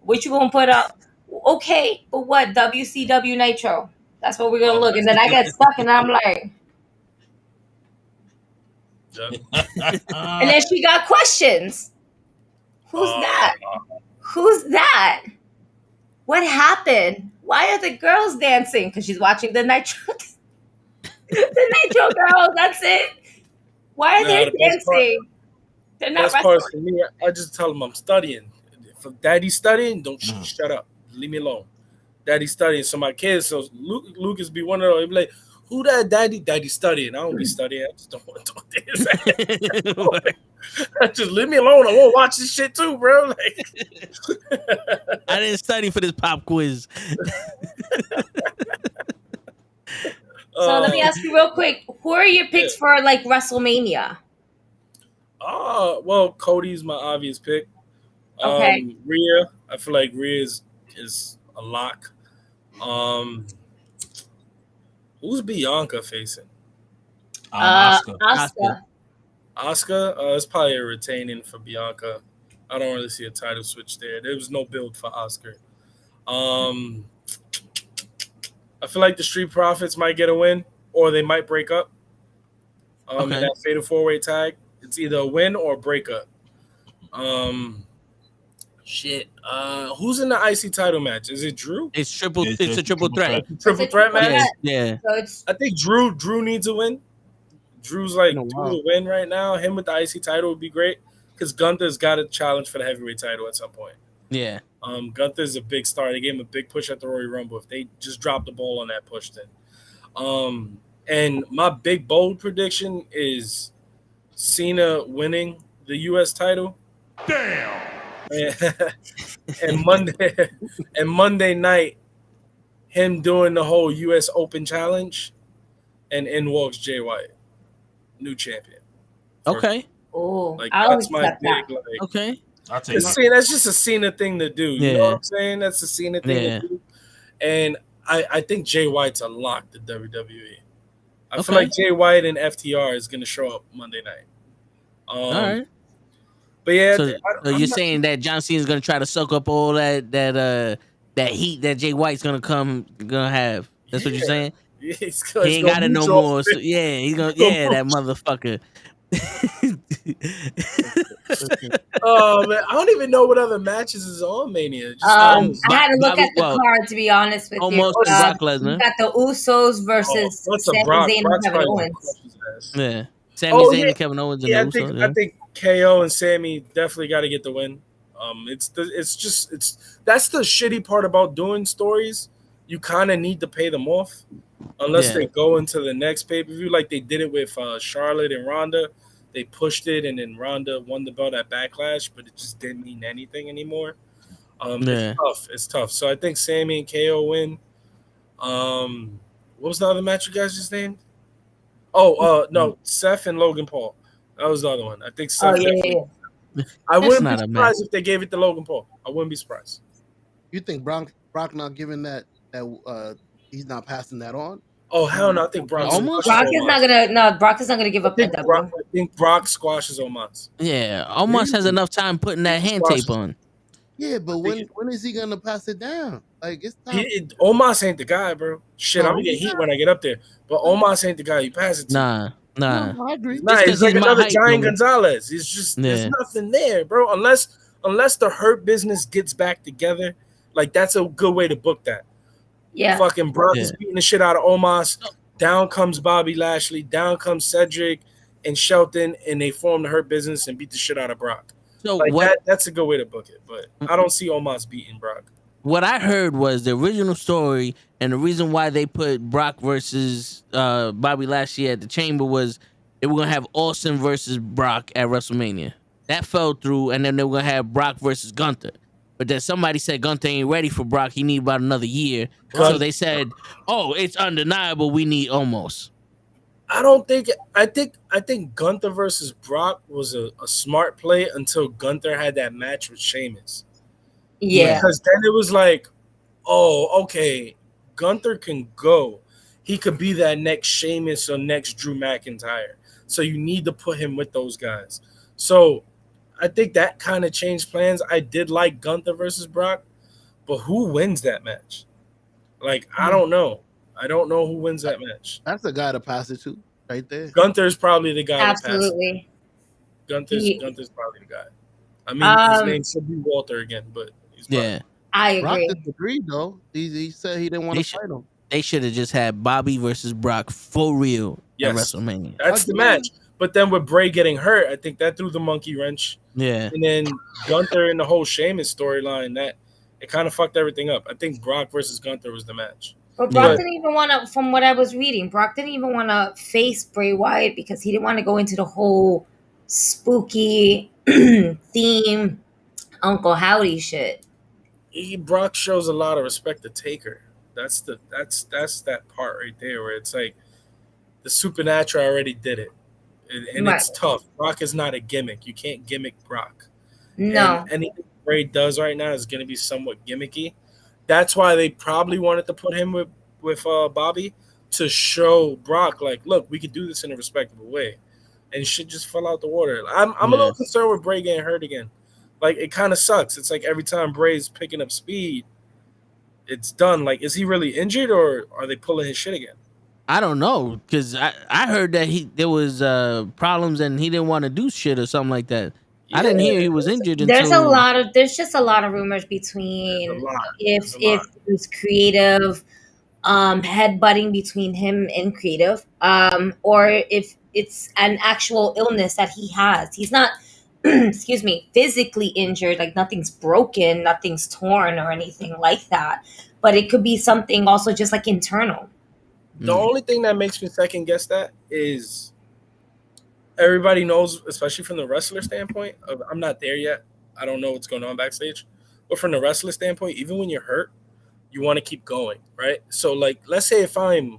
What you gonna put up? Okay, but what? WCW Nitro. That's what we're gonna look. And then I get stuck and I'm like, and then she got questions. Who's that? Who's that? What happened? Why are the girls dancing? Because she's watching the Nitro. The Nitro girls. That's it. Why are they dancing? They're not Best part for me, I just tell them I'm studying. If Daddy's studying, don't shut up. Leave me alone. Daddy's studying. So my kids, so Lucas be one of those. He be like, who that daddy? Daddy's studying. I don't be studying. I just don't want to talk to his Just leave me alone. I won't watch this shit too, bro. Like, I didn't study for this pop quiz. So let me ask you real quick: who are your picks for like WrestleMania? Well, Cody's my obvious pick. Okay. Rhea, I feel like Rhea is a lock. Who's Bianca facing? Asuka. Asuka, it's probably a retaining for Bianca. I don't really see a title switch there. There was no build for Asuka. I feel like the Street Profits might get a win, or they might break up. In that fatal 4-way tag, it's either a win or a breakup. Who's in the IC title match? Is it Drew? It's a triple threat. Triple threat match? Yeah. So it's. I think Drew needs a win. Drew's like due to win right now. Him with the IC title would be great because Gunther's got a challenge for the heavyweight title at some point. Yeah. Gunther's a big star. They gave him a big push at the Royal Rumble. If they just dropped the ball on that push, then. And my big bold prediction is Cena winning the U.S. title. Damn. And Monday night, him doing the whole U.S. Open challenge, and in walks Jay White, new champion. Okay. Oh, like I'll that's my accept big that. like. Okay. I'll take that. That's just a Cena thing to do. You know what I'm saying? That's a Cena thing to do. And I think Jay White's a lock to WWE. I feel like Jay White and FTR is going to show up Monday night. All right. But yeah, so you're saying that John Cena's going to try to soak up all that heat that Jay White's going to have. That's what you're saying? Yeah, he ain't got it no more. So, yeah, he's going to that motherfucker. Oh man, I don't even know what other matches is on Mania. I had to look at the card to be honest with you. Brock Lesnar. You got the Usos versus Sami Zayn and Kevin Owens. Yeah, Sami Zayn and Kevin Owens. Yeah, I think KO and Sammy definitely got to get the win. That's the shitty part about doing stories. You kind of need to pay them off unless they go into the next pay-per-view like they did it with Charlotte and Ronda. They pushed it, and then Ronda won the belt at Backlash, but it just didn't mean anything anymore. It's tough. So I think Sammy and KO win. What was the other match you guys just named? No, Seth and Logan Paul. That was the other one. I think Seth. I wouldn't be surprised if they gave it to Logan Paul. I wouldn't be surprised. You think Brock not giving that he's not passing that on? Oh hell no! I think Brock is not gonna give up that W. I think Brock squashes Omos. Yeah, Omos has enough time putting that hand tape on. Yeah, but when is he gonna pass it down? Like it's time. Omos ain't the guy, bro. Shit, I'm gonna get heat when I get up there. But Omos ain't the guy you pass it to. Nah. No, I agree. Nah, he's like another Giant Gonzalez. It's just there's nothing there, bro. Unless the Hurt Business gets back together. Like that's a good way to book that. Yeah. Fucking Brock is beating the shit out of Omos. Down comes Bobby Lashley. Down comes Cedric and Shelton, and they form the Hurt Business and beat the shit out of Brock. So like that's a good way to book it. But I don't see Omos beating Brock. What I heard was the original story, and the reason why they put Brock versus Bobby Lashley at the Chamber was they were gonna have Austin versus Brock at WrestleMania. That fell through, and then they were gonna have Brock versus Gunther. But then somebody said Gunther ain't ready for Brock. He need about another year. So they said, "Oh, it's undeniable. We need Omos." I don't think. I think Gunther versus Brock was a smart play until Gunther had that match with Sheamus. Yeah, because then it was like, oh, okay, Gunther can go. He could be that next Sheamus or next Drew McIntyre. So you need to put him with those guys. So I think that kind of changed plans. I did like Gunther versus Brock, but who wins that match? Like, I don't know. I don't know who wins that match. That's the guy to pass it to right there. Gunther's probably the guy. Absolutely. Gunther's probably the guy. I mean, his name should be Walter again, but he's yeah. I agree. Brock disagreed though. He said he didn't want to fight him. They should have just had Bobby versus Brock for real at WrestleMania. That's the match. But then with Bray getting hurt, I think that threw the monkey wrench. Yeah. And then Gunther and the whole Sheamus storyline, that it kind of fucked everything up. I think Brock versus Gunther was the match. But Brock didn't even want to, from what I was reading, Brock didn't even want to face Bray Wyatt because he didn't want to go into the whole spooky theme Uncle Howdy shit. Brock shows a lot of respect to Taker. That's that part right there where it's like the Supernatural already did it. And it's tough. Brock is not a gimmick. You can't gimmick Brock. No. And anything Bray does right now is going to be somewhat gimmicky. That's why they probably wanted to put him with Bobby to show Brock, like, look, we could do this in a respectable way. And shit just fell out the water. I'm a little concerned with Bray getting hurt again. Like, it kind of sucks. It's like every time Bray's picking up speed, it's done. Like, is he really injured or are they pulling his shit again? I don't know, because I heard that there was problems and he didn't want to do shit or something like that. Yeah. I didn't hear he was injured. There's just a lot of rumors between if it was creative, headbutting between him and creative, or if it's an actual illness that he has. He's not, excuse me, physically injured, like nothing's broken, nothing's torn or anything like that. But it could be something also just like internal. The only thing that makes me second guess that is everybody knows, especially from the wrestler standpoint, I'm not there yet. I don't know what's going on backstage. But from the wrestler standpoint, even when you're hurt, you want to keep going, right? So, like, let's say if I'm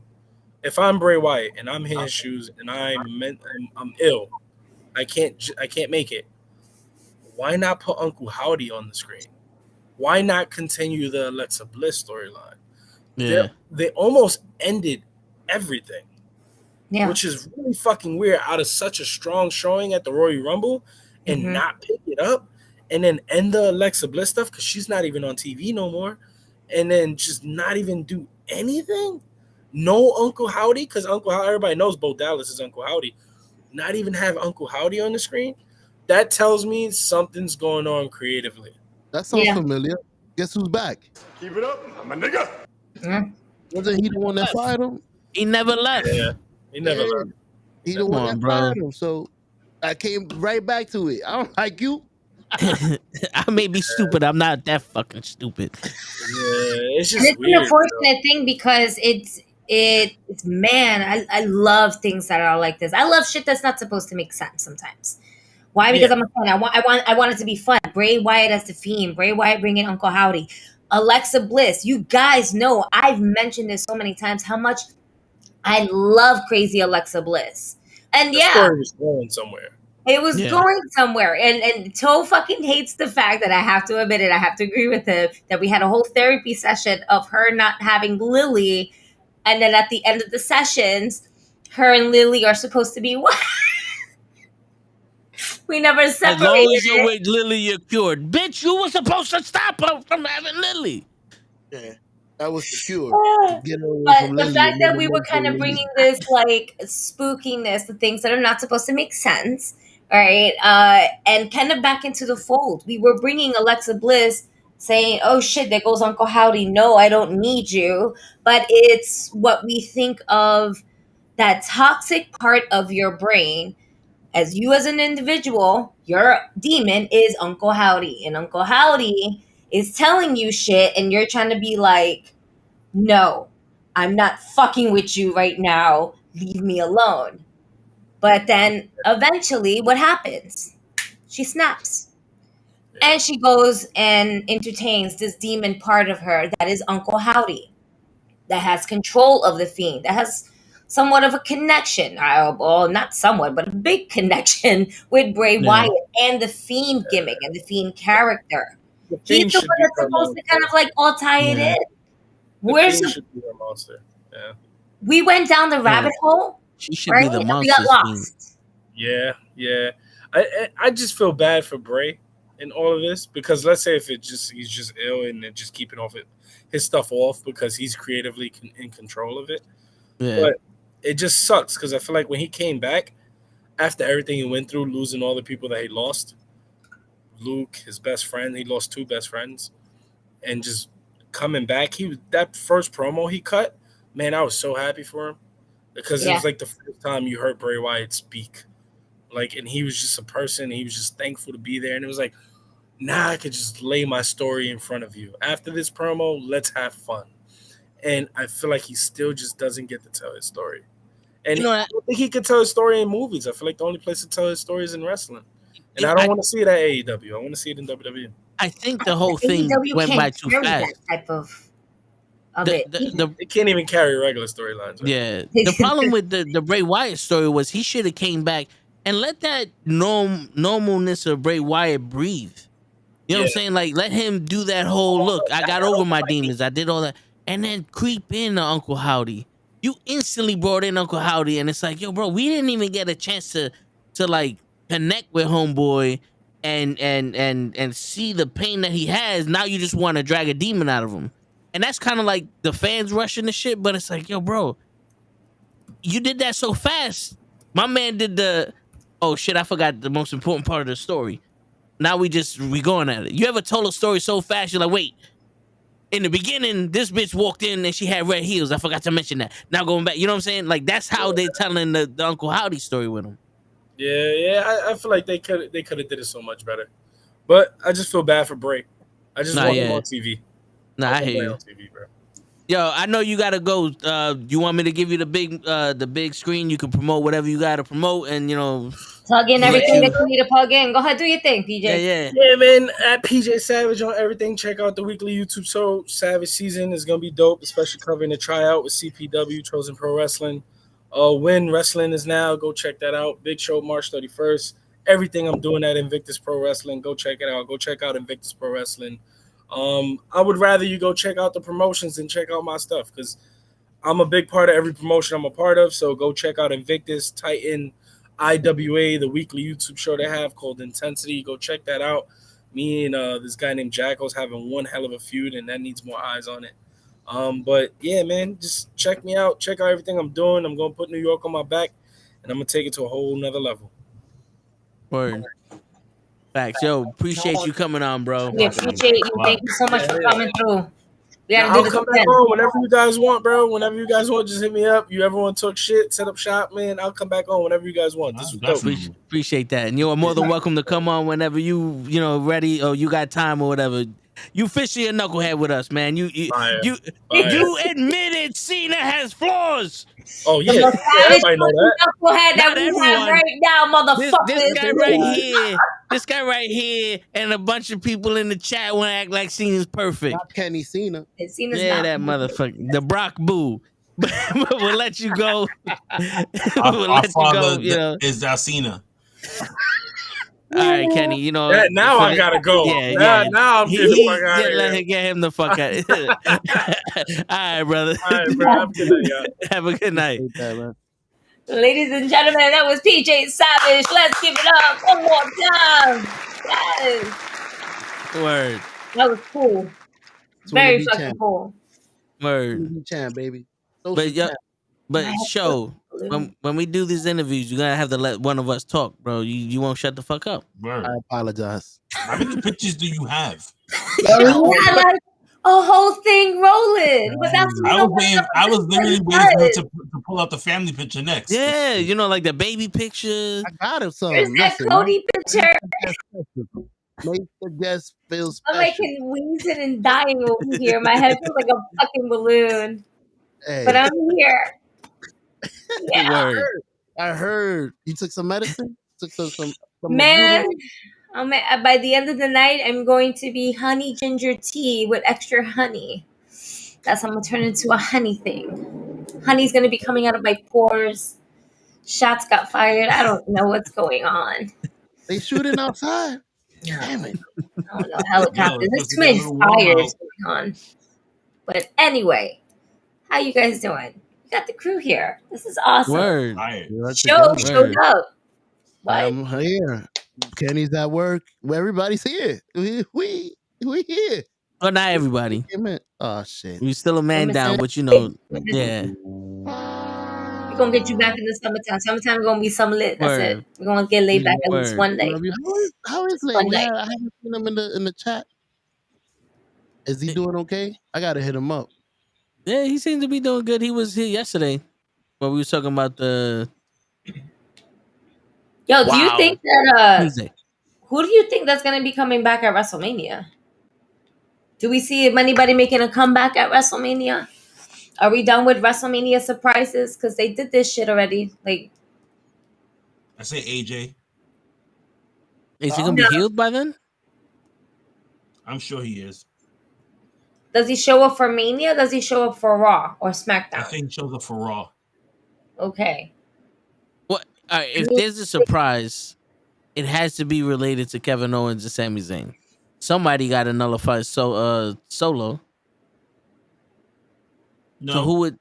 Bray Wyatt and I'm in his shoes and I'm ill, I can't make it. Why not put Uncle Howdy on the screen? Why not continue the Alexa Bliss storyline? Yeah, they almost ended everything. Yeah. Which is really fucking weird out of such a strong showing at the Royal Rumble and not pick it up and then end the Alexa Bliss stuff because she's not even on TV no more and then just not even do anything. No Uncle Howdy because everybody knows Bo Dallas is Uncle Howdy. Not even have Uncle Howdy on the screen. That tells me something's going on creatively. That sounds familiar. Guess who's back? Keep it up. I'm a nigga. Wasn't he the one that fired him? He never left. Yeah. He never left. He the one that fired him. So I came right back to it. I don't like you. I may be stupid. I'm not that fucking stupid. Yeah, it's just it's weird, an unfortunate thing because it's man, I love things that are like this. I love shit that's not supposed to make sense sometimes. Why? Because I'm a fan. I want it to be fun. Bray Wyatt as the Fiend. Bray Wyatt bringing Uncle Howdy. Alexa Bliss. You guys know I've mentioned this so many times how much I love Crazy Alexa Bliss. And the story was going somewhere. It was going somewhere. And Toe fucking hates the fact that I have to admit it. I have to agree with him that we had a whole therapy session of her not having Lily. And then at the end of the sessions, her and Lily are supposed to be what? We never separated. As long as you're with Lily, you're cured. Bitch, you were supposed to stop her from having Lily. Yeah, that was the cure. But the fact that we were kind of bringing this like spookiness, the things that are not supposed to make sense, right? And kind of back into the fold. We were bringing Alexa Bliss saying, oh shit, there goes Uncle Howdy. No, I don't need you. But it's what we think of, that toxic part of your brain. As you as an individual, your demon is Uncle Howdy. And Uncle Howdy is telling you shit, and you're trying to be like, no, I'm not fucking with you right now. Leave me alone. But then eventually, what happens? She snaps. And she goes and entertains this demon part of her that is Uncle Howdy, that has control of the fiend, that has somewhat of a connection, well, not somewhat, but a big connection with Bray Wyatt and the fiend gimmick and the fiend character. The He's Fiend the should one be that's her supposed to monster. kind of like all tie it in. The Fiend should be her monster. Yeah. We went down the rabbit hole. She should right? be the And monster. we got lost. Yeah. I just feel bad for Bray in all of this, because let's say if he's just ill and they're just keeping his stuff off because he's creatively in control of it. Yeah. But it just sucks because I feel like when he came back after everything he went through, losing all the people that he lost, Luke, his best friend, he lost 2 best friends, and just coming back, that first promo he cut, man, I was so happy for him, because it was like the first time you heard Bray Wyatt speak, like, and he was just a person. He was just thankful to be there, and it was like, now I could just lay my story in front of you. After this promo, let's have fun. And I feel like he still just doesn't get to tell his story. And I don't think he could tell his story in movies. I feel like the only place to tell his story is in wrestling. And I don't want to see it at AEW. I want to see it in WWE. I think the whole thing went by too fast. That type of it. It can't even carry regular storylines. Right? Yeah. The problem with the Bray Wyatt story was he should have came back and let that normalness of Bray Wyatt breathe. You know what I'm saying? Like, let him do that whole look. I got over my demons. I did all that. And then creep in to Uncle Howdy. You instantly brought in Uncle Howdy, and it's like, yo, bro, we didn't even get a chance to like connect with homeboy and see the pain that he has. Now you just want to drag a demon out of him. And that's kind of like the fans rushing the shit, but it's like, yo, bro, you did that so fast. My man did oh shit, I forgot the most important part of the story. Now we going at it. You ever told a story so fast, you're like, wait, in the beginning, this bitch walked in and she had red heels. I forgot to mention that. Now going back, you know what I'm saying? Like, that's how they telling the Uncle Howdy story with him. Yeah. I feel like they could have did it so much better. But I just feel bad for Bray. I just want him on TV. I hear you. On TV, bro. Yo, I know you gotta go. You want me to give you the big screen? You can promote whatever you gotta promote, and plug in everything that you need to plug in. Go ahead, do your thing, PJ. Yeah, man. At PJ Savage on everything. Check out the weekly YouTube show. Savage season is gonna be dope, especially covering the tryout with CPW, Chosen Pro Wrestling. When Wrestling is now, go check that out. Big show March 31st. Everything I'm doing at Invictus Pro Wrestling, go check it out. Go check out Invictus Pro Wrestling. I would rather you go check out the promotions than check out my stuff, because I'm a big part of every promotion I'm a part of. So go check out Invictus, Titan, IWA, the weekly YouTube show they have called Intensity. Go check that out. Me and this guy named Jacko's having one hell of a feud, and that needs more eyes on it. But yeah, man, just check me out. Check out everything I'm doing. I'm going to put New York on my back, and I'm going to take it to a whole nother level. Word. Facts. Yo, appreciate you coming on, bro. We appreciate you. Thank you so much for coming through. I'll come back on whenever you guys want, bro. Whenever you guys want, just hit me up. You ever want to talk shit, set up shop, man, I'll come back on whenever you guys want. This was dope. Appreciate that. And you are more than welcome to come on whenever you ready or you got time or whatever. You officially a knucklehead with us, man. You admitted Cena has flaws. Oh yeah, everybody know that. Knucklehead that we have right now, motherfucker. This guy right here, and a bunch of people in the chat want to act like Cena's perfect. Not Kenny Cena. That motherfucker, the Brock Boo. But we'll let you go. Our father is Cena. All right, Kenny. Now I gotta go. Now I'm getting the fuck out of here. Let him get him the fuck out. All right, brother. All right, bro. Have a good night, y'all. Have a good night. Ladies and gentlemen, that was PJ Savage. Let's give it up one more time. Yes. Word. That was cool. Very fucking cool. Word. Champ, baby. But show when we do these interviews, you're gonna have to let one of us talk, bro. You won't shut the fuck up. Word. I apologize. How many pictures do you have? Yo, he had like a whole thing rolling, but that's I was literally waiting for him to pull out the family picture next. Yeah, you know, like the baby picture. I got him some. Where's that Cody picture? Make the guest feel special. I'm like wheezing and dying over here. My head feels like a fucking balloon. Hey. But I'm here. Yeah. I heard. You took some medicine? Took some Man, by the end of the night, I'm going to be honey ginger tea with extra honey. I'm going to turn into a honey thing. Honey's going to be coming out of my pores. Shots got fired. I don't know what's going on. They shooting outside. Damn it. I don't know. Helicopters. There's too many fires going on. But anyway, how you guys doing? We got the crew here. This is awesome. Word. Showed up. What? I'm here. Kenny's at work. Everybody's here. We here. Oh, not everybody. Oh shit. We still a man down, but you know, yeah. We're gonna get you back in the summertime. Summertime gonna be some lit. That's it. We're gonna get laid back at least one day. How is Lane? I haven't seen him in the chat. Is he doing okay? I gotta hit him up. Yeah, he seems to be doing good. He was here yesterday when we were talking about the. Yo, do you think that who do you think that's gonna be coming back at WrestleMania? Do we see anybody making a comeback at WrestleMania? Are we done with WrestleMania surprises? Because they did this shit already. Like, I say AJ. Is he gonna be healed by then? I'm sure he is. Does he show up for Mania? Does he show up for Raw or SmackDown? I think he shows up for Raw. Okay. What? All right, if there's a surprise, it has to be related to Kevin Owens and Sami Zayn. Somebody got to nullify Solo. No, so who would?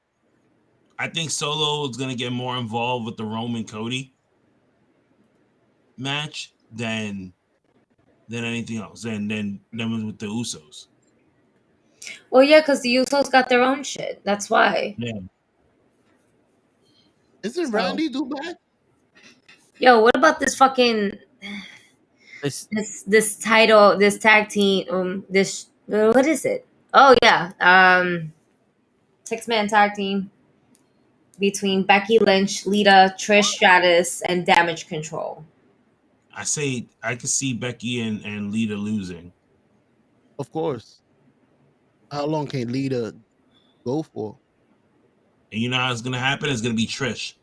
I think Solo is gonna get more involved with the Roman Cody match than anything else. Than with the Usos. Well, yeah, because the Usos got their own shit. That's why. Yeah. Isn't Randy do back? Yo, what about this fucking this title, this tag team, this what is it? Oh yeah, 6-man tag team between Becky Lynch, Lita, Trish Stratus, and Damage Control. I say I could see Becky and Lita losing. Of course. How long can Lita go for? And you know how it's gonna happen? It's gonna be Trish.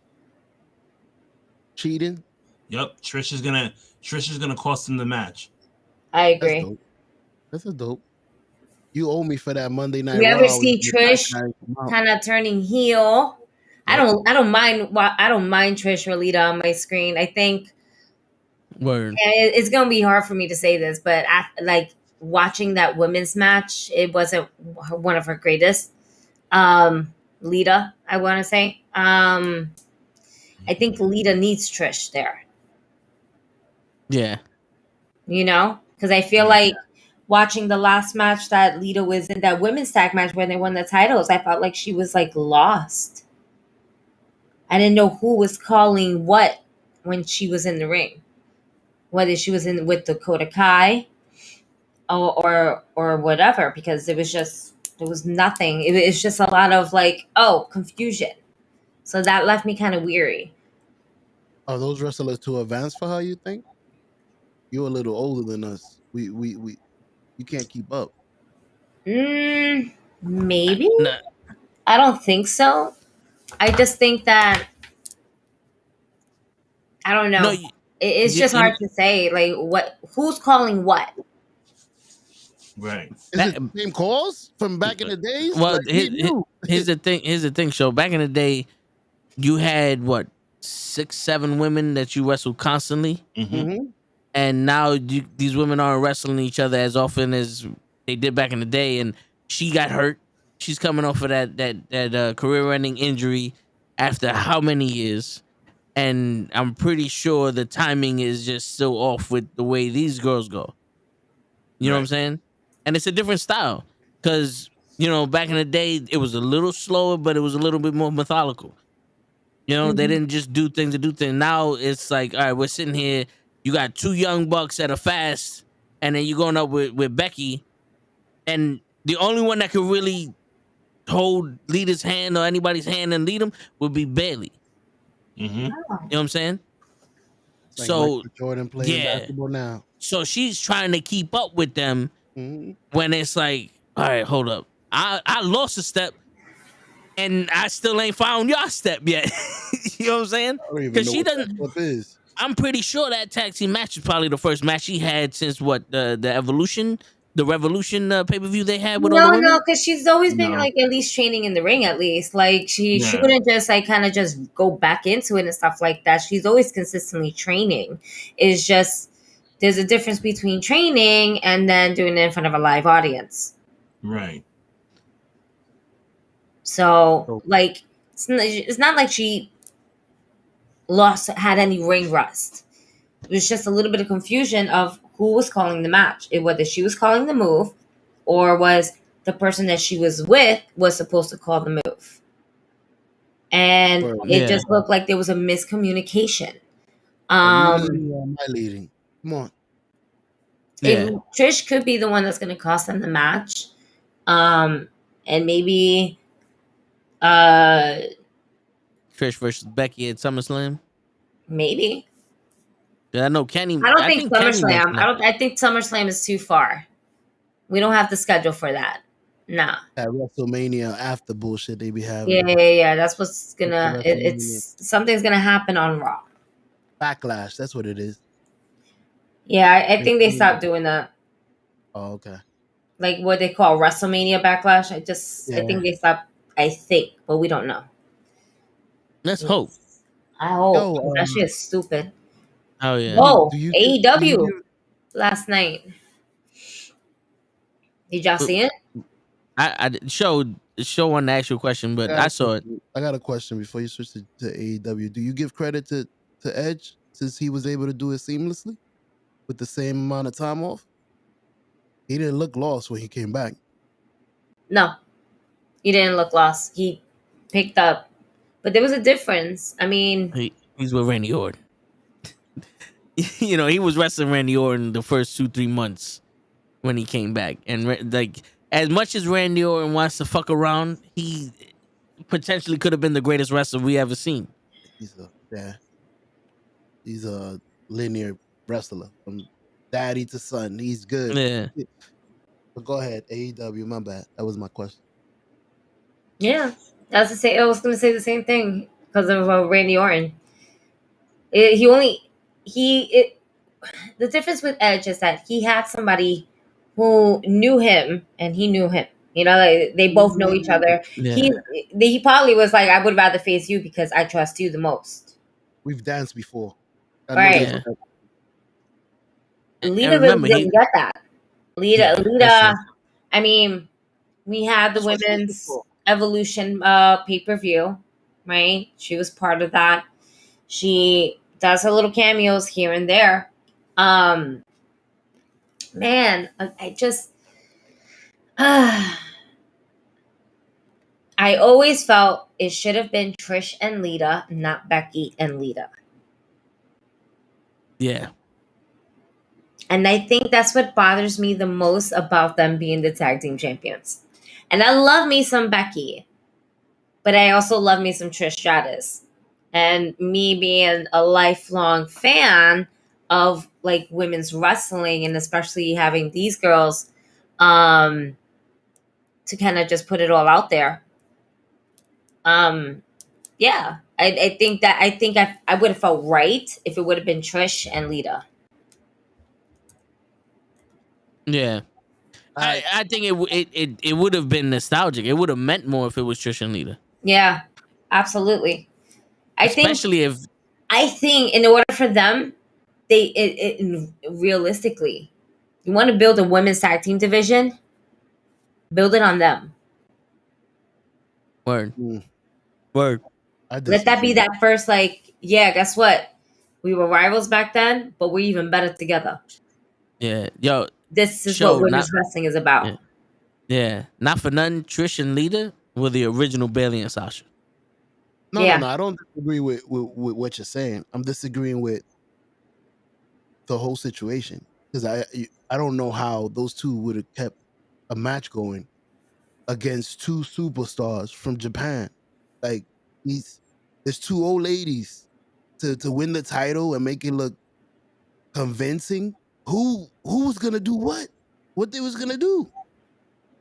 Cheating? Yep. Trish is gonna cost him the match. I agree. That's a dope. You owe me for that Monday night. You ever see Trish kind of turning heel? I don't mind Trish or Lita on my screen. I think it's gonna be hard for me to say this, but like watching that women's match, it wasn't one of her greatest. Lita, I want to say. I think Lita needs Trish there. Yeah. You know, because I feel like watching the last match that Lita was in, that women's tag match where they won the titles, I felt like she was like lost. I didn't know who was calling what when she was in the ring. Whether she was in with Dakota Kai or whatever, because there was nothing. It was just a lot of like, confusion. So that left me kind of weary. Are those wrestlers too advanced for her, you think? You're a little older than us. You can't keep up. Maybe. No. I don't think so. I just think that I don't know. No, it's just hard to say. Like, who's calling what? Right. Is it the same calls from back in the days? Well, here's the thing. Here's the thing. So back in the day, you had 6, 7 women that you wrestled constantly, and now these women aren't wrestling each other as often as they did back in the day. And she got hurt. She's coming off of that career-ending injury after how many years? And I'm pretty sure the timing is just still off with the way these girls go. You know what I'm saying? And it's a different style because, back in the day, it was a little slower, but it was a little bit more methodical. You know, they didn't just do things to do things. Now it's like, all right, we're sitting here. You got 2 young bucks that are fast, and then you're going up with Becky, and the only one that could really hold Lita's hand or anybody's hand and lead them would be Bailey. Mm-hmm. You know what I'm saying? Like So Michael Jordan playing yeah. basketball now. So she's trying to keep up with them when it's like, all right, hold up. I lost a step and I still ain't found your step yet. You know what I'm saying? Because she doesn't. Is. I'm pretty sure that tag team match is probably the first match she had since what the Revolution pay-per-view they had with all the women. No, because she's always been like at least training in the ring. At least like she wouldn't just like kind of just go back into it and stuff like that. She's always consistently training. It's just there's a difference between training and then doing it in front of a live audience. Right. So like it's not like she had any ring rust. It was just a little bit of confusion of who was calling the match. Whether she was calling the move or was the person that she was with was supposed to call the move. And it just looked like there was a miscommunication. My leading. Come on. Trish could be the one that's going to cost them the match. And maybe Trish versus Becky at SummerSlam. Maybe. I know Kenny. I think SummerSlam. I think SummerSlam is too far. We don't have the schedule for that. Nah. That WrestleMania after bullshit they be having. Yeah. That's what's gonna. It's something's gonna happen on Raw. Backlash. That's what it is. Yeah, I think they stopped doing that. Oh, okay. Like what they call WrestleMania Backlash. I think they stopped. I think, but we don't know. Let's hope. I hope. That shit is stupid. Oh yeah. Oh, AEW last night. Did y'all see it? I showed on the actual question, but I saw it. I got a question before you switch to AEW. Do you give credit to Edge since he was able to do it seamlessly with the same amount of time off? He didn't look lost when he came back. No, he didn't look lost. He picked up, but there was a difference. I mean, he's with Randy Orton. You know, he was wrestling Randy Orton the first 2-3 months when he came back, and like as much as Randy Orton wants to fuck around, he potentially could have been the greatest wrestler we ever seen. He's a linear wrestler from daddy to son. He's good. Yeah. But go ahead, AEW. My bad. That was my question. Yeah, I was going to say the same thing because of Randy Orton. The difference with Edge is that he had somebody who knew him and he knew him. You know, like, they both know each other. Yeah. He probably was like, I would rather face you because I trust you the most. We've danced before. Right. Lita really didn't get that. Lita, I mean, we had the women's Evolution pay-per-view, right? She was part of that. She does her little cameos here and there. Man, I just I always felt it should have been Trish and Lita, not Becky and Lita. Yeah. And I think that's what bothers me the most about them being the tag team champions. And I love me some Becky, but I also love me some Trish Stratus. And me being a lifelong fan of like women's wrestling, and especially having these girls to kind of just put it all out there. Yeah, I think I would have felt right if it would have been Trish and Lita. Yeah. I think it would have been nostalgic. It would have meant more if it was Trish and Lita. Yeah, absolutely. I think in order for them, realistically, you want to build a women's tag team division, build it on them. Word. Let that be that first, like, yeah, guess what? We were rivals back then, but we're even better together. Yeah. Yo. This is what women's wrestling is about. Yeah. Not for nothing, Trish and Lita were the original Bailey and Sasha. No. I don't disagree with what you're saying. I'm disagreeing with the whole situation because I don't know how those two would have kept a match going against two superstars from Japan. Like there's two old ladies to win the title and make it look convincing. Who was gonna do what? What they was gonna do?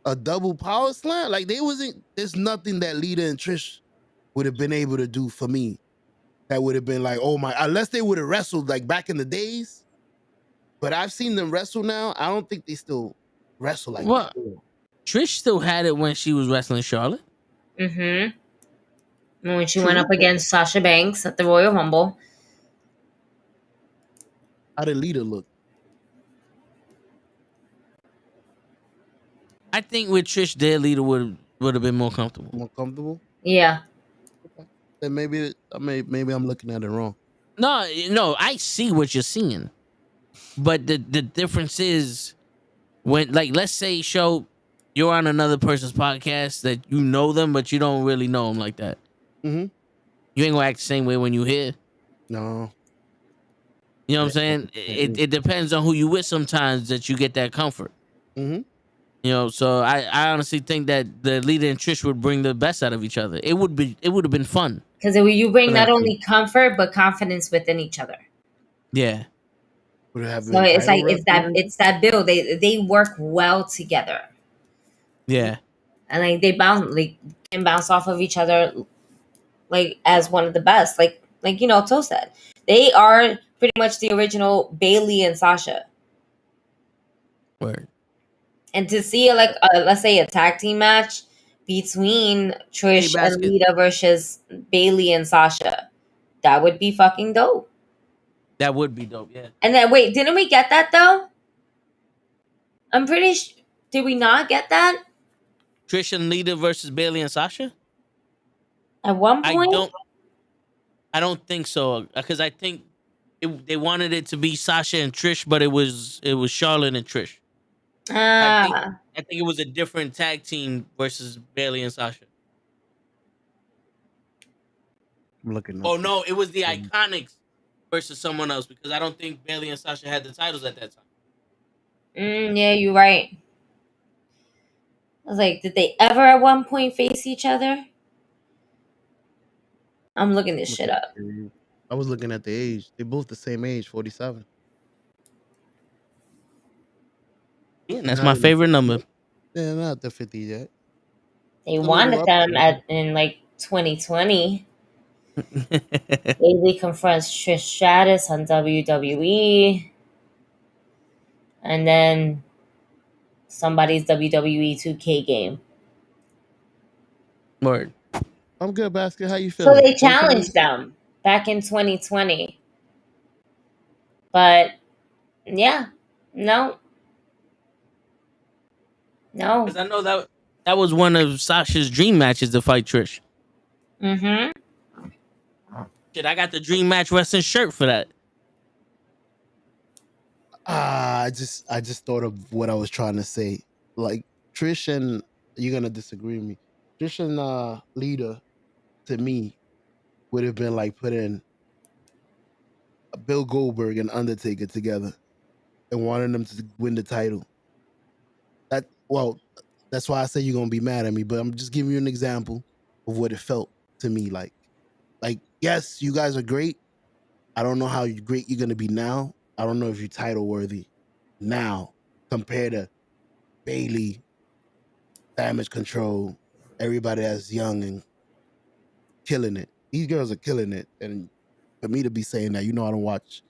A double power slam? Like they wasn't. There's nothing that Lita and Trish would have been able to do for me. That would have been like, oh my! Unless they would have wrestled like back in the days. But I've seen them wrestle now. I don't think they still wrestle like Well, before. Trish still had it when she was wrestling Charlotte. Mm-hmm. When she went up against Sasha Banks at the Royal Rumble. How did Lita look? I think with Trish there, Lita would have been more comfortable. More comfortable? Yeah. Okay. Then maybe I'm looking at it wrong. No, I see what you're seeing, but the difference is when, like, let's say, show you're on another person's podcast that you know them, but you don't really know them like that. Mm-hmm. You ain't gonna act the same way when you here. No. You know what I'm saying? It depends on who you with sometimes that you get that comfort. Mm-hmm. You know, so I honestly think that the Lita and Trish would bring the best out of each other. It would have been fun. Because you bring not only comfort but confidence within each other. Yeah. So it's like it's that build. They work well together. Yeah. And like they can bounce off of each other like as one of the best. Like Toe said. They are pretty much the original Bailey and Sasha. Word. And to see let's say a tag team match between Trish and Lita versus Bailey and Sasha, that would be fucking dope. That would be dope, yeah. And then wait, didn't we get that though? I'm pretty sure. Did we not get that? Trish and Lita versus Bailey and Sasha? At one point? I don't think so. Because I think they wanted it to be Sasha and Trish, but it was Charlotte and Trish. I think it was a different tag team versus Bailey and Sasha. I'm looking. Oh no, it was the Iconics versus someone else because I don't think Bailey and Sasha had the titles at that time. Yeah, you're right. I was like, did they ever at one point face each other? I'm looking this shit up. I was looking at the age. They're both the same age, 47. Yeah, that's my favorite number. Yeah, not the 50 yet. They wanted them in like 2020. Bailey confronts Trish Stratus on WWE. And then somebody's WWE 2K game. Word. I'm good, Basket. How you feeling? So they challenged them back in 2020. But yeah, no. Because I know that was one of Sasha's dream matches to fight Trish. Mm-hmm. Shit, I got the dream match wrestling shirt for that. I just thought of what I was trying to say. Like Trish and you're gonna disagree with me. Trish and Lita, to me, would have been like putting Bill Goldberg and Undertaker together and wanting them to win the title. That's why I say you're gonna be mad at me, but I'm just giving you an example of what it felt to me like. Like, yes, you guys are great. I don't know how great you're gonna be now. I don't know if you're title worthy now compared to Bailey, Damage Control, everybody that's young and killing it. These girls are killing it, and for me to be saying that, I don't watch.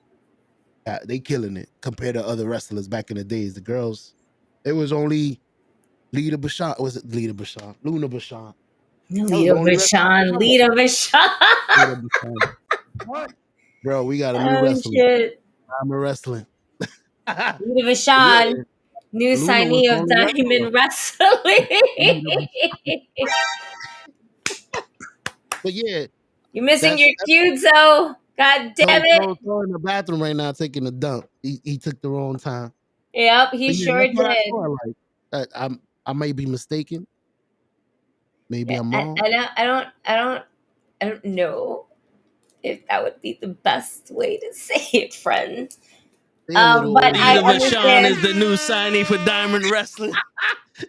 They killing it compared to other wrestlers back in the days. The girls, it was only Lita Bashant. Was it Lita Bashant? Luna Bashant. Lita Bashant. Bro, we got a new wrestler. Shit. I'm a wrestling. Lita Bashant, new signee of Diamond Wrestling. But yeah. You're missing your cue, though. God damn it. He's in the bathroom right now taking a dump. He took the wrong time. Yep, he sure did. I may be mistaken. Maybe I'm wrong. I I don't know if that would be the best way to say it, friend. They a little But old. I Lita Vachon understand. is the new signing for Diamond Wrestling.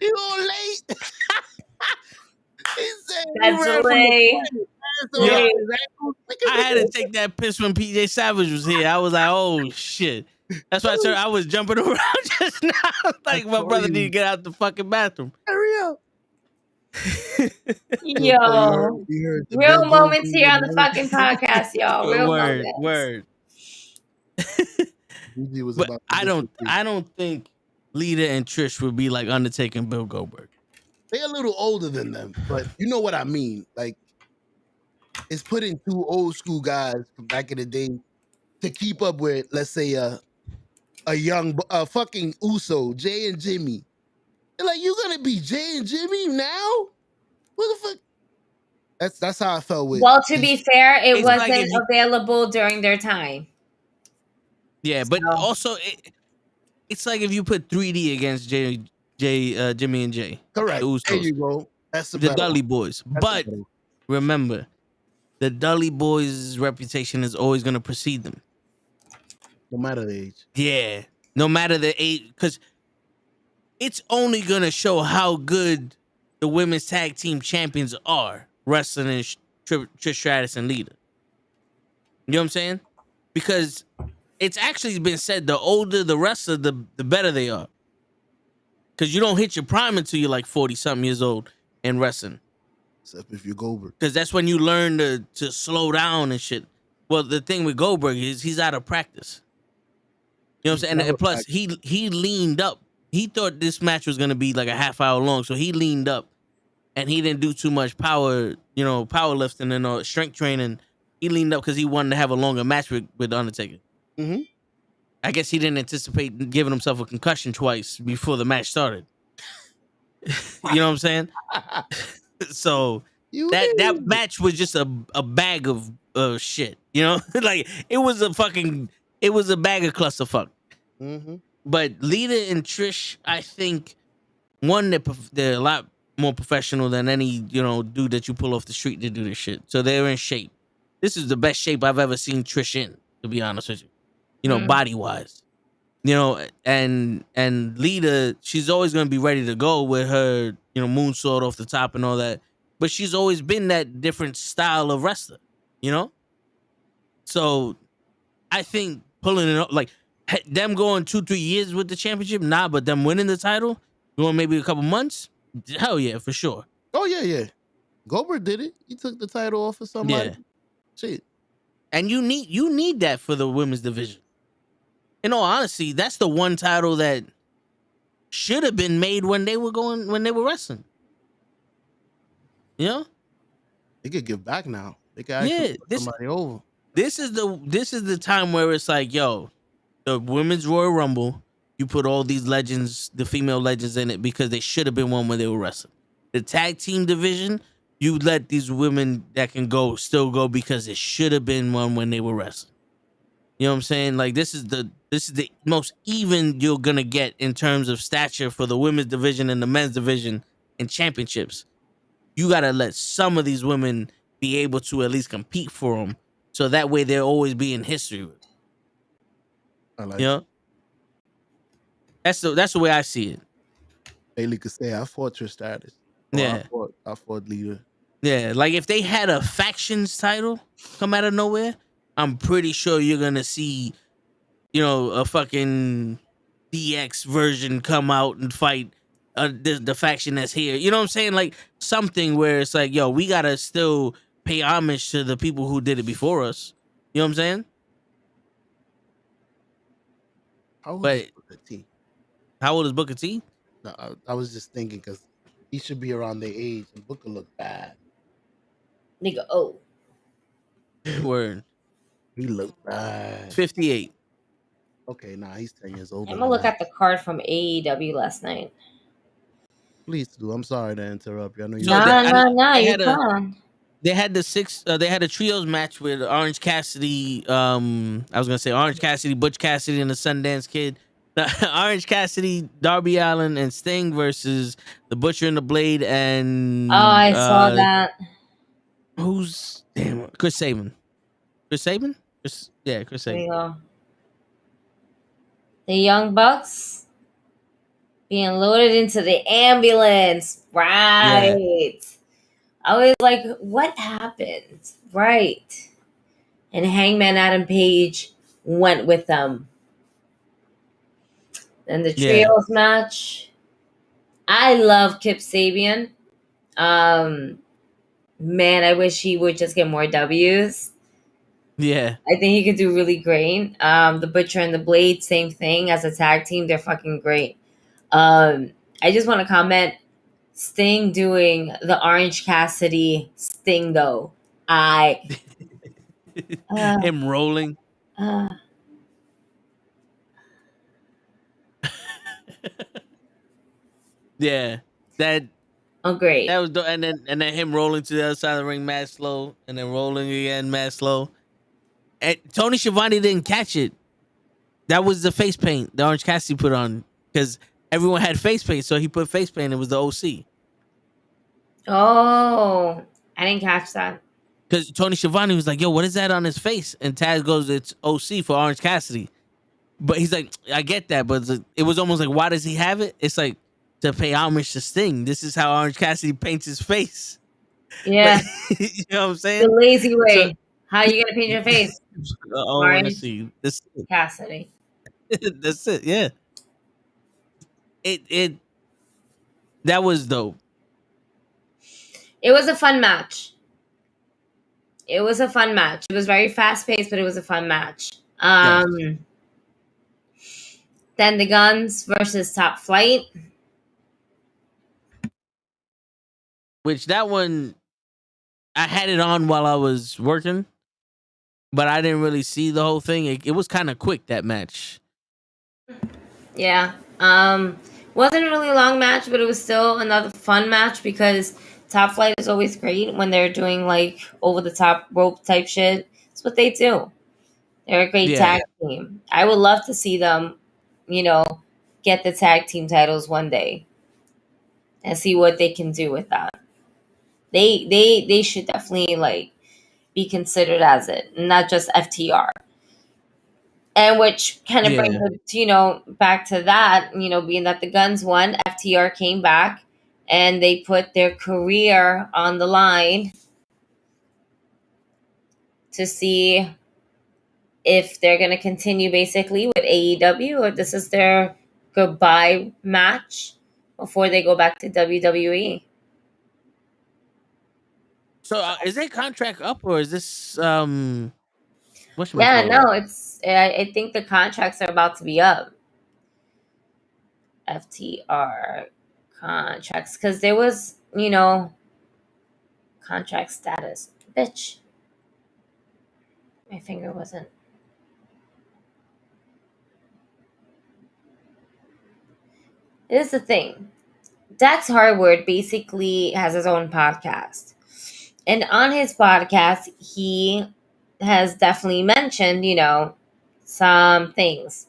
You all late. He said he That's ran from the delay. fight. Yo, I had to That's take that piss when PJ Savage was here. I was like, oh shit. That's why I was jumping around just now. Like my brother need to get out the fucking bathroom. Hurry up. Yo, You heard the real Bill moments Goldberg here on and the the fucking podcast, y'all. Real Word, moments. word. Usually was But about I don't think Lita and Trish would be like Undertaker and Bill Goldberg. They're a little older than them, but you know what I mean. Like, it's putting two old school guys from back in the day to keep up with, let's say, a fucking Uso, Jay and Jimmy. They're like, you gonna be Jay and Jimmy now? What the fuck? That's how I felt with. Well, to be fair, it It's wasn't like if you- available during their time. Yeah, but So- also it's like if you put 3D against Jimmy and Jay. Correct. The Usos, There you go. That's the better Dudley one. Boys. That's But the better one. remember, the Dudley Boys' reputation is always going to precede them. No matter the age. Yeah, no matter the age, because it's only going to show how good the women's tag team champions are wrestling in Trish Stratus and Lita. You know what I'm saying? Because it's actually been said the older the wrestler, the better they are. Because you don't hit your prime until you're like 40-something years old in wrestling. Except if you're Goldberg. Because that's when you learn to slow down and shit. Well, the thing with Goldberg is he's out of practice. You know what I'm saying? And plus, he leaned up. He thought this match was going to be like a half hour long. So he leaned up and he didn't do too much powerlifting and strength training. He leaned up because he wanted to have a longer match with Undertaker. Mm-hmm. I guess he didn't anticipate giving himself a concussion twice before the match started. You know what I'm saying? So that match was just a bag of shit. You know, like it was a bag of clusterfuck. Mm-hmm. But Lita and Trish, I think, one, they're a lot more professional than any dude that you pull off the street to do this shit. So they're in shape. This is the best shape I've ever seen Trish in, to be honest with you. Body wise, and Lita, she's always gonna be ready to go with her, moonsault off the top and all that. But she's always been that different style of wrestler, So I think pulling it up, like them going 2-3 years with the championship, nah, but them winning the title, going maybe a couple months, hell yeah, for sure. Oh yeah. Goldberg did it. He took the title off of somebody. Yeah. Shit. And you need that for the women's division. In all honesty, that's the one title that should have been made when they were wrestling. You know? They could give back now. They could actually put somebody over. This is the time where it's like, yo, the women's Royal Rumble, you put all these legends, the female legends in it because they should have been one when they were wrestling. The tag team division, you let these women that can go still go because it should have been one when they were wrestling. You know what I'm saying? Like this is the most even you're gonna get in terms of stature for the women's division and the men's division and championships. You gotta let some of these women be able to at least compete for them, so that way they'll always be in history. I like that's the way I see it. Bailey could say, "I fought Trish Stratus." Yeah, I fought Lita. Yeah, like if they had a factions title come out of nowhere, I'm pretty sure you're gonna see, a fucking DX version come out and fight the faction that's here. You know what I'm saying? Like something where it's like, yo, we gotta still pay homage to the people who did it before us. You know what I'm saying? How old is Booker T? How old is Booker T? No, I was just thinking because he should be around their age, and Booker look bad. Nigga, oh. Word. He looked bad. 58. Okay, he's 10 years older. I'm gonna look at the card from AEW last night. Please do. I'm sorry to interrupt you. I know you. No, you're fine. They had the trios match with Orange Cassidy. I was gonna say Orange Cassidy, Butch Cassidy, and the Sundance Kid. Orange Cassidy, Darby Allin, and Sting versus the Butcher and the Blade and I saw that. Who's damn Chris Sabin? Chris Sabin? Chris There you Sabin. go. The Young Bucks being loaded into the ambulance. Right. I was like, what happened? Right. And Hangman Adam Page went with them. And the trios match. I love Kip Sabian. Man, I wish he would just get more W's. Yeah. I think he could do really great. The Butcher and the Blade, same thing as a tag team. They're fucking great. I just want to comment Sting doing the Orange Cassidy Sting though. Him rolling. Yeah. That great. That was and then him rolling to the other side of the ring, mad slow, and then rolling again, mad slow. And Tony Schiavone didn't catch it. That was the face paint the Orange Cassidy put on because everyone had face paint, so he put face paint. It was the OC. Oh, I didn't catch that. Because Tony Schiavone was like, "Yo, what is that on his face?" And Taz goes, "It's OC for Orange Cassidy." But he's like, "I get that," but it was almost like, "Why does he have it?" It's like to pay homage to Sting. This is how Orange Cassidy paints his face. Yeah, you know what I'm saying? the lazy way. So, How you gonna paint your face? Orange This Cassidy. That's it. Yeah. It that was dope. It was a fun match. It was a fun match. It was very fast paced, but it was a fun match. Then the Guns versus Top Flight. Which that one, I had it on while I was working, but I didn't really see the whole thing. It was kind of quick, that match. Yeah. Wasn't a really long match, but it was still another fun match because Top Flight is always great when they're doing like over the top rope type shit. It's what they do. They're a great tag team. I would love to see them, get the tag team titles one day and see what they can do with that. They should definitely like be considered as it, not just FTR. And which kind of brings us, back to that, being that the Guns won, FTR came back and they put their career on the line to see if they're going to continue basically with AEW or this is their goodbye match before they go back to WWE. So is their contract up or is this No, it's I think the contracts are about to be up. FTR contracts because there was, contract status. Bitch. My finger wasn't. Here's the thing. Dax Harwood basically has his own podcast. And on his podcast, he has definitely mentioned, some things.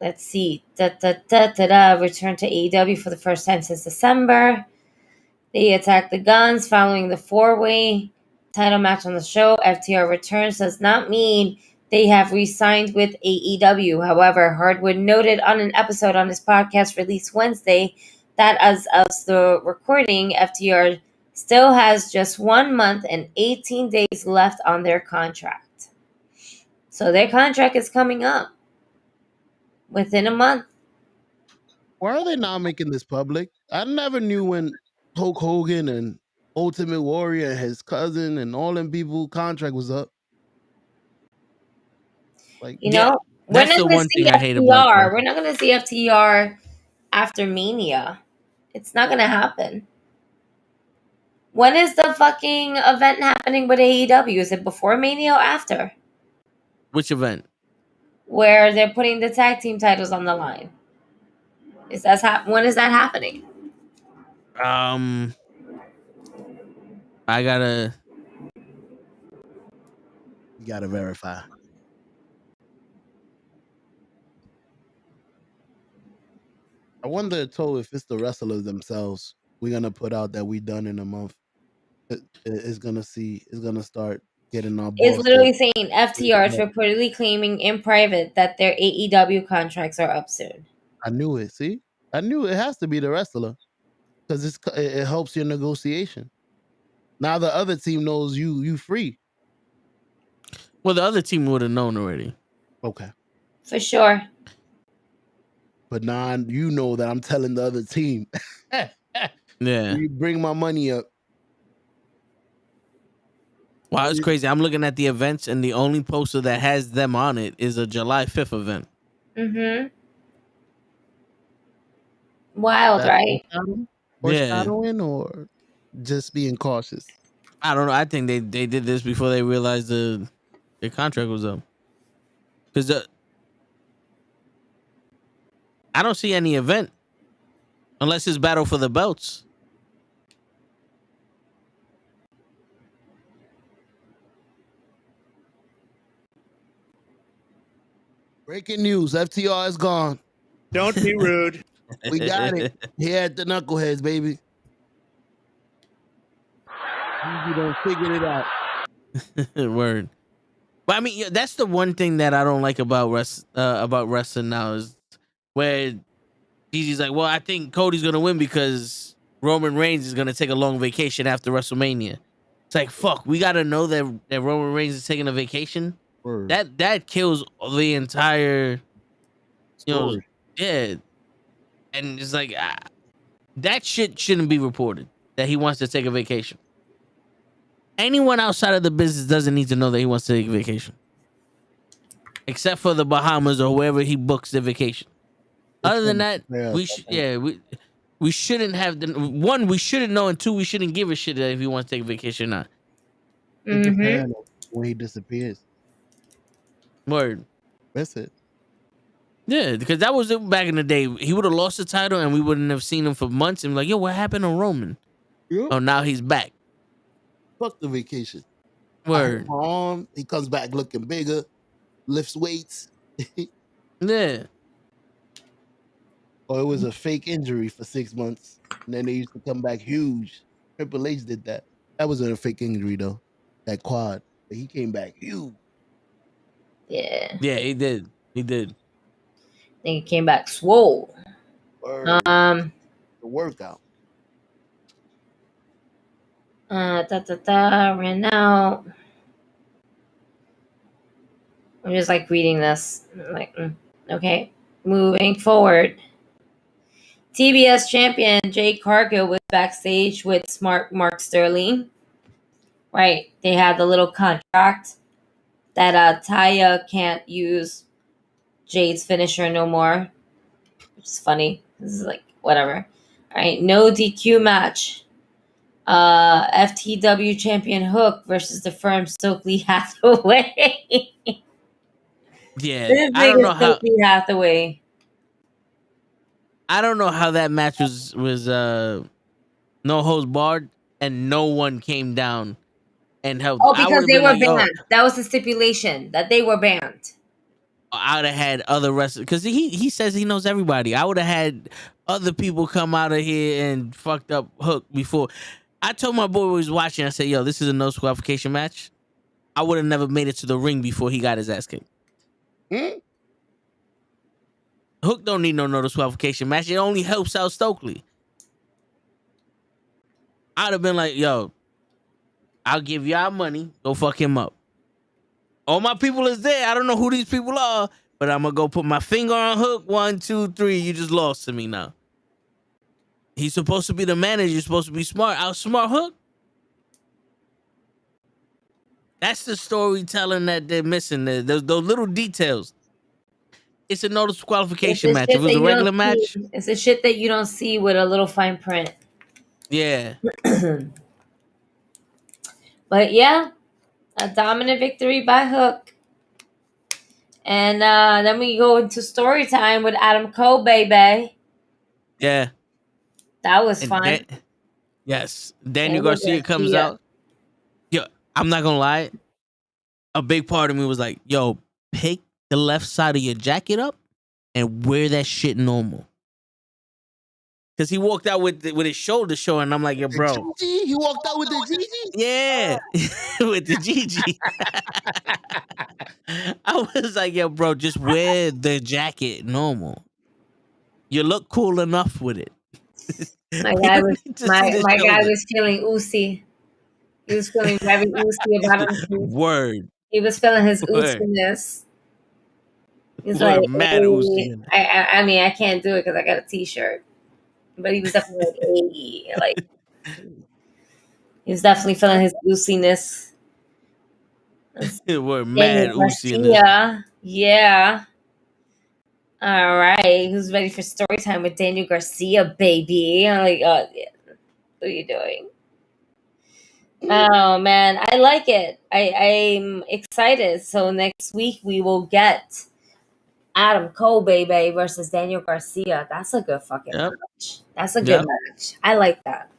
Let's see. Return to AEW for the first time since December. They attack the Guns following the 4-way title match on the show. FTR returns does not mean they have re-signed with AEW. However, Hardwood noted on an episode on his podcast released Wednesday that as of the recording, FTR still has just 1 month and 18 days left on their contract. So their contract is coming up within a month. Why are they not making this public? I never knew when Hulk Hogan and Ultimate Warrior and his cousin and all them people contract was up. Like, we're not going to see FTR. We're not going to see FTR after Mania. It's not going to happen. When is the fucking event happening with AEW? Is it before Mania or after? Which event? Where they're putting the tag team titles on the line. When is that happening? You gotta verify. I wonder, if it's the wrestlers themselves we're gonna put out that we done in a month. It's gonna start getting our It's boss. literally saying FTR is reportedly claiming in private that their AEW contracts are up soon. I knew it. See, I knew it has to be the wrestler because it helps your negotiation. Now the other team knows you free. Well, the other team would have known already. Okay. For sure. But now you know that I'm telling the other team. Yeah. You bring my money up. Wow, it's crazy. I'm looking at the events, and the only poster that has them on it is a July 5th event. Mm-hmm. Wild, right? Foreshadowing or just being cautious? I don't know. I think they did this before they realized their contract was up. Because I don't see any event unless it's battle for the belts. Breaking news: FTR is gone. Don't be rude. We got it here at the Knuckleheads, baby. You done figured it out. Word. But I mean, yeah, that's the one thing that I don't like about wrestling now is where Gigi's like, well, I think Cody's gonna win because Roman Reigns is gonna take a long vacation after WrestleMania. It's like, fuck, we gotta know that Roman Reigns is taking a vacation. Word. That kills the entire, Story. yeah. And it's like that shit shouldn't be reported that he wants to take a vacation. Anyone outside of the business doesn't need to know that he wants to take a vacation, except for the Bahamas or wherever he books the vacation. Other than that, we shouldn't have one. We shouldn't know, and two, we shouldn't give a shit if he wants to take a vacation or not. It depends when he disappears. Word. That's it. Yeah, because that was it back in the day. He would have lost the title, and we wouldn't have seen him for months. And like, yo, what happened to Roman? Yep. Oh, now he's back. Fuck the vacation. Word. He comes back looking bigger, lifts weights. Yeah. Or it was a fake injury for 6 months, and then they used to come back huge. Triple H did that. That wasn't a fake injury though. That quad, but he came back huge. Yeah. Yeah, he did. He did. I think he came back swole. Word. The workout. Ran out. I'm just like reading this. I'm like, okay. Moving forward. TBS champion Jade Cargill was backstage with smart Mark Sterling. Right. They had the little contract that Taya can't use Jade's finisher no more. Which is funny. This is like whatever. Alright, no DQ match. FTW champion Hook versus the firm Stokely Hathaway. Yeah, This I don't know how. Stokely Hathaway. I don't know how that match was no holds barred and no one came down and helped. Oh, because they were like, banned. That was the stipulation that they were banned. I would have had other wrestlers because he says he knows everybody. I would have had other people come out of here and fucked up Hook before. I told my boy who was watching, I said, yo, this is a no disqualification match. I would have never made it to the ring before he got his ass kicked. Hook don't need no disqualification match. It only helps out Stokely. I'd have been like, yo, I'll give y'all money. Go fuck him up. All my people is there. I don't know who these people are, but I'm going to go put my finger on Hook. 1, 2, 3. You just lost to me now. He's supposed to be the manager. You're supposed to be smart. Outsmart Hook. That's the storytelling that they're missing. Those little details. It's a no disqualification match. If it was a regular match. It's the shit that you don't see with a little fine print. Yeah. But yeah, a dominant victory by Hook. And then we go into story time with Adam Cole, baby. Yeah. That was fun. Yes. Daniel Garcia comes out. Yo, I'm not going to lie. A big part of me was like, yo, pick the left side of your jacket up and wear that shit normal. because he walked out with his shoulder showing. And I'm like, yo, bro. He walked out with the Gigi? Yeah, with the Gigi. I was like, yo, bro, just wear the jacket normal. You look cool enough with it. My We guy don't was need to see the my guy shoulder. was feeling oozy. He was feeling very oozy about him. Word. He was feeling his Word. ooziness. He's Word. like, Mad oozy. I mean, I can't do it because I got a T-shirt. But he was definitely like, hey, like he was definitely feeling his ooziness. Word. Mad Daniel oozy in this. Garcia, yeah. All right, who's ready for story time with Daniel Garcia, baby? I'm like, oh, yeah. What are you doing? Oh man, I like it. I'm excited. So next week we will get Adam Cole, baby, versus Daniel Garcia. That's a good fucking Yep. match. That's a good Yep. match. I like that.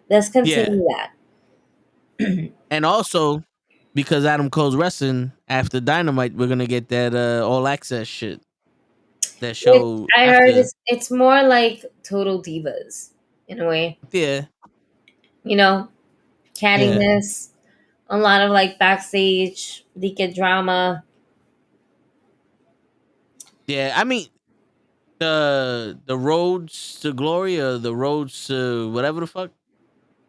Let's continue that. And also, because Adam Cole's wrestling after Dynamite, we're gonna get that all access shit. That Which show I after. heard it's more like Total Divas in a way. Yeah. You know, cattiness, a lot of like backstage leaked drama. Yeah. I mean, the roads to glory or the roads to whatever the fuck,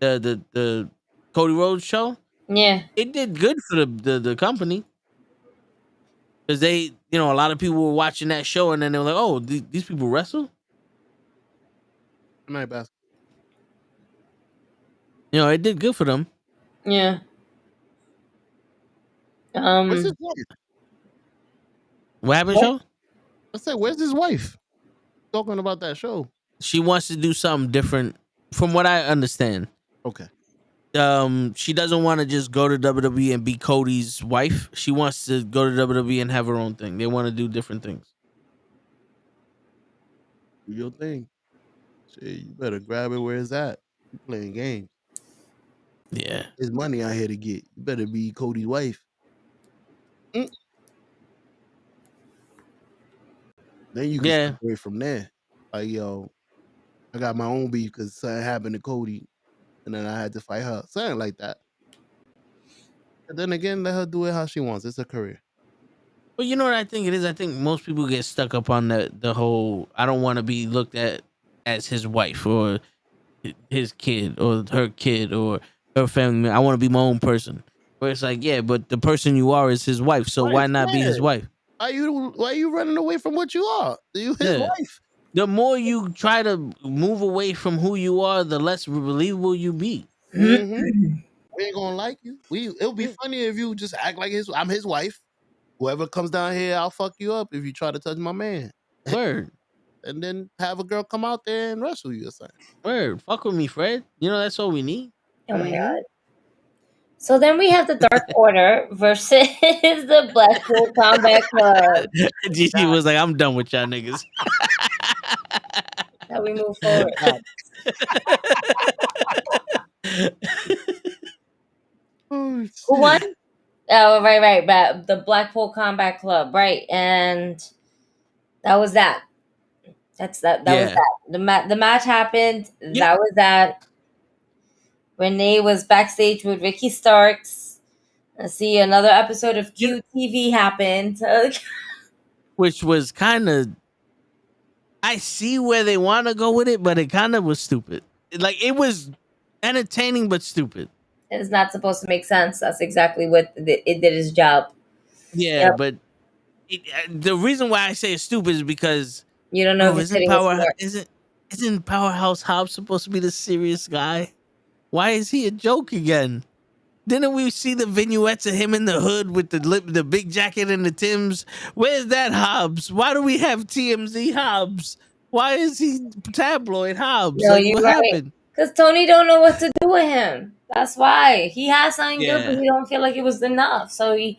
the Cody Rhodes show, Yeah. it did good for the company, because they, a lot of people were watching that show and then they were like, oh, these people wrestle. Night basketball. It did good for them. Yeah. Where's his wife? What happened, What? show? I said, where's his wife? Talking about that show. She wants to do something different, from what I understand. Okay. She doesn't want to just go to WWE and be Cody's wife. She wants to go to WWE and have her own thing. They want to do different things. Do your thing. Shit, you better grab it where it's at. You playing games. Yeah. There's money out here to get. You better be Cody's wife. Then you can separate from there. Like, yo, I got my own beef because something happened to Cody, and then I had to fight her. Something like that. And then again, let her do it how she wants. It's a career. Well, you know what I think it is? I think most people get stuck up on the whole, I don't want to be looked at as his wife or his kid or her kid or her family. I want to be my own person. Where it's like, yeah, but the person you are is his wife. So why not be his wife? Why you running away from what you are? You his wife. The more you try to move away from who you are, the less believable you be. Mm-hmm. We ain't gonna like you. It'll be funny if you just act like I'm his wife. Whoever comes down here, I'll fuck you up if you try to touch my man. Word. And then have a girl come out there and wrestle you or something. Word. Fuck with me, Fred. That's all we need. Oh my god. So then we have the Dark Order versus the Blackpool Combat Club. GG was like, I'm done with y'all niggas. Now we move forward. Who won? Oh, right. But the Blackpool Combat Club, right? And that was that. That was that. The match happened. Yep. That was that. Renee was backstage with Ricky Starks. I see another episode of QTV happened. Which was kind of, I see where they want to go with it, but it kind of was stupid. Like, it was entertaining, but stupid. It's not supposed to make sense. That's exactly what it did its job. Yeah, but the reason why I say it's stupid is because you don't know if isn't Powerhouse Hobbs supposed to be the serious guy? Why is he a joke again? Didn't we see the vignettes of him in the hood with the big jacket and the Timbs? Where's that Hobbs? Why do we have TMZ Hobbs? Why is he tabloid Hobbs? No, what happened? Because Tony don't know what to do with him. That's why. He has something good, but he don't feel like it was enough. So he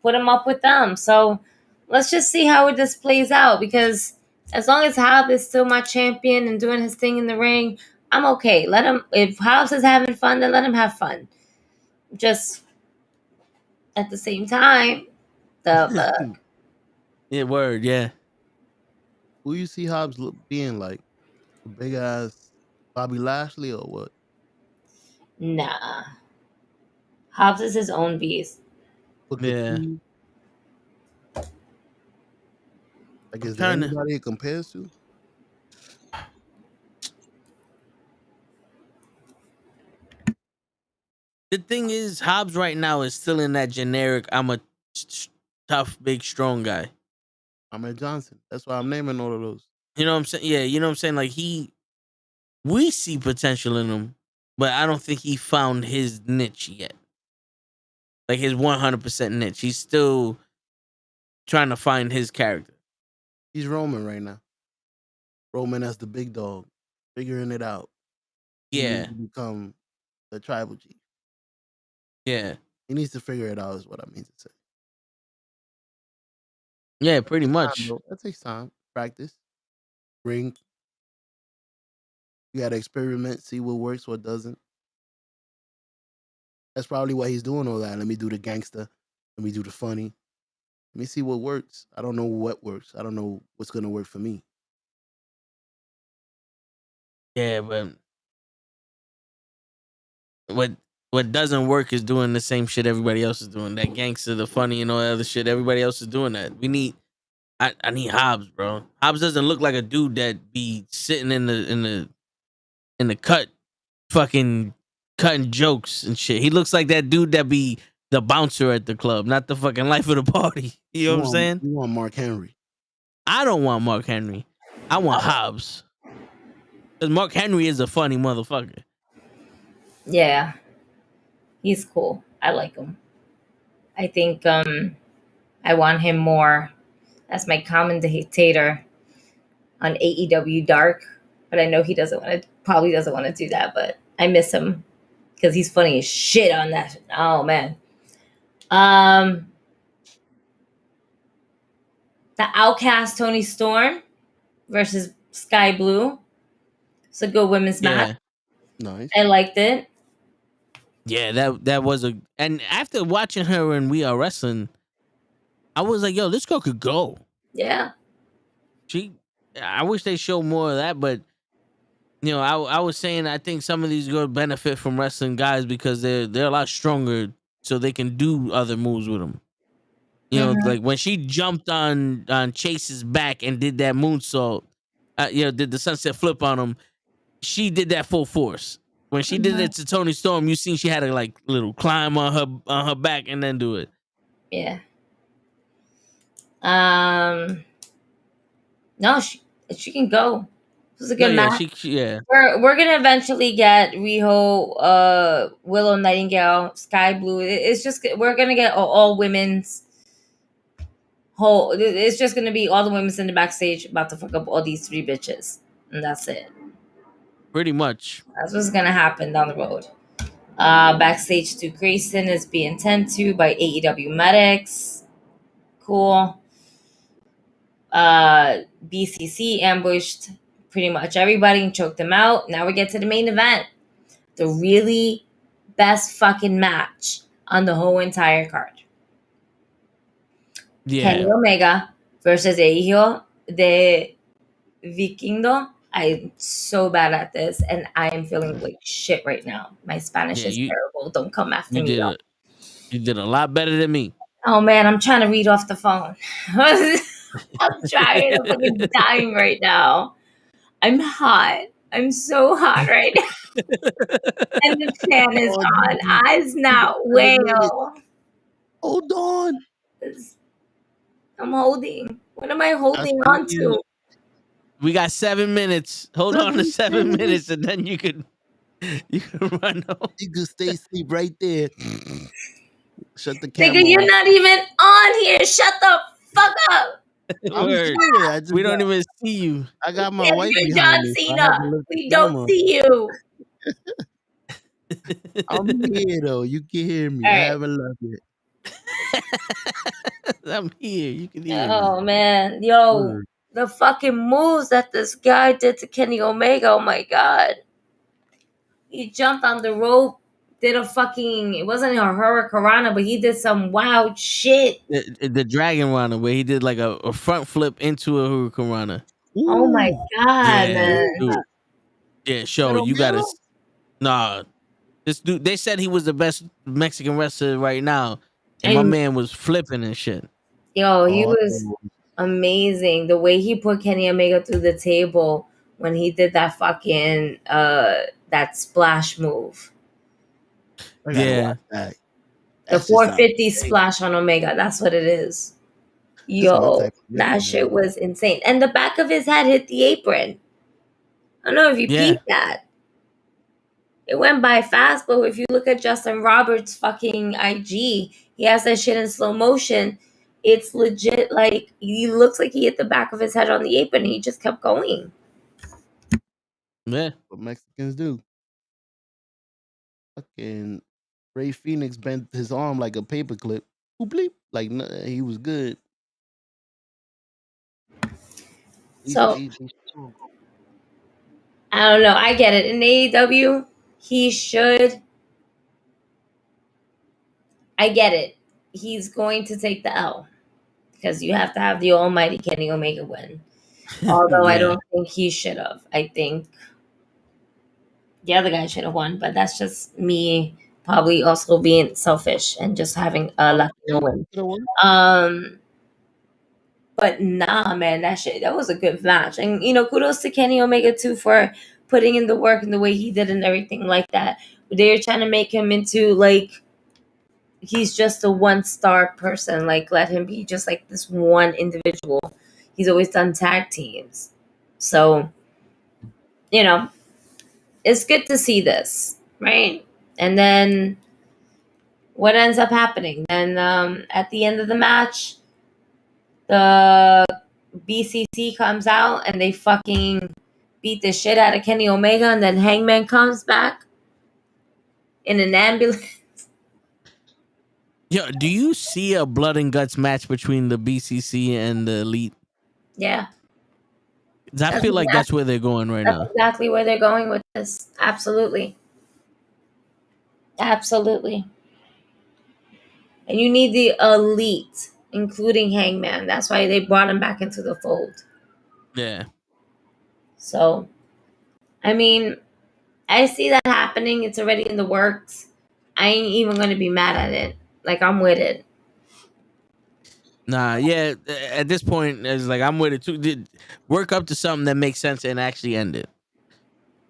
put him up with them. So let's just see how this plays out. Because as long as Hobbs is still my champion and doing his thing in the ring, I'm okay. Let him. If Hobbs is having fun, then let him have fun. Just at the same time, yeah, word, yeah. Who you see Hobbs being like? Big ass Bobby Lashley or what? Nah. Hobbs is his own beast. Booker Yeah. T? Like, I'm is there trying to. anybody it compares to? The thing is, Hobbs right now is still in that generic. I'm a tough, big, strong guy. Ahmed Johnson. That's why I'm naming all of those. You know what I'm saying? Yeah, you know what I'm saying. Like we see potential in him, but I don't think he found his niche yet. Like his 100% niche. He's still trying to find his character. He's Roman right now. Roman as the big dog, figuring it out. He Yeah, needs to become the tribal chief. yeah, He needs to figure it out, is what I mean to say. yeah. Pretty Takes time, much. though. That takes time. Practice. Ring. You got to experiment, see what works, what doesn't. That's probably why he's doing all that. Let me do the gangster. Let me do the funny. Let me see what works. I don't know what works. I don't know what's going to work for me. Yeah, but what doesn't work is doing the same shit everybody else is doing. That gangster, the funny, and all that other shit. Everybody else is doing that. I need Hobbs, bro. Hobbs doesn't look like a dude that be sitting in the cut, fucking cutting jokes and shit. He looks like that dude that be the bouncer at the club, not the fucking life of the party. You know what I'm saying? You want Mark Henry. I don't want Mark Henry. I want Hobbs. Because Mark Henry is a funny motherfucker. Yeah. He's cool. I like him. I think I want him more as my commentator on AEW Dark. But I know he probably doesn't want to do that, but I miss him because he's funny as shit on that. Oh man. The Outcast Tony Storm versus Sky Blue. It's a good women's match. Nice. I liked it. Yeah, that was and after watching her in We Are Wrestling, I was like, yo, this girl could go. Yeah. I wish they showed more of that, but you know, I was saying I think some of these girls benefit from wrestling guys because they're a lot stronger, so they can do other moves with them. You know, like when she jumped on Chase's back and did that moonsault, did the sunset flip on him. She did that full force. When she did it to Tony Storm, you seen she had a like little climb on her back and then do it. Yeah. No, she can go. This is a good match. Yeah. We're gonna eventually get Riho, Willow Nightingale, Sky Blue. It's just we're gonna get all women's whole. It's just gonna be all the women's in the backstage about to fuck up all these three bitches, and that's it. Pretty much. That's what's gonna happen down the road. Backstage to Grayson is being tended to by AEW medics. Cool. BCC ambushed pretty much everybody and choked them out. Now we get to the main event. The really best fucking match on the whole entire card. Yeah. Kenny Omega versus Eijo de Vikingo. I'm so bad at this, and I am feeling like shit right now. My Spanish is terrible. Don't come after me. You did a lot better than me. Oh man, I'm trying to read off the phone. I'm trying. I'm fucking dying right now. I'm hot. I'm so hot right now. And the fan is on. Eyes not whale. Hold on. I'm holding. What am I holding on to? We got 7 minutes. Hold on to 7 minutes, and then you can run home. You can stay asleep right there. Shut the camera. Nigga, you're not even on here. Shut the fuck up. We don't even see you. I got my wife You're behind John me. Cena. We don't see you. I'm here though. You can hear me. All I right. haven't left yet. I'm here. You can hear me. Oh man, yo, the fucking moves that this guy did to Kenny Omega. Oh my god, he jumped on the rope, did a fucking. It wasn't a hurricanrana, but he did some wild shit. The Dragon Rana, where he did like a front flip into a hurricanrana. Oh my god, man. Dude, Yeah, show Little you gotta. Melo? Nah, this dude. They said he was the best Mexican wrestler right now, and my And man was flipping and shit. yo, he Oh, was amazing. The way he put Kenny Omega through the table when he did that fucking that splash move. I gotta Yeah, watch that. The That's just not 450 hey, splash on Omega. That's what it is. this my Yo, type of that nigga, shit man. was insane. And the back of his head hit the apron. I don't know if you yeah. peeped that. It went by fast, but if you look at Justin Roberts' fucking IG, he has that shit in slow motion. It's legit. Like he looks like he hit the back of his head on the apron. And he just kept going. Yeah. What Mexicans do. Fucking Ray Phoenix bent his arm like a paperclip. Boop, bleep. Like he was good. So I don't know. I get it. In AEW, he should. I get it. He's going to take the L because you have to have the almighty Kenny Omega win. Although I Yeah. don't think he should have. I think the other guy should have won, but that's just me probably also being selfish and just having a Latino win. But nah, man, that was a good match. And kudos to Kenny Omega too for putting in the work and the way he did and everything like that. They're trying to make him into like he's just a one-star person. Like let him be just like this one individual. He's always done tag teams. So, it's good to see this, right? And then what ends up happening? Then at the end of the match, the BCC comes out and they fucking beat the shit out of Kenny Omega, and then Hangman comes back in an ambulance. Yo, do you see a blood and guts match between the BCC and the Elite? Yeah, 'Cause I feel like that's where they're going right that's now. exactly where they're going with this. Absolutely. Absolutely. And you need the Elite, including Hangman. That's why they brought him back into the fold. Yeah. So, I mean, I see that happening. It's already in the works. I ain't even going to be mad at it. Like, I'm with it. Nah, yeah. At this point, it's like I'm with it too. Work up to something that makes sense and actually end it.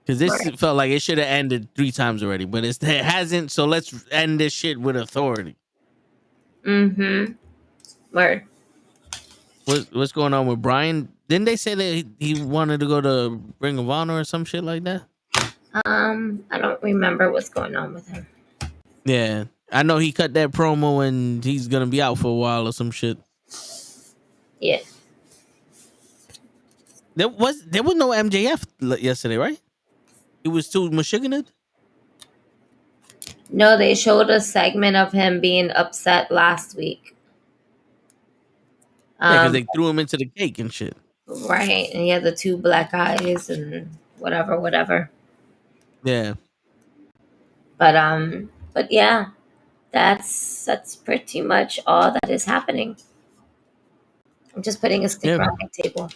Because this Right. felt like it should have ended 3 times already, but it hasn't. So let's end this shit with authority. Mm-hmm. Word. What's going on with Brian? Didn't they say that he wanted to go to Ring of Honor or some shit like that? I don't remember what's going on with him. Yeah, I know he cut that promo and he's gonna be out for a while or some shit. Yeah. There was no MJF yesterday, right? He was too Michigan. No, they showed a segment of him being upset last week. Yeah, because they threw him into the cake and shit. Right, and he had the 2 black eyes and whatever. Yeah. But yeah, that's pretty much all that is happening. I'm just putting a sticker on my table.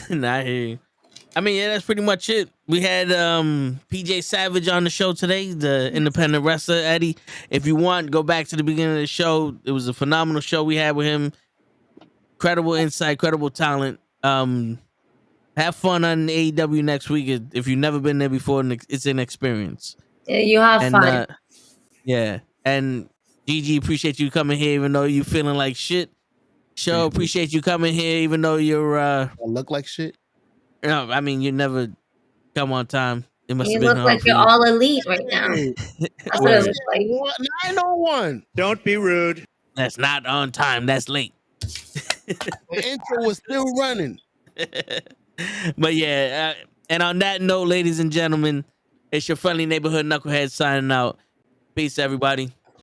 Nah, I hear you. I mean, yeah, that's pretty much it. We had PJ Savage on the show today, the independent wrestler, Eddie. If you want, go back to the beginning of the show. It was a phenomenal show we had with him. Credible insight, credible talent. Have fun on AEW next week. If you've never been there before, it's an experience. Yeah, you have fun. Yeah. And Gigi, appreciate you coming here even though you feeling like shit. Show, appreciate you coming here even though you're I look like shit. No, I mean you never come on time. It must You have been look hard like for you're you. all elite right now. That's what it looks like. 901. Don't be rude. That's not on time. That's late. The intro was still running. But yeah, and on that note, ladies and gentlemen, it's your friendly neighborhood knucklehead signing out. Peace, everybody.